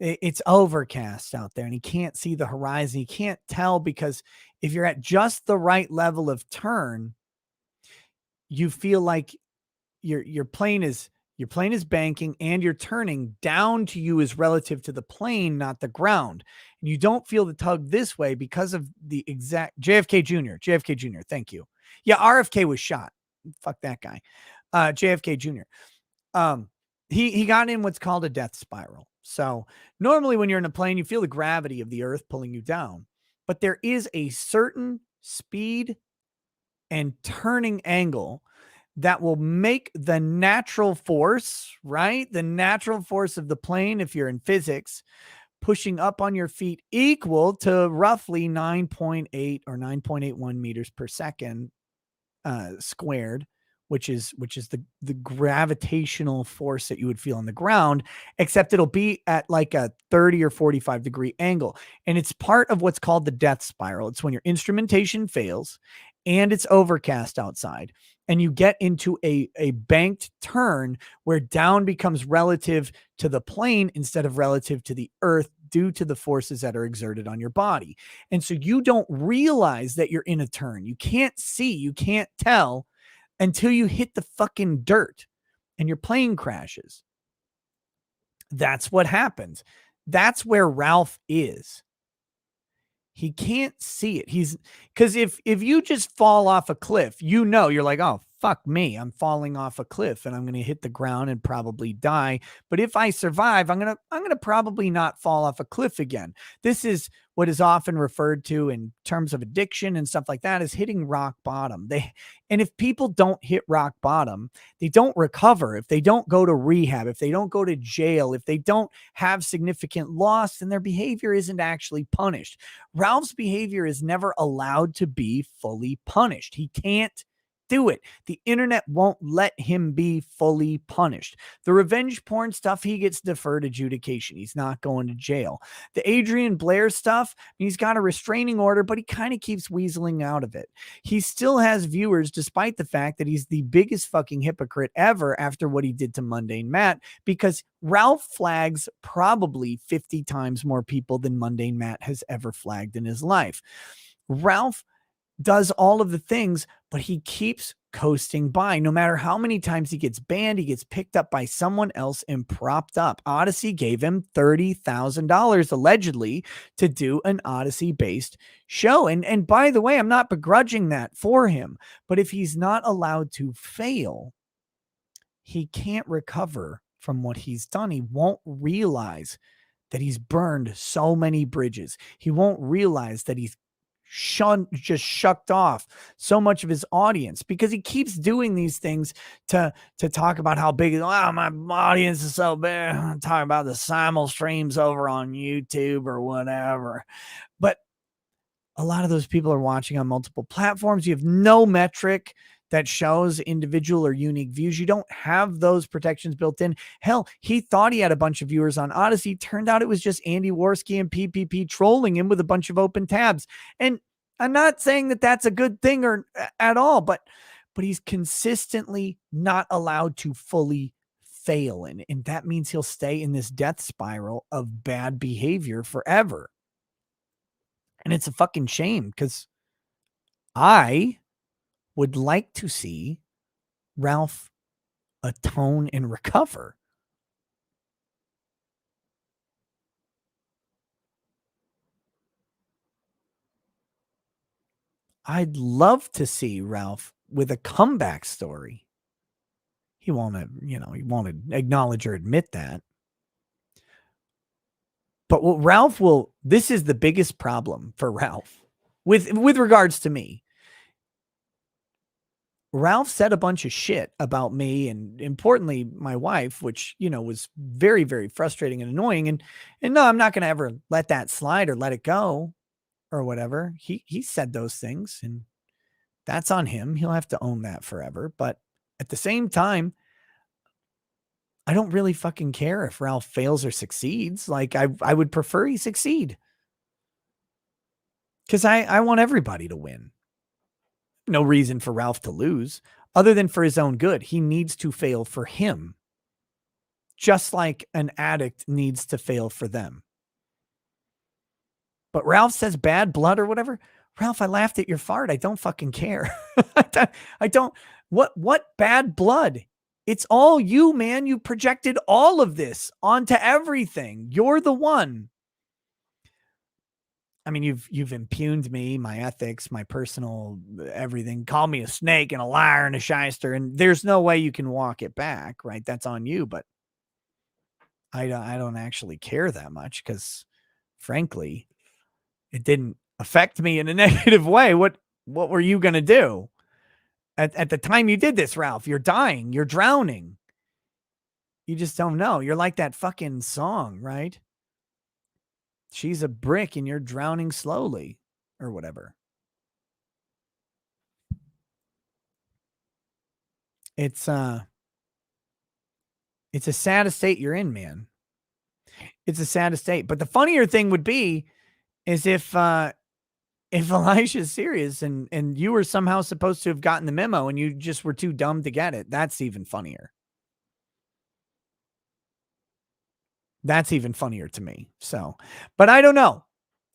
it's overcast out there and he can't see the horizon. He can't tell because if you're at just the right level of turn, you feel like your plane is Your plane is banking and you're turning. Down to you is relative to the plane, not the ground. And you don't feel the tug this way because of the exact JFK Jr. Thank you. Yeah, RFK was shot. Fuck that guy. JFK Jr. He got in what's called a death spiral. So normally when you're in a plane, you feel the gravity of the earth pulling you down, but there is a certain speed and turning angle that will make the natural force, right? The natural force of the plane, if you're in physics, pushing up on your feet equal to roughly 9.8 or 9.81 meters per second squared, which is the gravitational force that you would feel on the ground, except it'll be at like a 30 or 45 degree angle. And it's part of what's called the death spiral. It's when your instrumentation fails and it's overcast outside and you get into a banked turn where down becomes relative to the plane instead of relative to the earth due to the forces that are exerted on your body. And so you don't realize that you're in a turn. You can't see, you can't tell until you hit the fucking dirt and your plane crashes. That's what happens. That's where Ralph is. He can't see it. He's because if you just fall off a cliff, you know, you're like, oh, fuck me. I'm falling off a cliff and I'm going to hit the ground and probably die. But if I survive, I'm going to probably not fall off a cliff again. This is what is often referred to in terms of addiction and stuff like that as hitting rock bottom. And if people don't hit rock bottom, they don't recover. If they don't go to rehab, if they don't go to jail, if they don't have significant loss, then their behavior isn't actually punished. Ralph's behavior is never allowed to be fully punished. He can't do it. The internet won't let him be fully punished. The revenge porn stuff, he gets deferred adjudication. He's not going to jail. The Adrian Blair stuff, he's got a restraining order, but he kind of keeps weaseling out of it. He still has viewers despite the fact that he's the biggest fucking hypocrite ever after what he did to Mundane Matt, because Ralph flags probably 50 times more people than Mundane Matt has ever flagged in his life. Ralph does all of the things, but he keeps coasting by. No matter how many times he gets banned, he gets picked up by someone else and propped up. Odyssey gave him $30,000 allegedly to do an Odyssey-based show. And by the way, I'm not begrudging that for him, but if he's not allowed to fail, he can't recover from what he's done. He won't realize that he's burned so many bridges. He won't realize that he's just shucked off so much of his audience because he keeps doing these things to talk about how big, oh, my audience is so big. I'm talking about the simul streams over on YouTube or whatever. But a lot of those people are watching on multiple platforms. You have no metric that shows individual or unique views. You don't have those protections built in. Hell, he thought he had a bunch of viewers on Odyssey. Turned out it was just Andy Worski and PPP trolling him with a bunch of open tabs. And I'm not saying that that's a good thing or at all, but he's consistently not allowed to fully fail. And that means he'll stay in this death spiral of bad behavior forever. And it's a fucking shame because I would like to see Ralph atone and recover. I'd love to see Ralph with a comeback story. He won't acknowledge or admit that. But what Ralph will, this is the biggest problem for Ralph with regards to me. Ralph said a bunch of shit about me and importantly, my wife, which, was very, very frustrating and annoying. And no, I'm not going to ever let that slide or let it go or whatever. He said those things and that's on him. He'll have to own that forever. But at the same time, I don't really fucking care if Ralph fails or succeeds. Like I would prefer he succeed because I want everybody to win. No reason for Ralph to lose other than for his own good. He needs to fail for him, just like an addict needs to fail for them. But Ralph says bad blood or whatever. Ralph, I laughed at your fart. I don't fucking care. I don't. What bad blood? It's all you, man. You projected all of this onto everything. You're the one. I mean, you've impugned me, my ethics, my personal everything. Call me a snake and a liar and a shyster, and there's no way you can walk it back, right? That's on you. But I don't actually care that much because, frankly, it didn't affect me in a negative way. What were you gonna do at the time you did this, Ralph? You're dying. You're drowning. You just don't know. You're like that fucking song, right? She's a brick and you're drowning slowly or whatever. It's a sad estate you're in, man. It's a sad estate. But the funnier thing would be is if Elisha's serious and you were somehow supposed to have gotten the memo and you just were too dumb to get it. That's even funnier. That's even funnier to me. So, but I don't know.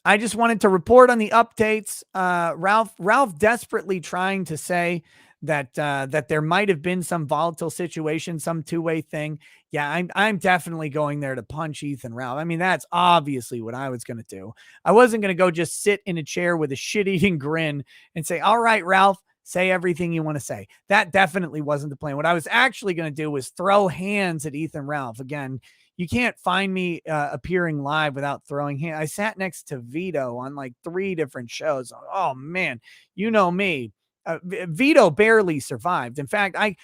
I just wanted to report on the updates. Ralph desperately trying to say that that there might have been some volatile situation, some two-way thing. Yeah, I'm definitely going there to punch Ethan Ralph. I mean, that's obviously what I was going to do. I wasn't going to go just sit in a chair with a shit-eating grin and say, "All right, Ralph, say everything you want to say." That definitely wasn't the plan. What I was actually going to do was throw hands at Ethan Ralph. Again, you can't find me appearing live without throwing hands. I sat next to Vito on like 3 different shows. Oh man, you know me. Vito barely survived. In fact, I'm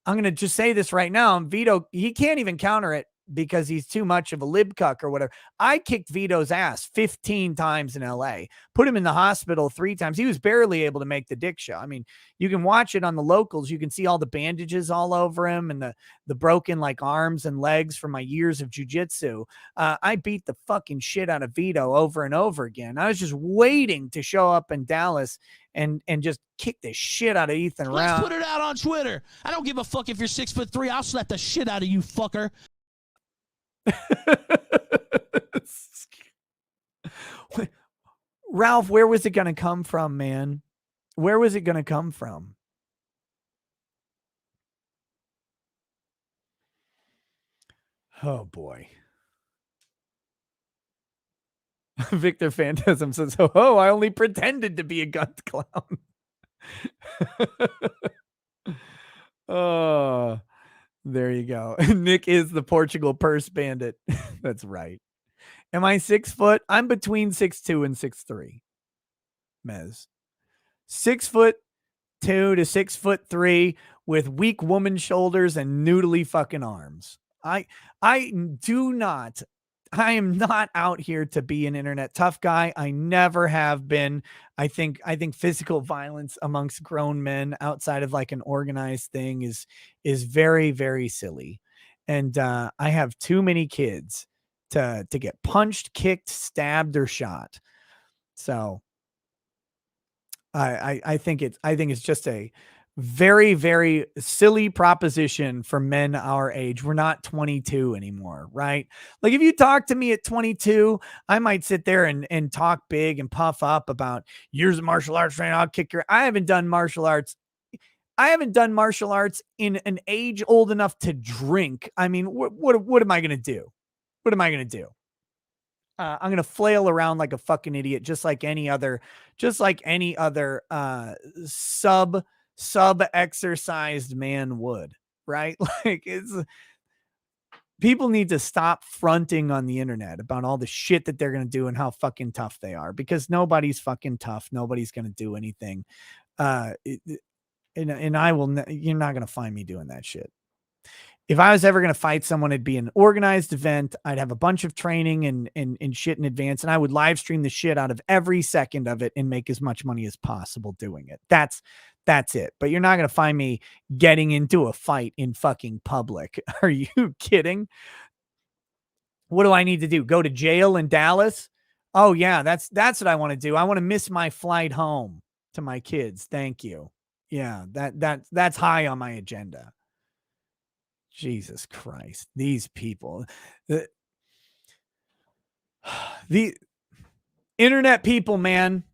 going to just say this right now. Vito, he can't even counter it because he's too much of a lib cuck or whatever. I kicked Vito's ass 15 times in LA, put him in the hospital 3 times. He was barely able to make the dick show. I mean, you can watch it on the locals. You can see all the bandages all over him and the broken like arms and legs from my years of jujitsu. I beat the fucking shit out of Vito over and over again. I was just waiting to show up in Dallas and just kick the shit out of Ethan Let's Ralph. put it out on Twitter. I don't give a fuck if you're 6'3". I'll slap the shit out of you, fucker. Ralph, where was it going to come from, man? Where was it going to come from? Oh boy. Victor Phantasm says, "Oh, I only pretended to be a gun clown." Oh, there you go. Nick is the Portugal purse bandit. That's right. Am I 6 foot? I'm between 6'2" and 6'3". Mez. 6'2" to 6'3" with weak woman shoulders and noodly fucking arms. I am not out here to be an internet tough guy. I never have been. I think physical violence amongst grown men outside of like an organized thing is very, very silly. And I have too many kids to get punched, kicked, stabbed, or shot. So I think it's just a very, very silly proposition for men our age. We're not 22 anymore, right? Like if you talk to me at 22, I might sit there and talk big and puff up about years of martial arts training. I'll kick your. I haven't done martial arts. I haven't done martial arts in an age old enough to drink. I mean, what am I going to do? What am I going to do? I'm going to flail around like a fucking idiot, just like any other sub exercised man would, right? Like people need to stop fronting on the internet about all the shit that they're going to do and how fucking tough they are, because nobody's fucking tough. Nobody's going to do anything. And I will, you're not going to find me doing that shit. If I was ever going to fight someone, it'd be an organized event. I'd have a bunch of training and shit in advance, and I would live stream the shit out of every second of it and make as much money as possible doing it. That's it. But you're not going to find me getting into a fight in fucking public. Are you kidding? What do I need to do? Go to jail in Dallas? Oh yeah, that's what I want to do. I want to miss my flight home to my kids. Thank you. Yeah, that's high on my agenda. Jesus Christ, these people, the internet people, man,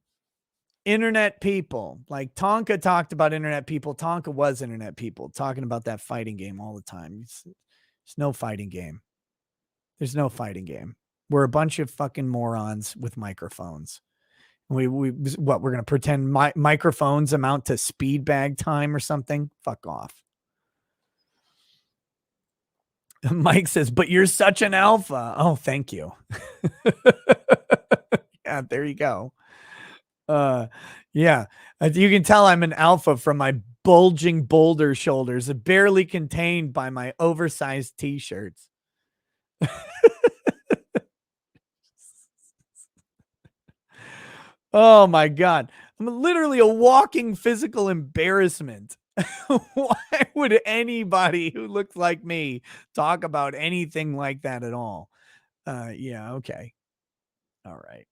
internet people. Like Tonka talked about internet people. Tonka was internet people talking about that fighting game all the time. It's no fighting game. There's no fighting game. We're a bunch of fucking morons with microphones. We're going to pretend microphones amount to speed bag time or something? Fuck off. Mike says, but you're such an alpha. Oh, thank you. Yeah, there you go. Yeah, you can tell I'm an alpha from my bulging boulder shoulders, barely contained by my oversized t-shirts. Oh my God. I'm literally a walking physical embarrassment. Why would anybody who looks like me talk about anything like that at all? Yeah, okay. All right.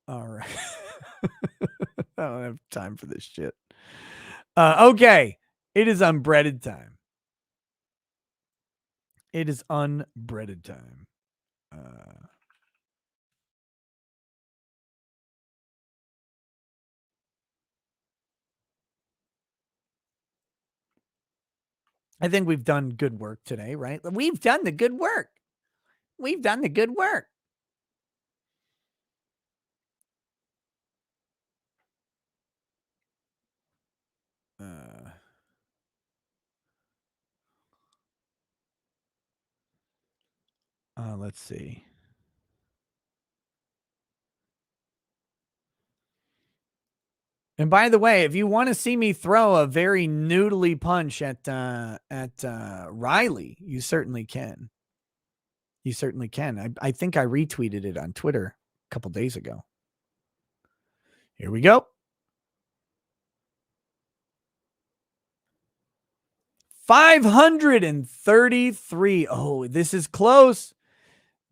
All right. I don't have time for this shit. Okay. It is unbreaded time. It is unbreaded time. I think we've done good work today, right? We've done the good work. We've done the good work. Let's see. And by the way, if you want to see me throw a very noodly punch at Riley, you certainly can. You certainly can. I think I retweeted it on Twitter a couple days ago. Here we go. 533. Oh, this is close.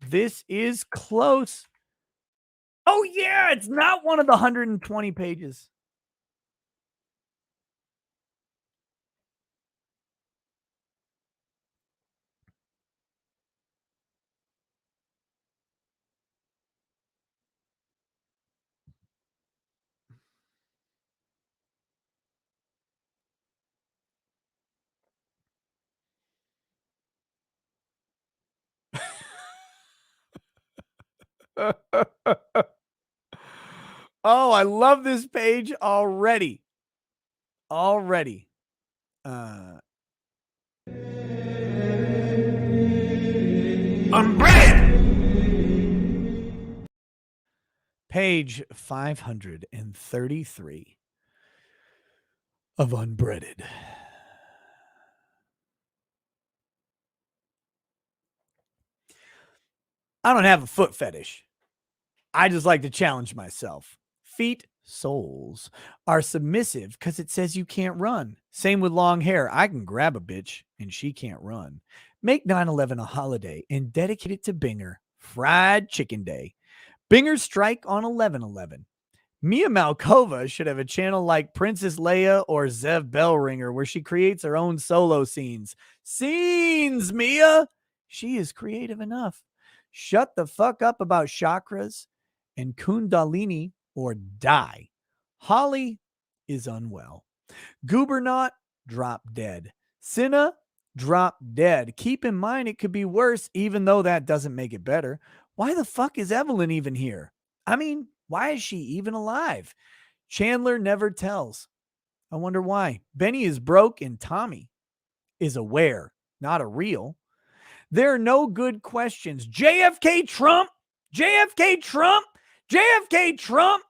This is close. Oh, yeah. It's not one of the 120 pages. Oh, I love this page already. Already. Unbreaded. Page 533 of Unbreaded. I don't have a foot fetish. I just like to challenge myself. Feet, soles, are submissive because it says you can't run. Same with long hair. I can grab a bitch and she can't run. Make 9/11 a holiday and dedicate it to Binger. Fried Chicken Day. Binger strike on 11/11. Mia Malkova should have a channel like Princess Leia or Zev Bellringer where she creates her own solo scenes. Scenes, Mia! She is creative enough. Shut the fuck up about chakras and Kundalini or die. Holly is unwell. Goobernaut, drop dead. Cinna, drop dead. Keep in mind it could be worse, even though that doesn't make it better. Why the fuck is Evelyn even here? I mean, why is she even alive? Chandler never tells. I wonder why. Benny is broke and Tommy is aware, not a real. There are no good questions. JFK Trump, JFK Trump, JFK Trump.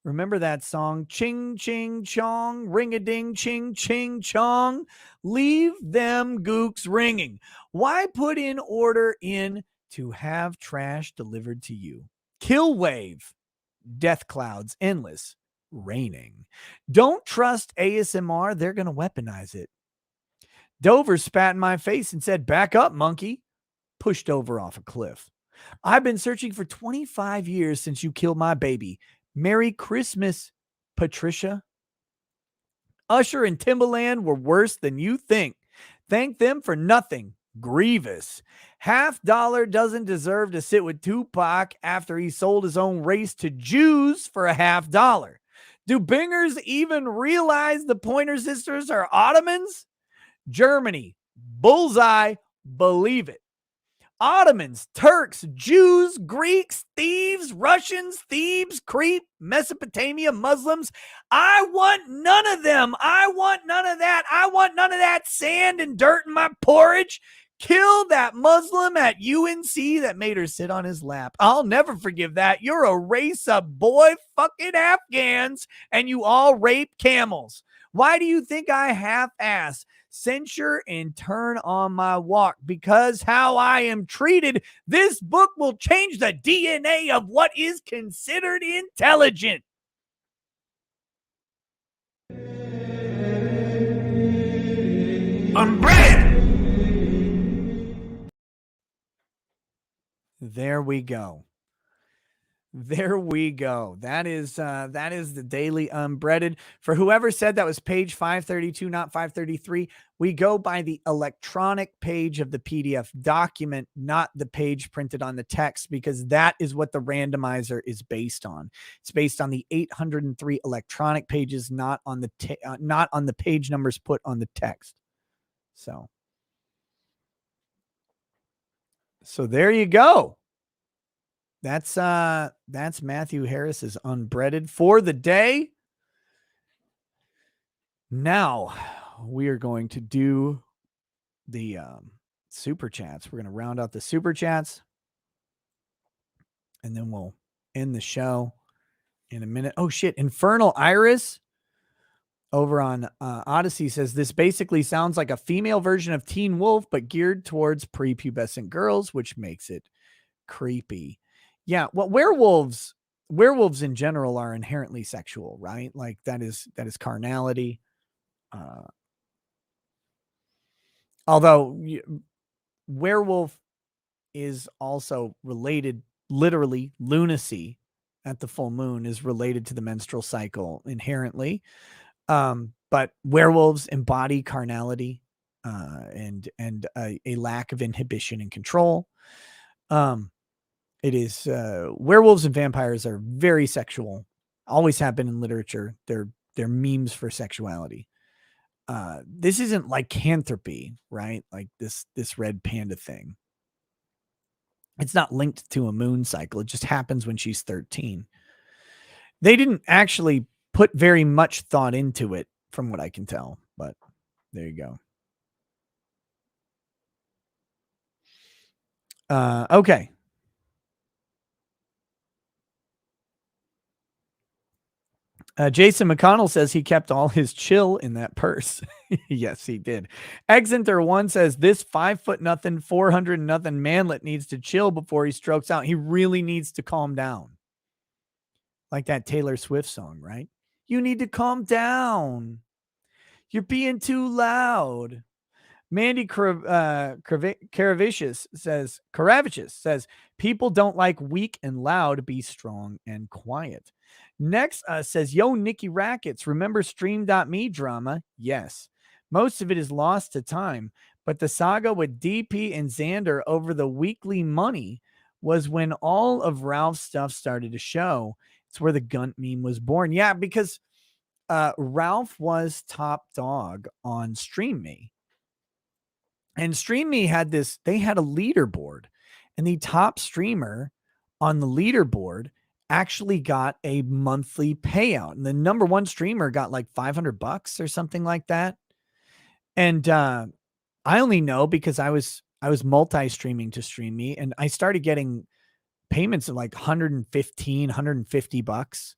Remember that song? Ching, ching, chong, ring-a-ding, ching, ching, chong. Leave them gooks ringing. Why put in order in to have trash delivered to you? Kill wave. Death clouds, endless, raining. Don't trust ASMR. They're going to weaponize it. Dover spat in my face and said, back up, monkey. Pushed over off a cliff. I've been searching for 25 years since you killed my baby. Merry Christmas, Patricia. Usher and Timbaland were worse than you think. Thank them for nothing. Grievous. Half Dollar doesn't deserve to sit with Tupac after he sold his own race to Jews for $50. Do Bingers even realize the Pointer Sisters are Ottomans? Germany. Bullseye. Believe it. Ottomans, Turks, Jews, Greeks, thieves, Russians, Thebes, Crete, Mesopotamia, Muslims. I want none of them. I want none of that. I want none of that sand and dirt in my porridge. Kill that Muslim at UNC that made her sit on his lap. I'll never forgive that. You're a race of boy fucking Afghans and you all rape camels. Why do you think I half-ass censure and turn on my walk? Because how I am treated, this book will change the DNA of what is considered intelligent. There we go. There we go. That is the Daily Unbreaded. For whoever said that was page 532, not 533, we go by the electronic page of the PDF document, not the page printed on the text, because that is what the randomizer is based on. It's based on the 803 electronic pages, not on the page numbers put on the text. So there you go. That's Matthew Harris's Unbreaded for the day. Now we are going to do the super chats. We're going to round out the super chats and then we'll end the show in a minute. Oh shit. Infernal Iris over on Odyssey says this basically sounds like a female version of Teen Wolf, but geared towards prepubescent girls, which makes it creepy. Yeah, well, werewolves in general are inherently sexual, right? Like that is carnality. Although werewolf is also related, literally lunacy at the full moon is related to the menstrual cycle inherently. But werewolves embody carnality and a lack of inhibition and control. It is werewolves and vampires are very sexual, always have been in literature. They're memes for sexuality. This isn't lycanthropy, right? Like this red panda thing. It's not linked to a moon cycle. It just happens when she's 13. They didn't actually put very much thought into it from what I can tell, but there you go. Okay. Jason McConnell says he kept all his chill in that purse. Yes, he did. Exenter1 says this 5'0" 400 manlet needs to chill before he strokes out. He really needs to calm down. Like that Taylor Swift song, right? You need to calm down. You're being too loud. Mandy Karavicious says people don't like weak and loud. Be strong and quiet. Next says, yo, Nikki Rackets, remember Stream.me drama? Yes. Most of it is lost to time, but the saga with DP and Xander over the weekly money was when all of Ralph's stuff started to show. It's where the Gunt meme was born. Yeah, because Ralph was top dog on Stream.me. And Stream.me had they had a leaderboard, and the top streamer on the leaderboard actually got a monthly payout. And the number one streamer got like $500 or something like that. And I only know because I was multi-streaming to Stream.me, and I started getting payments of like $150.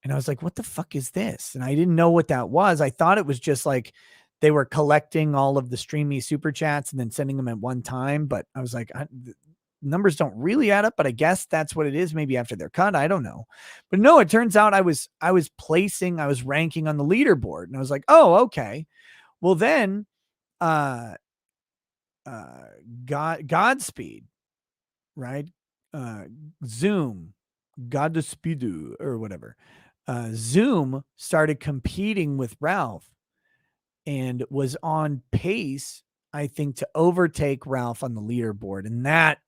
And I was like, what the fuck is this? And I didn't know what that was. I thought it was just like they were collecting all of the Stream.me super chats and then sending them at one time. But I was like, numbers don't really add up, but I guess that's what it is. Maybe after they're cut. I don't know. But no, it turns out I was ranking on the leaderboard, and I was like, oh, okay. Well then, Godspeed, right? Zoom, Godspeed or whatever. Zoom started competing with Ralph and was on pace I think, to overtake Ralph on the leaderboard. And that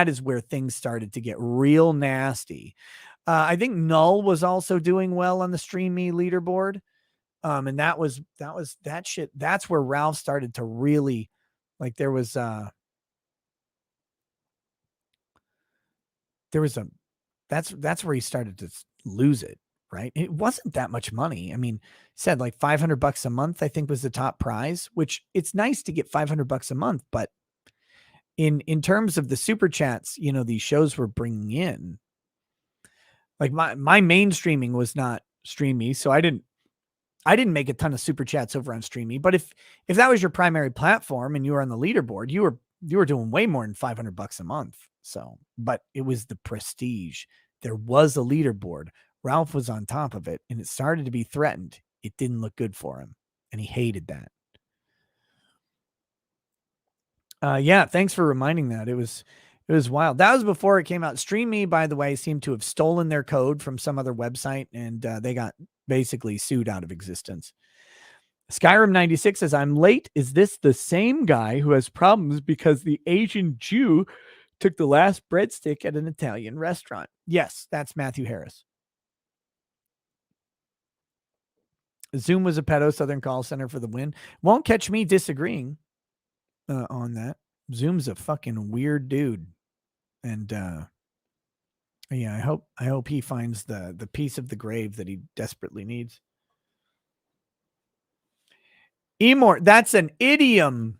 is where things started to get real nasty. I think Null was also doing well on the Stream Me leaderboard. And that was that shit. That's where Ralph started to really, like, there was that's where he started to lose it, right? It wasn't that much money. I mean, said like $500 a month, I think, was the top prize, which it's nice to get $500 a month, but in terms of the super chats, you know, these shows were bringing in, like, my main streaming was not Stream Me, so I didn't make a ton of super chats over on Stream Me. But if that was your primary platform and you were on the leaderboard, you were doing way more than $500 a month. So, but it was the prestige. There was a leaderboard. Ralph was on top of it, and it started to be threatened. It didn't look good for him, and he hated that. Yeah, thanks for reminding that. It was wild. That was before it came out. Stream Me, by the way, seemed to have stolen their code from some other website, and they got basically sued out of existence. Skyrim 96 says, I'm late. Is this the same guy who has problems because the Asian Jew took the last breadstick at an Italian restaurant? Yes, that's Matthew Harris. Zoom was a pedo Southern call center for the win. Won't catch me disagreeing on that. Zoom's a fucking weird dude. And yeah, I hope he finds the piece of the grave that he desperately needs. Emor, that's an idiom.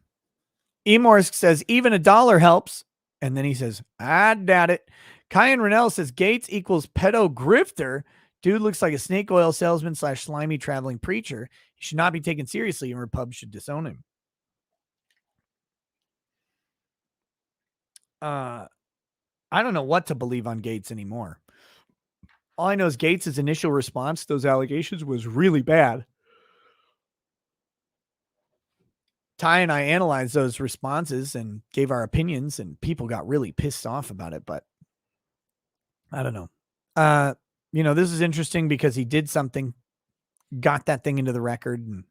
Emorsk says, even $1 helps. And then he says, I doubt it. Kyan Rennell says, Gaetz equals pedo grifter. Dude looks like a snake oil salesman / slimy traveling preacher. He should not be taken seriously, and Repub should disown him. I don't know what to believe on Gaetz anymore. All I know is Gaetz' initial response to those allegations was really bad. Ty and I analyzed those responses and gave our opinions, and people got really pissed off about it, but I don't know. You know, this is interesting because he did something, got that thing into the record, and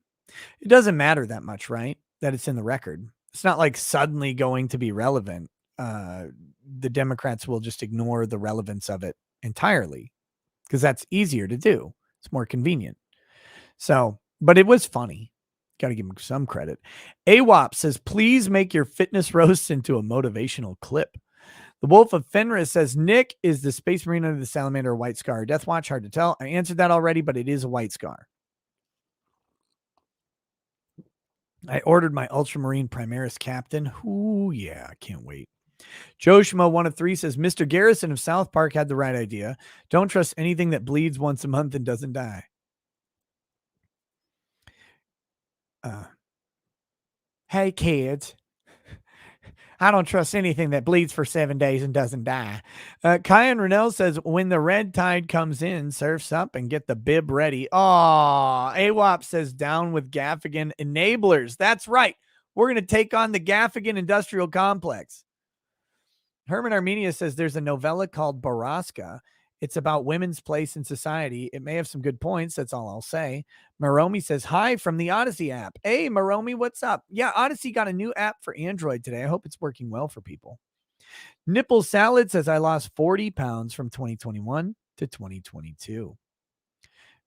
it doesn't matter that much, right? That it's in the record. It's not like suddenly going to be relevant. The Democrats will just ignore the relevance of it entirely because that's easier to do. It's more convenient. So, but it was funny. Got to give him some credit. AWAP says, please make your fitness roasts into a motivational clip. The Wolf of Fenris says, Nick, is the Space Marine under the Salamander a White Scar? Death Watch, hard to tell. I answered that already, but it is a White Scar. I ordered my Ultramarine Primaris Captain. Ooh, yeah, I can't wait. Joshua 1 of 3 says, Mr. Garrison of South Park had the right idea. Don't trust anything that bleeds once a month and doesn't die. Hey, kids. I don't trust anything that bleeds for 7 days and doesn't die. Kyan Rennell says, when the red tide comes in, surfs up and get the bib ready. Oh, AWAP says, down with Gaffigan enablers. That's right. We're going to take on the Gaffigan industrial complex. Herman Armenia says, there's a novella called Baraska. It's about women's place in society. It may have some good points. That's all I'll say. Maromi says, hi from the Odyssey app. Hey, Maromi, what's up? Yeah, Odyssey got a new app for Android today. I hope it's working well for people. Nipple Salad says, I lost 40 pounds from 2021 to 2022.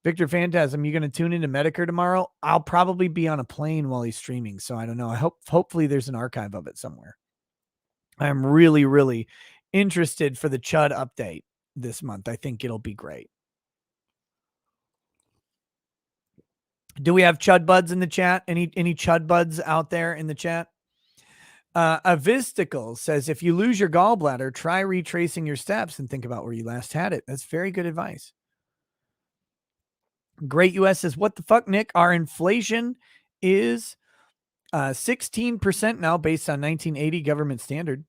Victor Phantasm, you going to tune into Medicare tomorrow? I'll probably be on a plane while he's streaming, so I don't know. Hopefully there's an archive of it somewhere. I'm really, really interested for the Chud update this month. I think it'll be great. Do we have Chud buds in the chat? Any Chud buds out there in the chat? Avistical says, if you lose your gallbladder, try retracing your steps and think about where you last had it. That's very good advice. Great US says, what the fuck, Nick? Our inflation is 16% now based on 1980 government standard.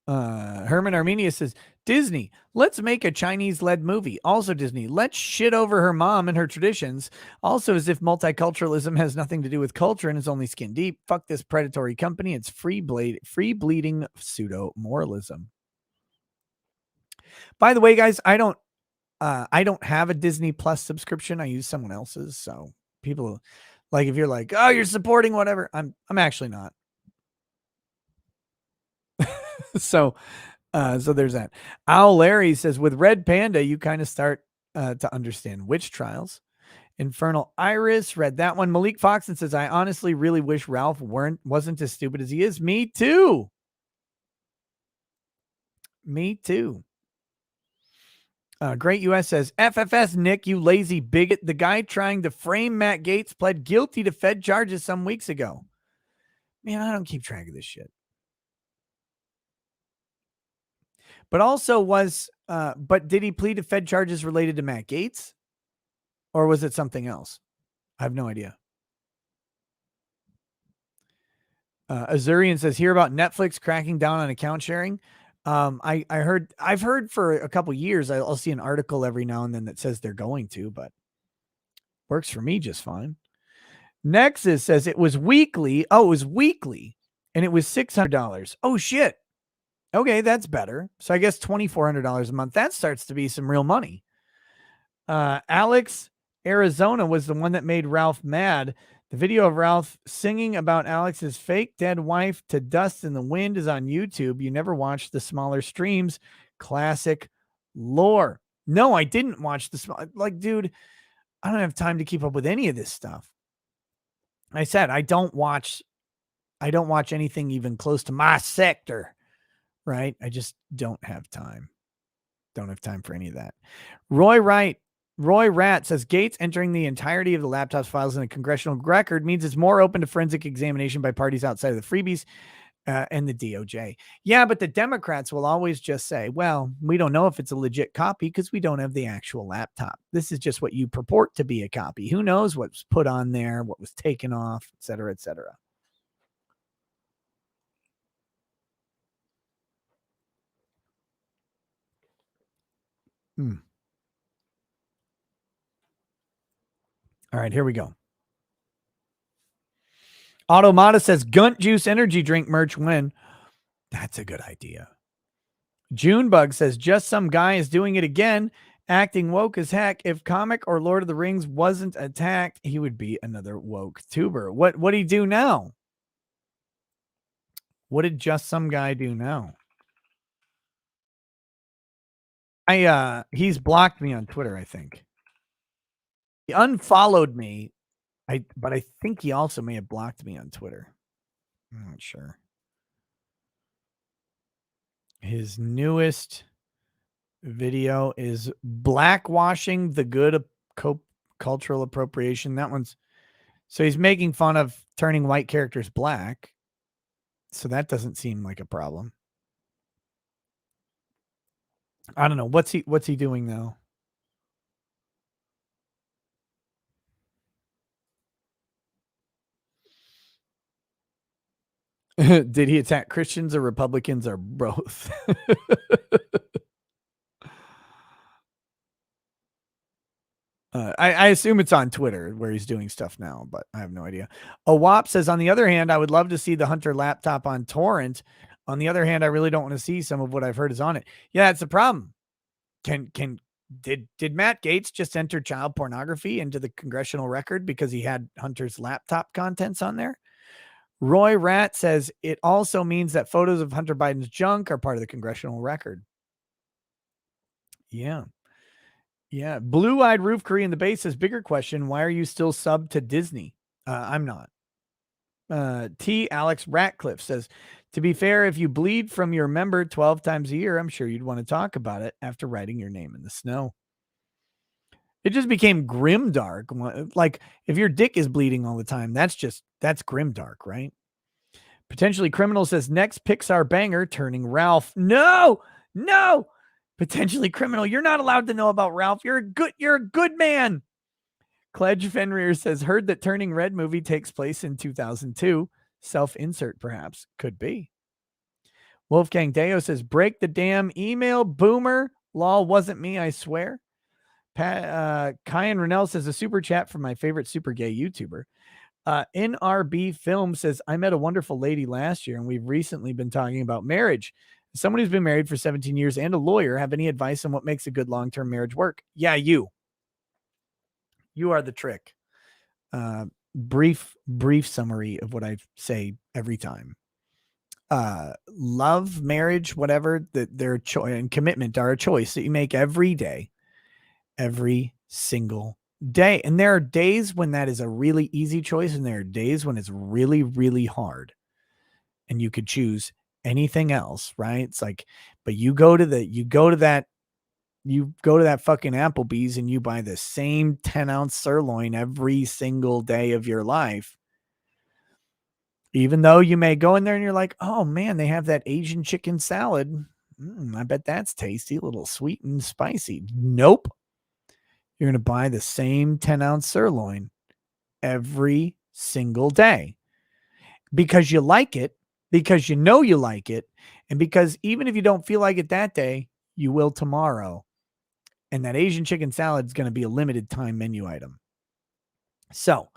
Herman Armenia says, Disney, let's make a Chinese-led movie. Also Disney, let's shit over her mom and her traditions. Also, as if multiculturalism has nothing to do with culture and is only skin deep. Fuck this predatory company. It's free bleeding pseudo-moralism. By the way, guys, I don't have a Disney Plus subscription. I use someone else's, so People like if you're like, oh, you're supporting whatever. I'm actually not. So there's that. Owl Larry says with Red Panda, you kind of start to understand witch trials. Infernal Iris read that one. Malik Foxon says, I honestly really wish Ralph wasn't as stupid as he is. Me too. Me too. Great US says, FFS Nick, you lazy bigot. The guy trying to frame Matt Gaetz pled guilty to Fed charges some weeks ago. Man, I don't keep track of this shit. But also but did he plead to Fed charges related to Matt Gaetz? Or was it something else? I have no idea. Azurian says, hear about Netflix cracking down on account sharing. I've heard for a couple years, I'll see an article every now and then that says they're going to, but works for me just fine. Nexus says it was weekly. Oh, it was weekly and it was $600. Oh shit. Okay. That's better. So I guess $2,400 a month. That starts to be some real money. Alex Arizona was the one that made Ralph mad. The video of Ralph singing about Alex's fake dead wife to dust in the wind is on YouTube. You never watched the smaller streams. Classic lore. No, I didn't watch dude, I don't have time to keep up with any of this stuff. I said, I don't watch anything even close to my sector, right? I just don't have time. Don't have time for any of that. Roy Rat says Gaetz entering the entirety of the laptop's files in a congressional record means it's more open to forensic examination by parties outside of the freebies and the DOJ. Yeah, but the Democrats will always just say, well, we don't know if it's a legit copy because we don't have the actual laptop. This is just what you purport to be a copy. Who knows what's put on there, what was taken off, et cetera, et cetera. All right, here we go. Automata says Gunt Juice energy drink merch when. That's a good idea. Junebug says just some guy is doing it again, acting woke as heck. If Comic or Lord of the Rings wasn't attacked, he would be another woke tuber. What'd he do now? What did just some guy do now? He's blocked me on Twitter, I think. He unfollowed me. But I think he also may have blocked me on Twitter. I'm not sure. His newest video is blackwashing the good cultural appropriation. That one's so he's making fun of turning white characters black. So that doesn't seem like a problem. I don't know. What's he doing now? Did he attack Christians or Republicans or both? I assume it's on Twitter where he's doing stuff now, but I have no idea. Wop says, on the other hand, I would love to see the Hunter laptop on torrent. On the other hand, I really don't want to see some of what I've heard is on it. Yeah, that's the problem. Did Matt Gaetz just enter child pornography into the congressional record because he had Hunter's laptop contents on there? Roy Rat says it also means that photos of Hunter Biden's junk are part of the congressional record. Yeah. Yeah. Blue-eyed Roof Curry in the base says, bigger question, why are you still subbed to Disney? I'm not. T. Alex Ratcliffe says, to be fair, if you bleed from your member 12 times a year, I'm sure you'd want to talk about it after writing your name in the snow. It just became grimdark. Like if your dick is bleeding all the time, that's grimdark, right? Potentially Criminal says next Pixar banger turning Ralph. No. Potentially Criminal. You're not allowed to know about Ralph. You're a good man. Cledge Fenrir says heard that Turning Red movie takes place in 2002. Self-insert perhaps. Could be. Wolfgang Deo says break the damn email boomer. Lol wasn't me, I swear. Kyan Rennell says a super chat from my favorite super gay YouTuber. NRB Film says I met a wonderful lady last year and we've recently been talking about marriage. As someone who's been married for 17 years and a lawyer, have any advice on what makes a good long-term marriage work? Yeah, you are the trick. brief summary of what I say every time. Love, marriage, whatever, that their choice and commitment are a choice that you make every day, every single day. And there are days when that is a really easy choice, and there are days when it's really, really hard. And you could choose anything else, right? It's like, but you go to that fucking Applebee's and you buy the same 10-ounce sirloin every single day of your life. Even though you may go in there and you're like, oh man, they have that Asian chicken salad. I bet that's tasty, a little sweet and spicy. Nope. You're going to buy the same 10-ounce sirloin every single day because you like it, because you know you like it, and because even if you don't feel like it that day, you will tomorrow. And that Asian chicken salad is going to be a limited time menu item. So,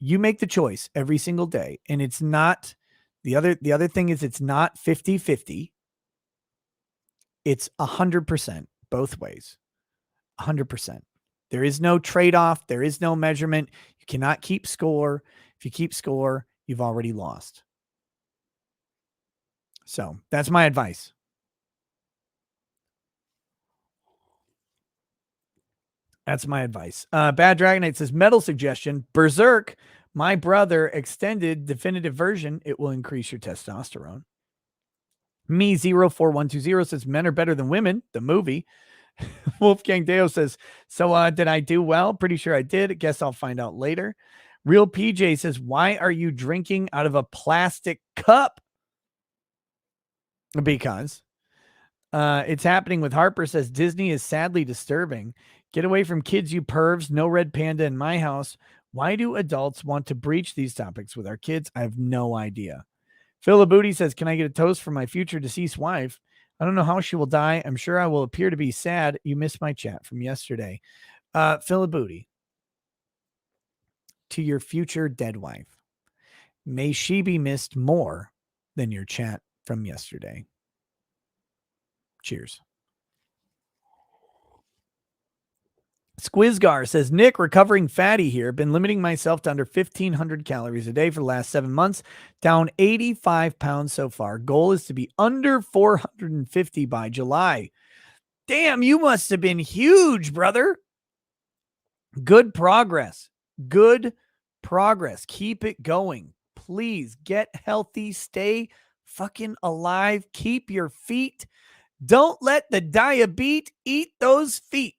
you make the choice every single day, and it's not the other thing is it's not 50-50. It's 100% both ways. 100%. There is no trade-off. There is no measurement. You cannot keep score. If you keep score, you've already lost. So that's my advice. That's my advice. Bad Dragonite says, metal suggestion, Berserk, my brother, extended definitive version. It will increase your testosterone. Me 04120 says, men are better than women, the movie. Wolfgang Deo says, so did I do well? Pretty sure I did. Guess I'll find out later. Real PJ says, why are you drinking out of a plastic cup? Because it's happening with Harper says, Disney is sadly disturbing. Get away from kids, you pervs. No red panda in my house. Why do adults want to breach these topics with our kids? I have no idea. Philip Booty says, can I get a toast for my future deceased wife? I don't know how she will die. I'm sure I will appear to be sad. You missed my chat from yesterday. Philip Booty, to your future dead wife, may she be missed more than your chat from yesterday. Cheers. Squizgar says, Nick, recovering fatty here. Been limiting myself to under 1,500 calories a day for the last 7 months. Down 85 pounds so far. Goal is to be under 450 by July. Damn, you must have been huge, brother. Good progress. Good progress. Keep it going. Please get healthy. Stay fucking alive. Keep your feet. Don't let the diabetes eat those feet.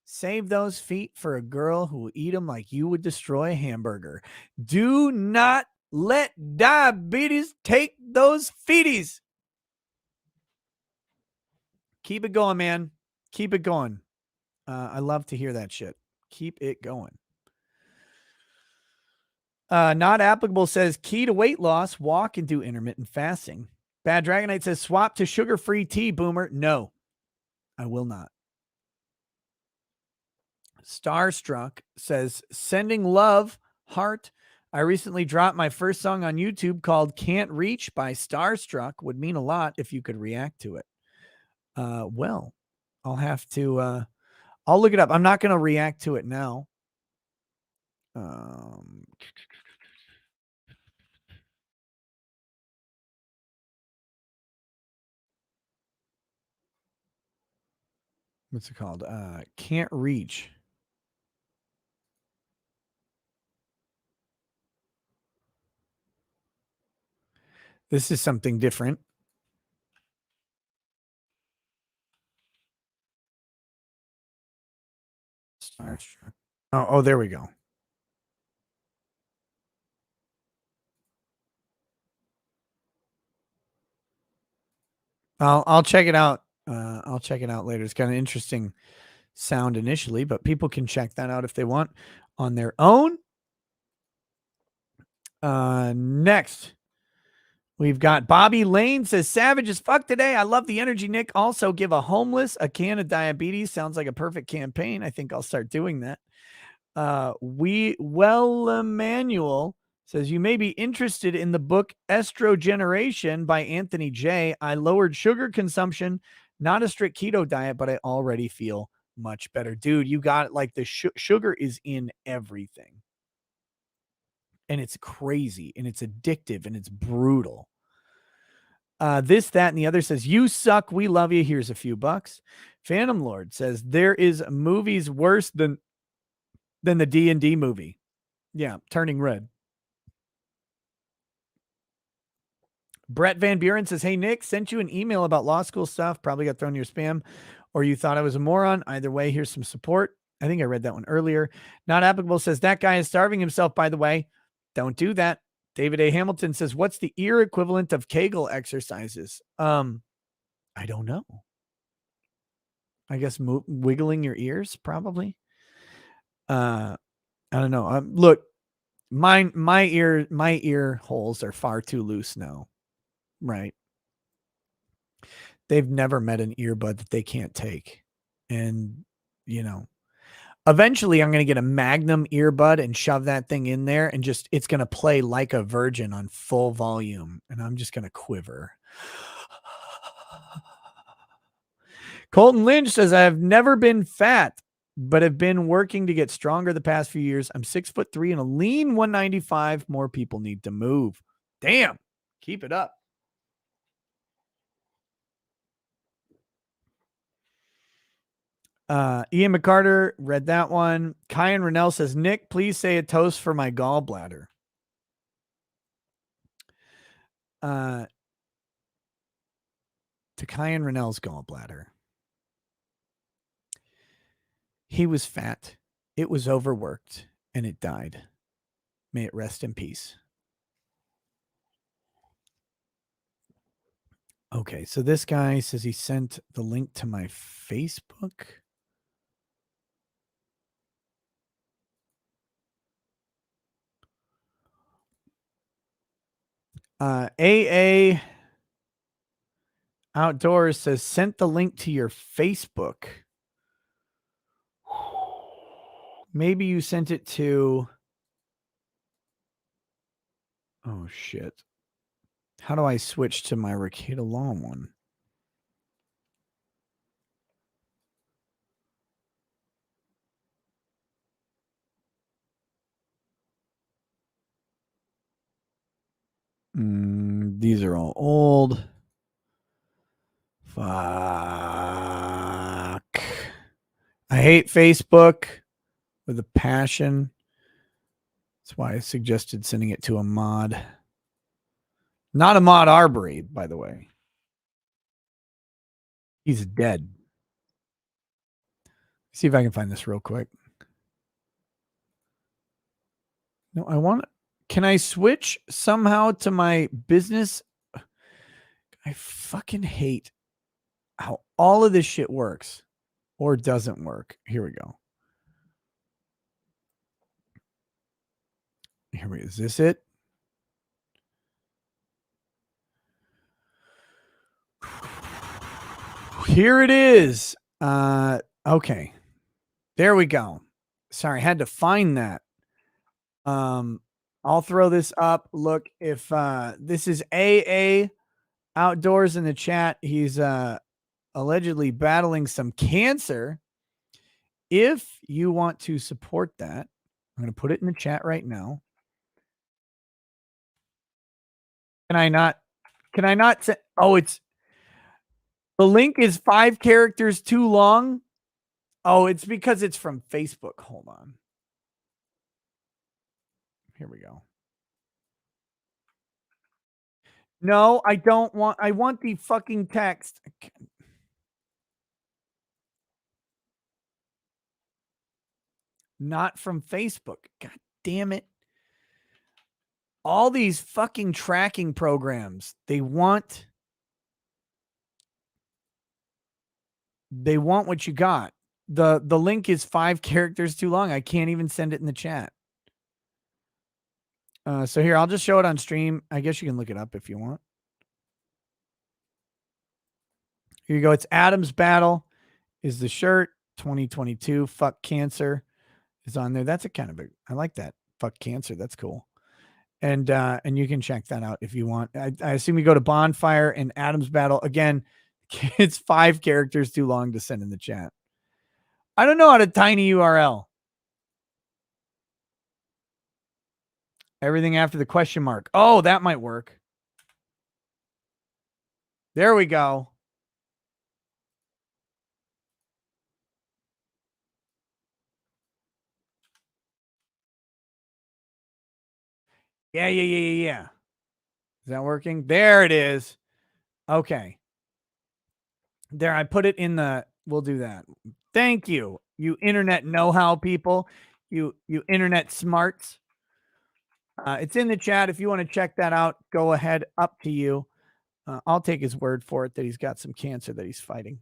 Save those feet for a girl who will eat them like you would destroy a hamburger. Do not let diabetes take those feeties. Keep it going, man. Keep it going. I love to hear that shit. Keep it going. Not applicable says, key to weight loss, walk and do intermittent fasting. Bad Dragonite says, swap to sugar-free tea, Boomer. No, I will not. Starstruck says, sending love, heart. I recently dropped my first song on YouTube called Can't Reach by Starstruck. Would mean a lot if you could react to it. Well, I'll have to, I'll look it up. I'm not going to react to it now. What's it called? Can't Reach. This is something different. Starstruck. Oh, there we go. I'll check it out. I'll check it out later. It's got an interesting sound initially, but people can check that out if they want on their own. Next, we've got Bobby Lane says, savage as fuck today. I love the energy, Nick. Also, give a homeless a can of diabetes. Sounds like a perfect campaign. I think I'll start doing that. Emmanuel says, you may be interested in the book Estrogeneration by Anthony J. I lowered sugar consumption, not a strict keto diet, but I already feel much better. Dude, you got like the sugar is in everything. And it's crazy and it's addictive and it's brutal. This, that, and the other says, you suck. We love you. Here's a few bucks. Phantom Lord says, there is movies worse than the D&D movie. Yeah, Turning Red. Brett Van Buren says, hey, Nick, sent you an email about law school stuff. Probably got thrown in your spam, or you thought I was a moron. Either way, here's some support. I think I read that one earlier. Not Applicable says, that guy is starving himself, by the way. Don't do that. David A. Hamilton says, what's the ear equivalent of Kegel exercises? I don't know. I guess wiggling your ears, probably. I don't know. Look, my ear holes are far too loose now. Right. They've never met an earbud that they can't take. And, you know, eventually I'm going to get a Magnum earbud and shove that thing in there and just, it's going to play like a virgin on full volume. And I'm just going to quiver. Colton Lynch says, I have never been fat, but have been working to get stronger the past few years. I'm 6'3" and a lean 195. More people need to move. Damn. Keep it up. Ian McCarter read that one. Kyan Rennell says, Nick, please say a toast for my gallbladder. To Kyan Rennell's gallbladder. He was fat. It was overworked and it died. May it rest in peace. Okay. So this guy says he sent the link to my Facebook. AA Outdoors says, sent the link to your Facebook. Maybe you sent it to, oh shit. How do I switch to my Ricada Law one? These are all old. Fuck. I hate Facebook with a passion. That's why I suggested sending it to a mod. Not a mod Arbery, by the way. He's dead. See if I can find this real quick. No, I want. Can I switch somehow to my business? I fucking hate how all of this shit works or doesn't work. Here we go. Here we go. Is this it? Here it is. Okay. There we go. Sorry, I had to find that. I'll throw this up. Look, if this is AA Outdoors in the chat, he's allegedly battling some cancer. If you want to support that, I'm going to put it in the chat right now. Can I not say, oh, it's, the link is 5 characters too long. Oh, it's because it's from Facebook. Hold on. Here we go. No, I don't want, I want the fucking text. Not from Facebook. God damn it. All these fucking tracking programs, they want what you got. The link is 5 characters too long. I can't even send it in the chat. So here, I'll just show it on stream. I guess you can look it up if you want. Here you go. It's Adam's Battle is the shirt. 2022. Fuck Cancer is on there. That's a kind of a, I like that. Fuck Cancer. That's cool. And you can check that out if you want. I assume you go to Bonfire and Adam's Battle. Again, it's 5 characters too long to send in the chat. I don't know how to tiny URL. Everything after the question mark. Oh, that might work. There we go. Yeah. Is that working? There it is. Okay. There, I put it in the, we'll do that. Thank you. You internet know-how people. You internet smarts. It's in the chat. If you want to check that out, go ahead. Up to you. I'll take his word for it that he's got some cancer that he's fighting.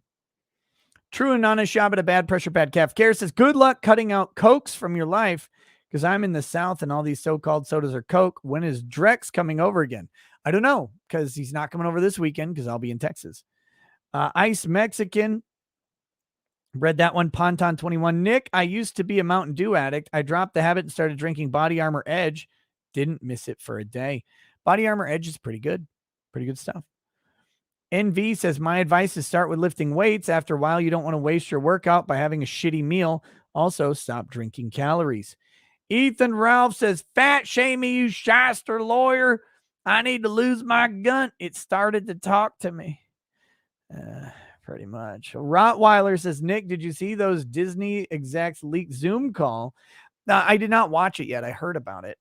True and honest Shabbat, a bad pressure, bad calf care says, good luck cutting out Cokes from your life because I'm in the South and all these so-called sodas are Coke. When is Drex coming over again? I don't know because he's not coming over this weekend because I'll be in Texas. Ice Mexican. Read that one. Ponton 21. Nick, I used to be a Mountain Dew addict. I dropped the habit and started drinking Body Armor Edge. Didn't miss it for a day. Body Armor Edge is pretty good. Pretty good stuff. NV says, my advice is start with lifting weights. After a while, you don't want to waste your workout by having a shitty meal. Also, stop drinking calories. Ethan Ralph says, fat shame me, you shyster lawyer. I need to lose my gun. It started to talk to me. Pretty much. Rottweiler says, Nick, did you see those Disney execs leaked Zoom call? I did not watch it yet. I heard about it.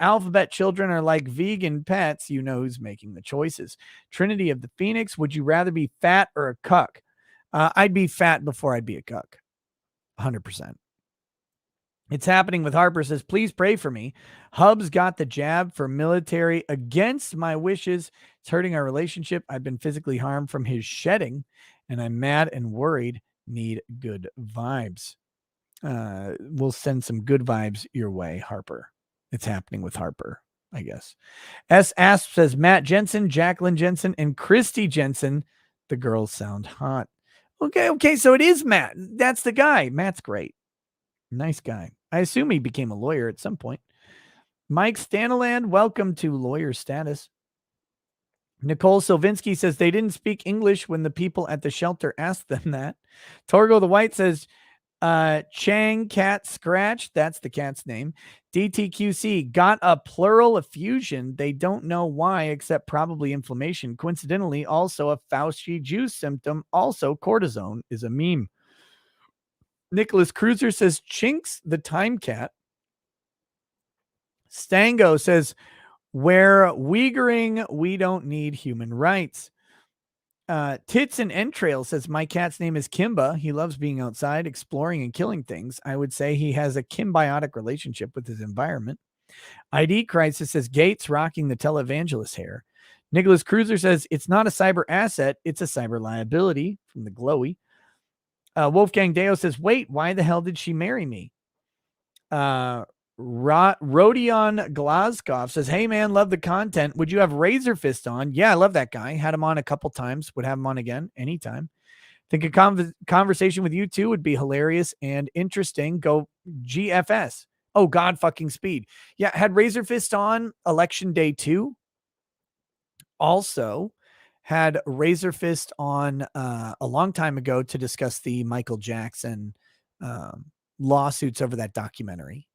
Alphabet children are like vegan pets. You know who's making the choices. Trinity of the Phoenix, would you rather be fat or a cuck? I'd be fat before I'd be a cuck. 100%. It's happening with Harper says, please pray for me. Hubs got the jab for military against my wishes. It's hurting our relationship. I've been physically harmed from his shedding, and I'm mad and worried. Need good vibes. We'll send some good vibes your way, Harper. It's happening with Harper, I guess. S. Asp says, Matt Jensen, Jacqueline Jensen, and Christy Jensen. The girls sound hot. Okay, so it is Matt. That's the guy. Matt's great. Nice guy. I assume he became a lawyer at some point. Mike Staniland, welcome to lawyer status. Nicole Silvinsky says they didn't speak English when the people at the shelter asked them that. Torgo the White says, Chang Cat Scratch, that's the cat's name. DTQC got a pleural effusion. They don't know why, except probably inflammation. Coincidentally, also a Fauci juice symptom. Also, cortisone is a meme. Nicholas Cruiser says, Chinks the Time Cat. Stango says, we're Uyghering, we don't need human rights. Tits and Entrail says, my cat's name is Kimba. He loves being outside, exploring and killing things. I would say he has a symbiotic relationship with his environment. ID Crisis says, Gaetz rocking the televangelist hair. Nicholas Cruiser says, it's not a cyber asset, it's a cyber liability, from the Glowy. Wolfgang Deo says, wait, why the hell did she marry me? Rodion Glazkov says, hey man, love the content. Would you have Razor Fist on? Yeah, I love that guy. Had him on a couple times. Would have him on again anytime. Think a conversation with you two would be hilarious and interesting. Go GFS. Oh, God fucking speed. Yeah, had Razor Fist on election day 2. Also had Razor Fist on a long time ago to discuss the Michael Jackson lawsuits over that documentary.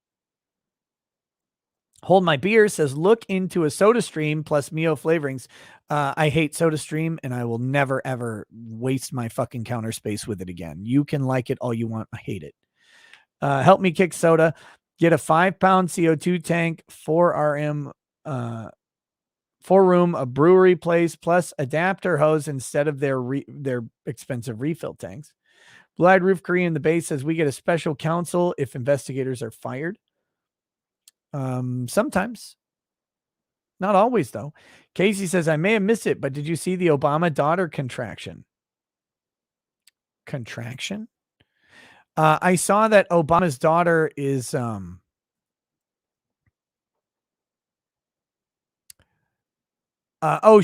Hold My Beer says, look into a Soda Stream plus Mio flavorings. I hate Soda Stream and I will never, ever waste my fucking counter space with it again. You can like it all you want. I hate it. Help me kick soda. Get a 5-pound CO2 tank, 4 room, a brewery place, plus adapter hose instead of their expensive refill tanks. Blue-Eyed Roof Korean in the base says, we get a special counsel if investigators are fired. Sometimes. Not always, though. Casey says, I may have missed it, but did you see the Obama daughter contraction? Contraction? I saw that Obama's daughter is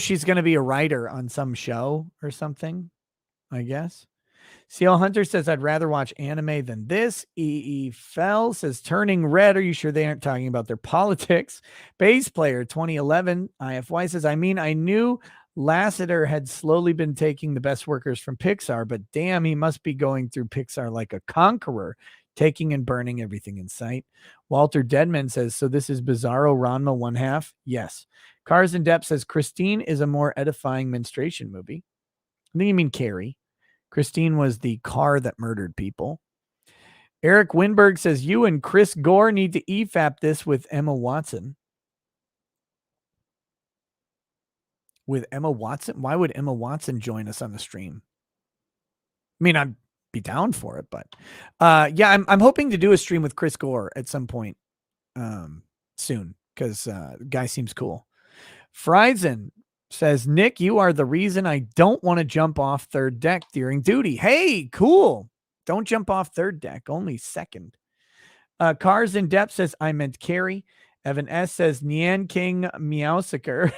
she's going to be a writer on some show or something, I guess. Seal Hunter says, I'd rather watch anime than this. EE Fell says, turning red. Are you sure they aren't talking about their politics? Bass Player 2011. IFY says, I mean, I knew Lasseter had slowly been taking the best workers from Pixar, but damn, he must be going through Pixar like a conqueror, taking and burning everything in sight. Walter Deadman says, so this is Bizarro Ranma 1/2? Yes. Cars in Depth says, Christine is a more edifying menstruation movie. I think you mean Carrie. Christine was the car that murdered people. Eric Winberg says, you and Chris Gore need to EFAP this with Emma Watson. With Emma Watson? Why would Emma Watson join us on the stream? I mean, I'd be down for it, but yeah, I'm hoping to do a stream with Chris Gore at some point soon, because guy seems cool. Friesen says, Nick, you are the reason I don't want to jump off third deck during duty. Hey, cool. Don't jump off third deck, only second. Cars in Depth says, I meant Carrie. Evan S says, Nian King Meowsiker.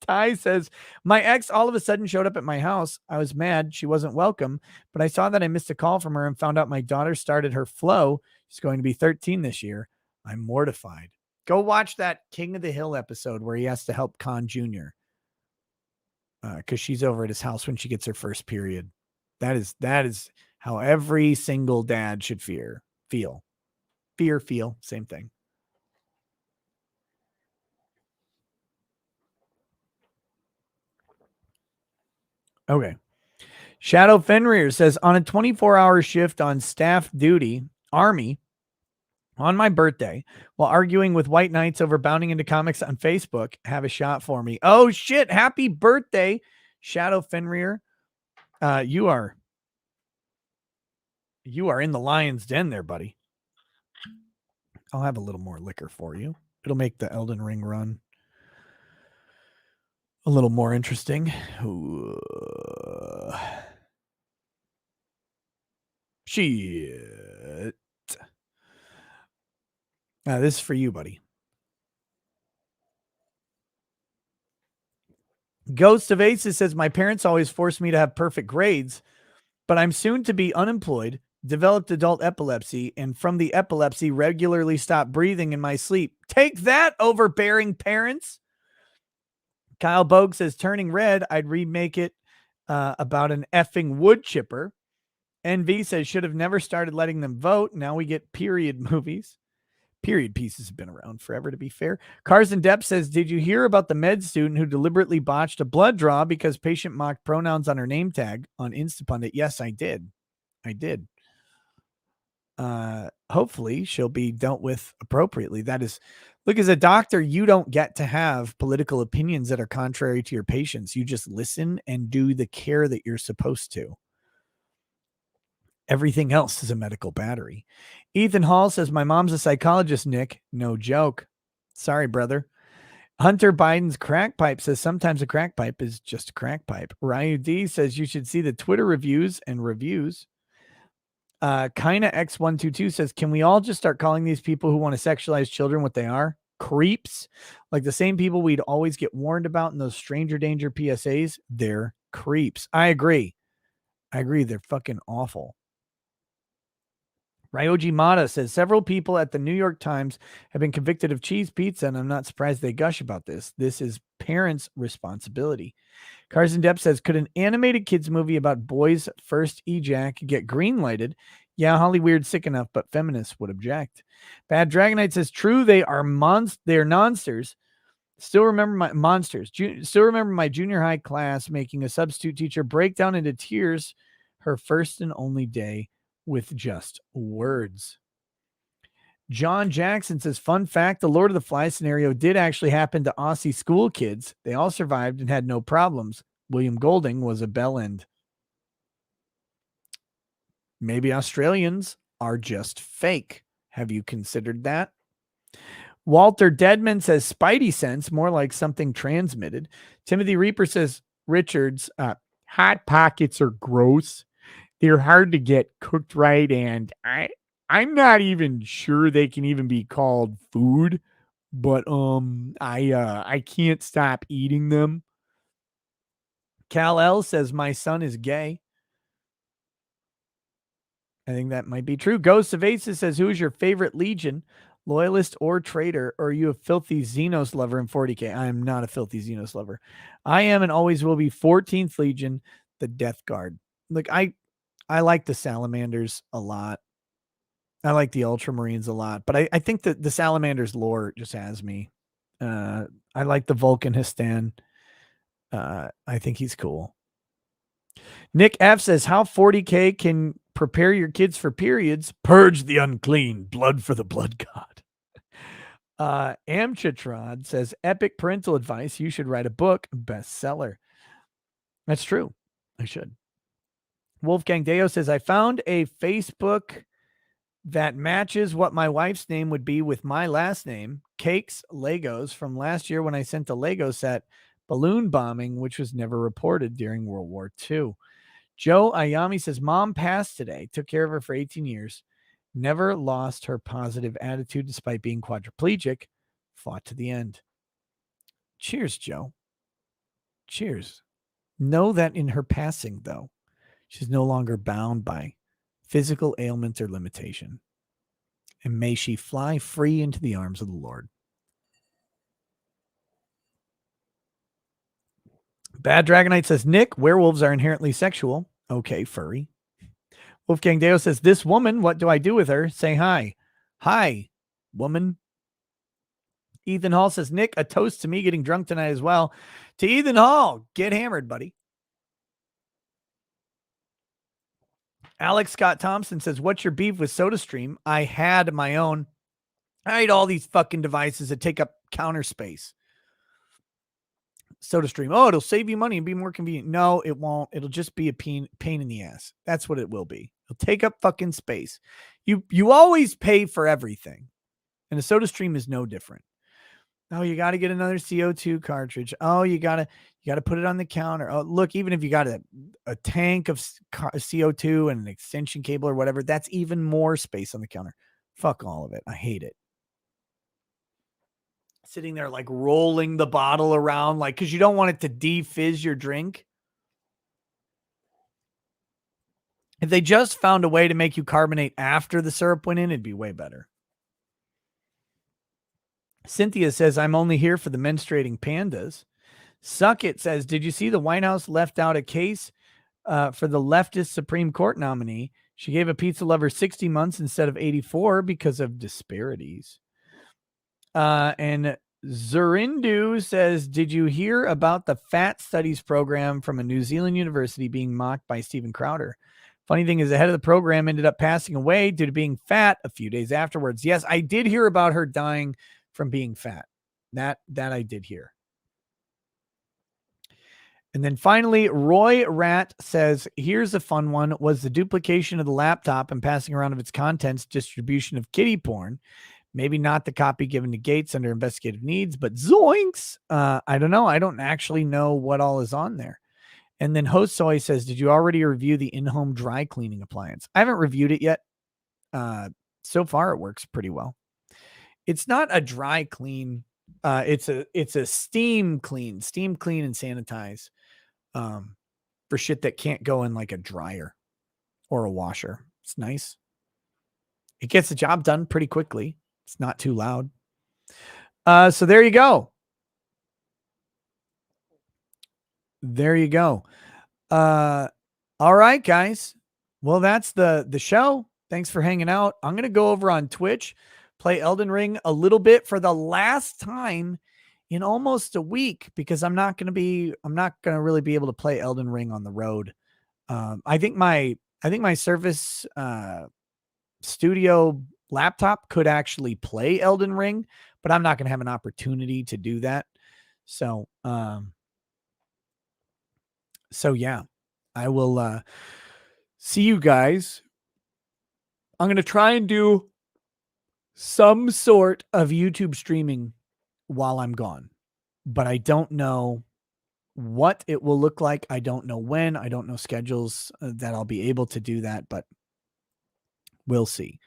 Ty says, my ex all of a sudden showed up at my house. I was mad. She wasn't welcome, but I saw that I missed a call from her and found out my daughter started her flow. She's going to be 13 this year. I'm mortified. Go watch that King of the Hill episode where he has to help Khan Jr. Because she's over at his house when she gets her first period. That is how every single dad should feel. Feel, same thing. Okay. Shadow Fenrir says, on a 24-hour shift on staff duty, Army, on my birthday, while arguing with white knights over bounding into comics on Facebook, have a shot for me. Oh, shit. Happy birthday, Shadow Fenrir. You are in the lion's den there, buddy. I'll have a little more liquor for you. It'll make the Elden Ring run a little more interesting. Shit. This is for you, buddy. Ghost of Aces says, my parents always forced me to have perfect grades, but I'm soon to be unemployed, developed adult epilepsy, and from the epilepsy regularly stop breathing in my sleep. Take that, overbearing parents. Kyle Bogue says, turning red, I'd remake it about an effing wood chipper. NV says, should have never started letting them vote. Now we get period movies. Period pieces have been around forever, to be fair. Cars in Depth says, did you hear about the med student who deliberately botched a blood draw because patient mocked pronouns on her name tag on Instapundit? Yes, I did. Hopefully she'll be dealt with appropriately. That is, look, as a doctor, you don't get to have political opinions that are contrary to your patients. You just listen and do the care that you're supposed to. Everything else is a medical battery. Ethan Hall says, my mom's a psychologist, Nick. No joke. Sorry, brother. Hunter Biden's crack pipe says, sometimes a crack pipe is just a crack pipe. Ryu D says, you should see the Twitter reviews and reviews. Kinda X122 says, can we all just start calling these people who want to sexualize children what they are? Creeps. Like the same people we'd always get warned about in those stranger danger PSAs. They're creeps. I agree. They're fucking awful. Ryoji Mata says, several people at the New York Times have been convicted of cheese pizza, and I'm not surprised they gush about this. This is parents' responsibility. Cars in Depth says, could an animated kids movie about boys' first ejac get green-lighted? Yeah, Hollyweird sick enough, but feminists would object. Bad Dragonite says, true, they are monsters. Still remember my junior high class making a substitute teacher break down into tears her first and only day with just words. John Jackson says, fun fact, the Lord of the Flies scenario did actually happen to Aussie school kids. They all survived and had no problems. William Golding was a bellend. Maybe Australians are just fake. Have you considered that? Walter Deadman says, Spidey sense, more like something transmitted. Timothy Reaper says, Richards, hot pockets are gross. They're hard to get cooked right, and I'm not even sure they can even be called food, but I can't stop eating them. Cal L says, my son is gay. I think that might be true. Ghost of Aces says, who is your favorite Legion? Loyalist or traitor, or are you a filthy Xenos lover in 40K? I am not a filthy Xenos lover. I am and always will be 14th Legion, the Death Guard. Look, I like the Salamanders a lot. I like the Ultramarines a lot, but I think that the Salamanders lore just has me. I like the Vulcan Histan. I think he's cool. Nick F says, how 40K can prepare your kids for periods? Purge the unclean, blood for the blood god. Amchitrod says, epic parental advice. You should write a book, bestseller. That's true. I should. Wolfgang Deo says, I found a Facebook that matches what my wife's name would be with my last name, Cakes Legos, from last year when I sent a Lego set balloon bombing, which was never reported during World War II. Joe Ayami says, Mom passed today, took care of her for 18 years, never lost her positive attitude despite being quadriplegic, fought to the end. Cheers, Joe. Cheers. Know that in her passing, though, she's no longer bound by physical ailment or limitation. And may she fly free into the arms of the Lord. Bad Dragonite says, Nick, werewolves are inherently sexual. Okay, furry. Wolfgang Deo says, this woman, what do I do with her? Say hi. Hi, woman. Ethan Hall says, Nick, a toast to me getting drunk tonight as well. To Ethan Hall, get hammered, buddy. Alex Scott Thompson says, what's your beef with SodaStream? I had my own. I hate all these fucking devices that take up counter space. SodaStream. Oh, it'll save you money and be more convenient. No, it won't. It'll just be a pain in the ass. That's what it will be. It'll take up fucking space. You always pay for everything. And a SodaStream is no different. Oh, you got to get another CO2 cartridge. Oh, you got to put it on the counter. Oh, look, even if you got a tank of CO2 and an extension cable or whatever, that's even more space on the counter. Fuck all of it. I hate it. Sitting there like rolling the bottle around, like, because you don't want it to defizz your drink. If they just found a way to make you carbonate after the syrup went in, it'd be way better. Cynthia says, I'm only here for the menstruating pandas. Suck It says, did you see the White House left out a case for the leftist Supreme Court nominee? She gave a pizza lover 60 months instead of 84 because of disparities. And Zurindu says, did you hear about the fat studies program from a New Zealand university being mocked by Steven Crowder? Funny thing is, the head of the program ended up passing away due to being fat a few days afterwards. Yes, I did hear about her dying from being fat. That I did hear. And then finally, Roy Rat says, here's a fun one. Was the duplication of the laptop and passing around of its contents distribution of kiddie porn? Maybe not the copy given to Gaetz under investigative needs, but zoinks. I don't know. I don't actually know what all is on there. And then Host Soy says, did you already review the in-home dry cleaning appliance? I haven't reviewed it yet. So far, it works pretty well. It's not a dry clean. It's a steam clean and sanitize for shit that can't go in like a dryer or a washer. It's nice. It gets the job done pretty quickly. It's not too loud. So there you go. There you go. All right, guys. Well, that's the show. Thanks for hanging out. I'm going to go over on Twitch, play Elden Ring a little bit for the last time in almost a week, because I'm not going to really be able to play Elden Ring on the road. I think my Surface Studio laptop could actually play Elden Ring, but I'm not going to have an opportunity to do that. So yeah, I will see you guys. I'm going to try and do some sort of YouTube streaming while I'm gone, but I don't know what it will look like. I don't know when. I don't know schedules that I'll be able to do that, but we'll see.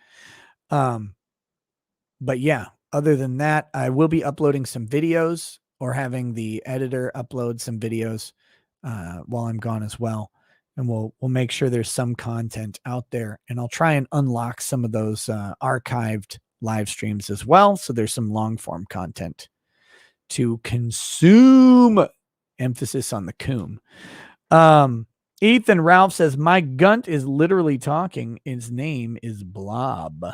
But yeah, other than that, I will be uploading some videos or having the editor upload some videos while I'm gone as well. And we'll make sure there's some content out there, and I'll try and unlock some of those archived live streams as well. So there's some long form content to consume. Emphasis on the coom. Ethan Ralph says, my gunt is literally talking. His name is Blob.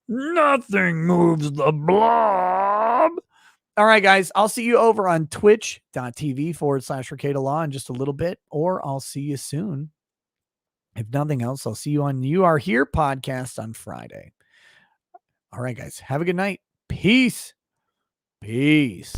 Nothing moves the blob. All right, guys. I'll see you over on twitch.tv/Recato Law in just a little bit, or I'll see you soon. If nothing else, I'll see you on You Are Here podcast on Friday. All right, guys. Have a good night. Peace. Peace.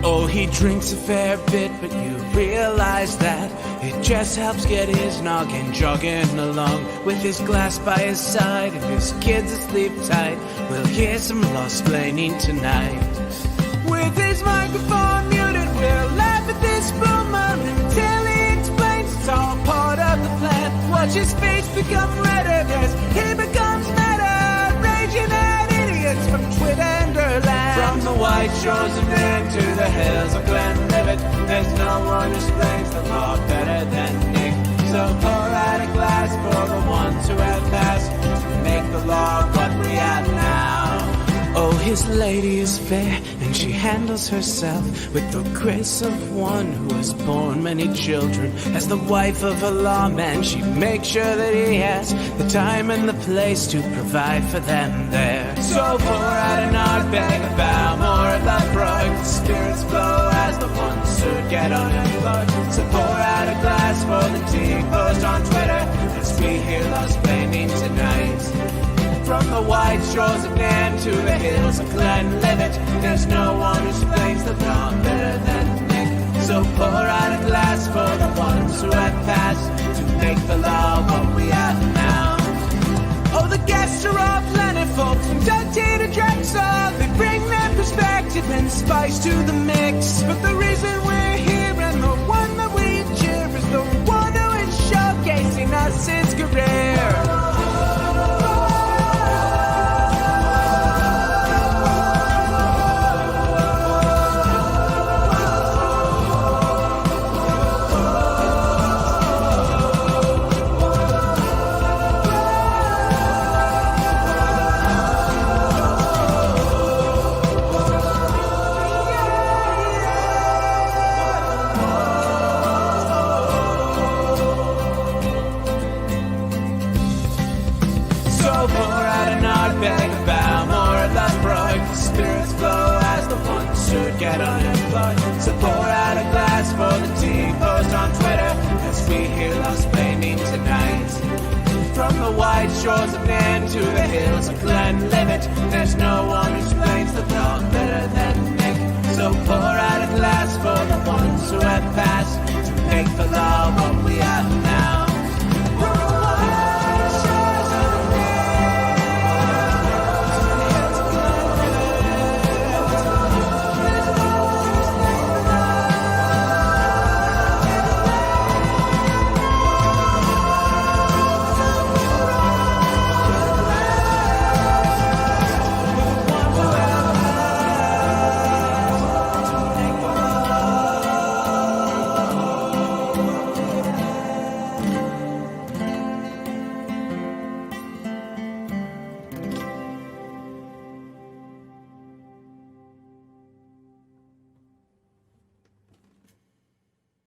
Oh, he drinks a fair bit, but you realize that it just helps get his noggin jogging along. With his glass by his side and his kids asleep tight, we'll hear some lost-plaining tonight. With his microphone muted, we'll laugh at this boomer until he explains it's all part of the plan. Watch his face become redder as he becomes meta, raging at idiots from Twitterland. From the white shores of Maine to the hills of Glenlivet, there's no one who explains the law better than Nick. So pour out a glass for the ones who have passed to make the law what we have now. Oh, his lady is fair, and she handles herself with the grace of one who has borne many children. As the wife of a lawman, she makes sure that he has the time and the place to provide for them there. So pour out an Ardbeg, a Balmore, a Lafroig, the spirits flow as the ones who get unemployed. So pour out a glass for the tea post on Twitter as we hear lost blaming tonight. From the white shores of Nairn to the hills of Glenlivet, there's no one who explains the law better than Nick. So pour out a glass for the ones who have passed to make the law what we have now. Oh, the guests are all plentiful, from Dante to Drexel. They bring their perspective and spice to the mix. But the reason we're here and the one that we cheer is the one who is showcasing us his career. Get unemployed. So pour out a glass for the tea post on Twitter as we hear lost blaming tonight. From the white shores of Nairn to the hills of Glenlivet, there's no one who explains the law better than Nick. So pour out a glass for the ones who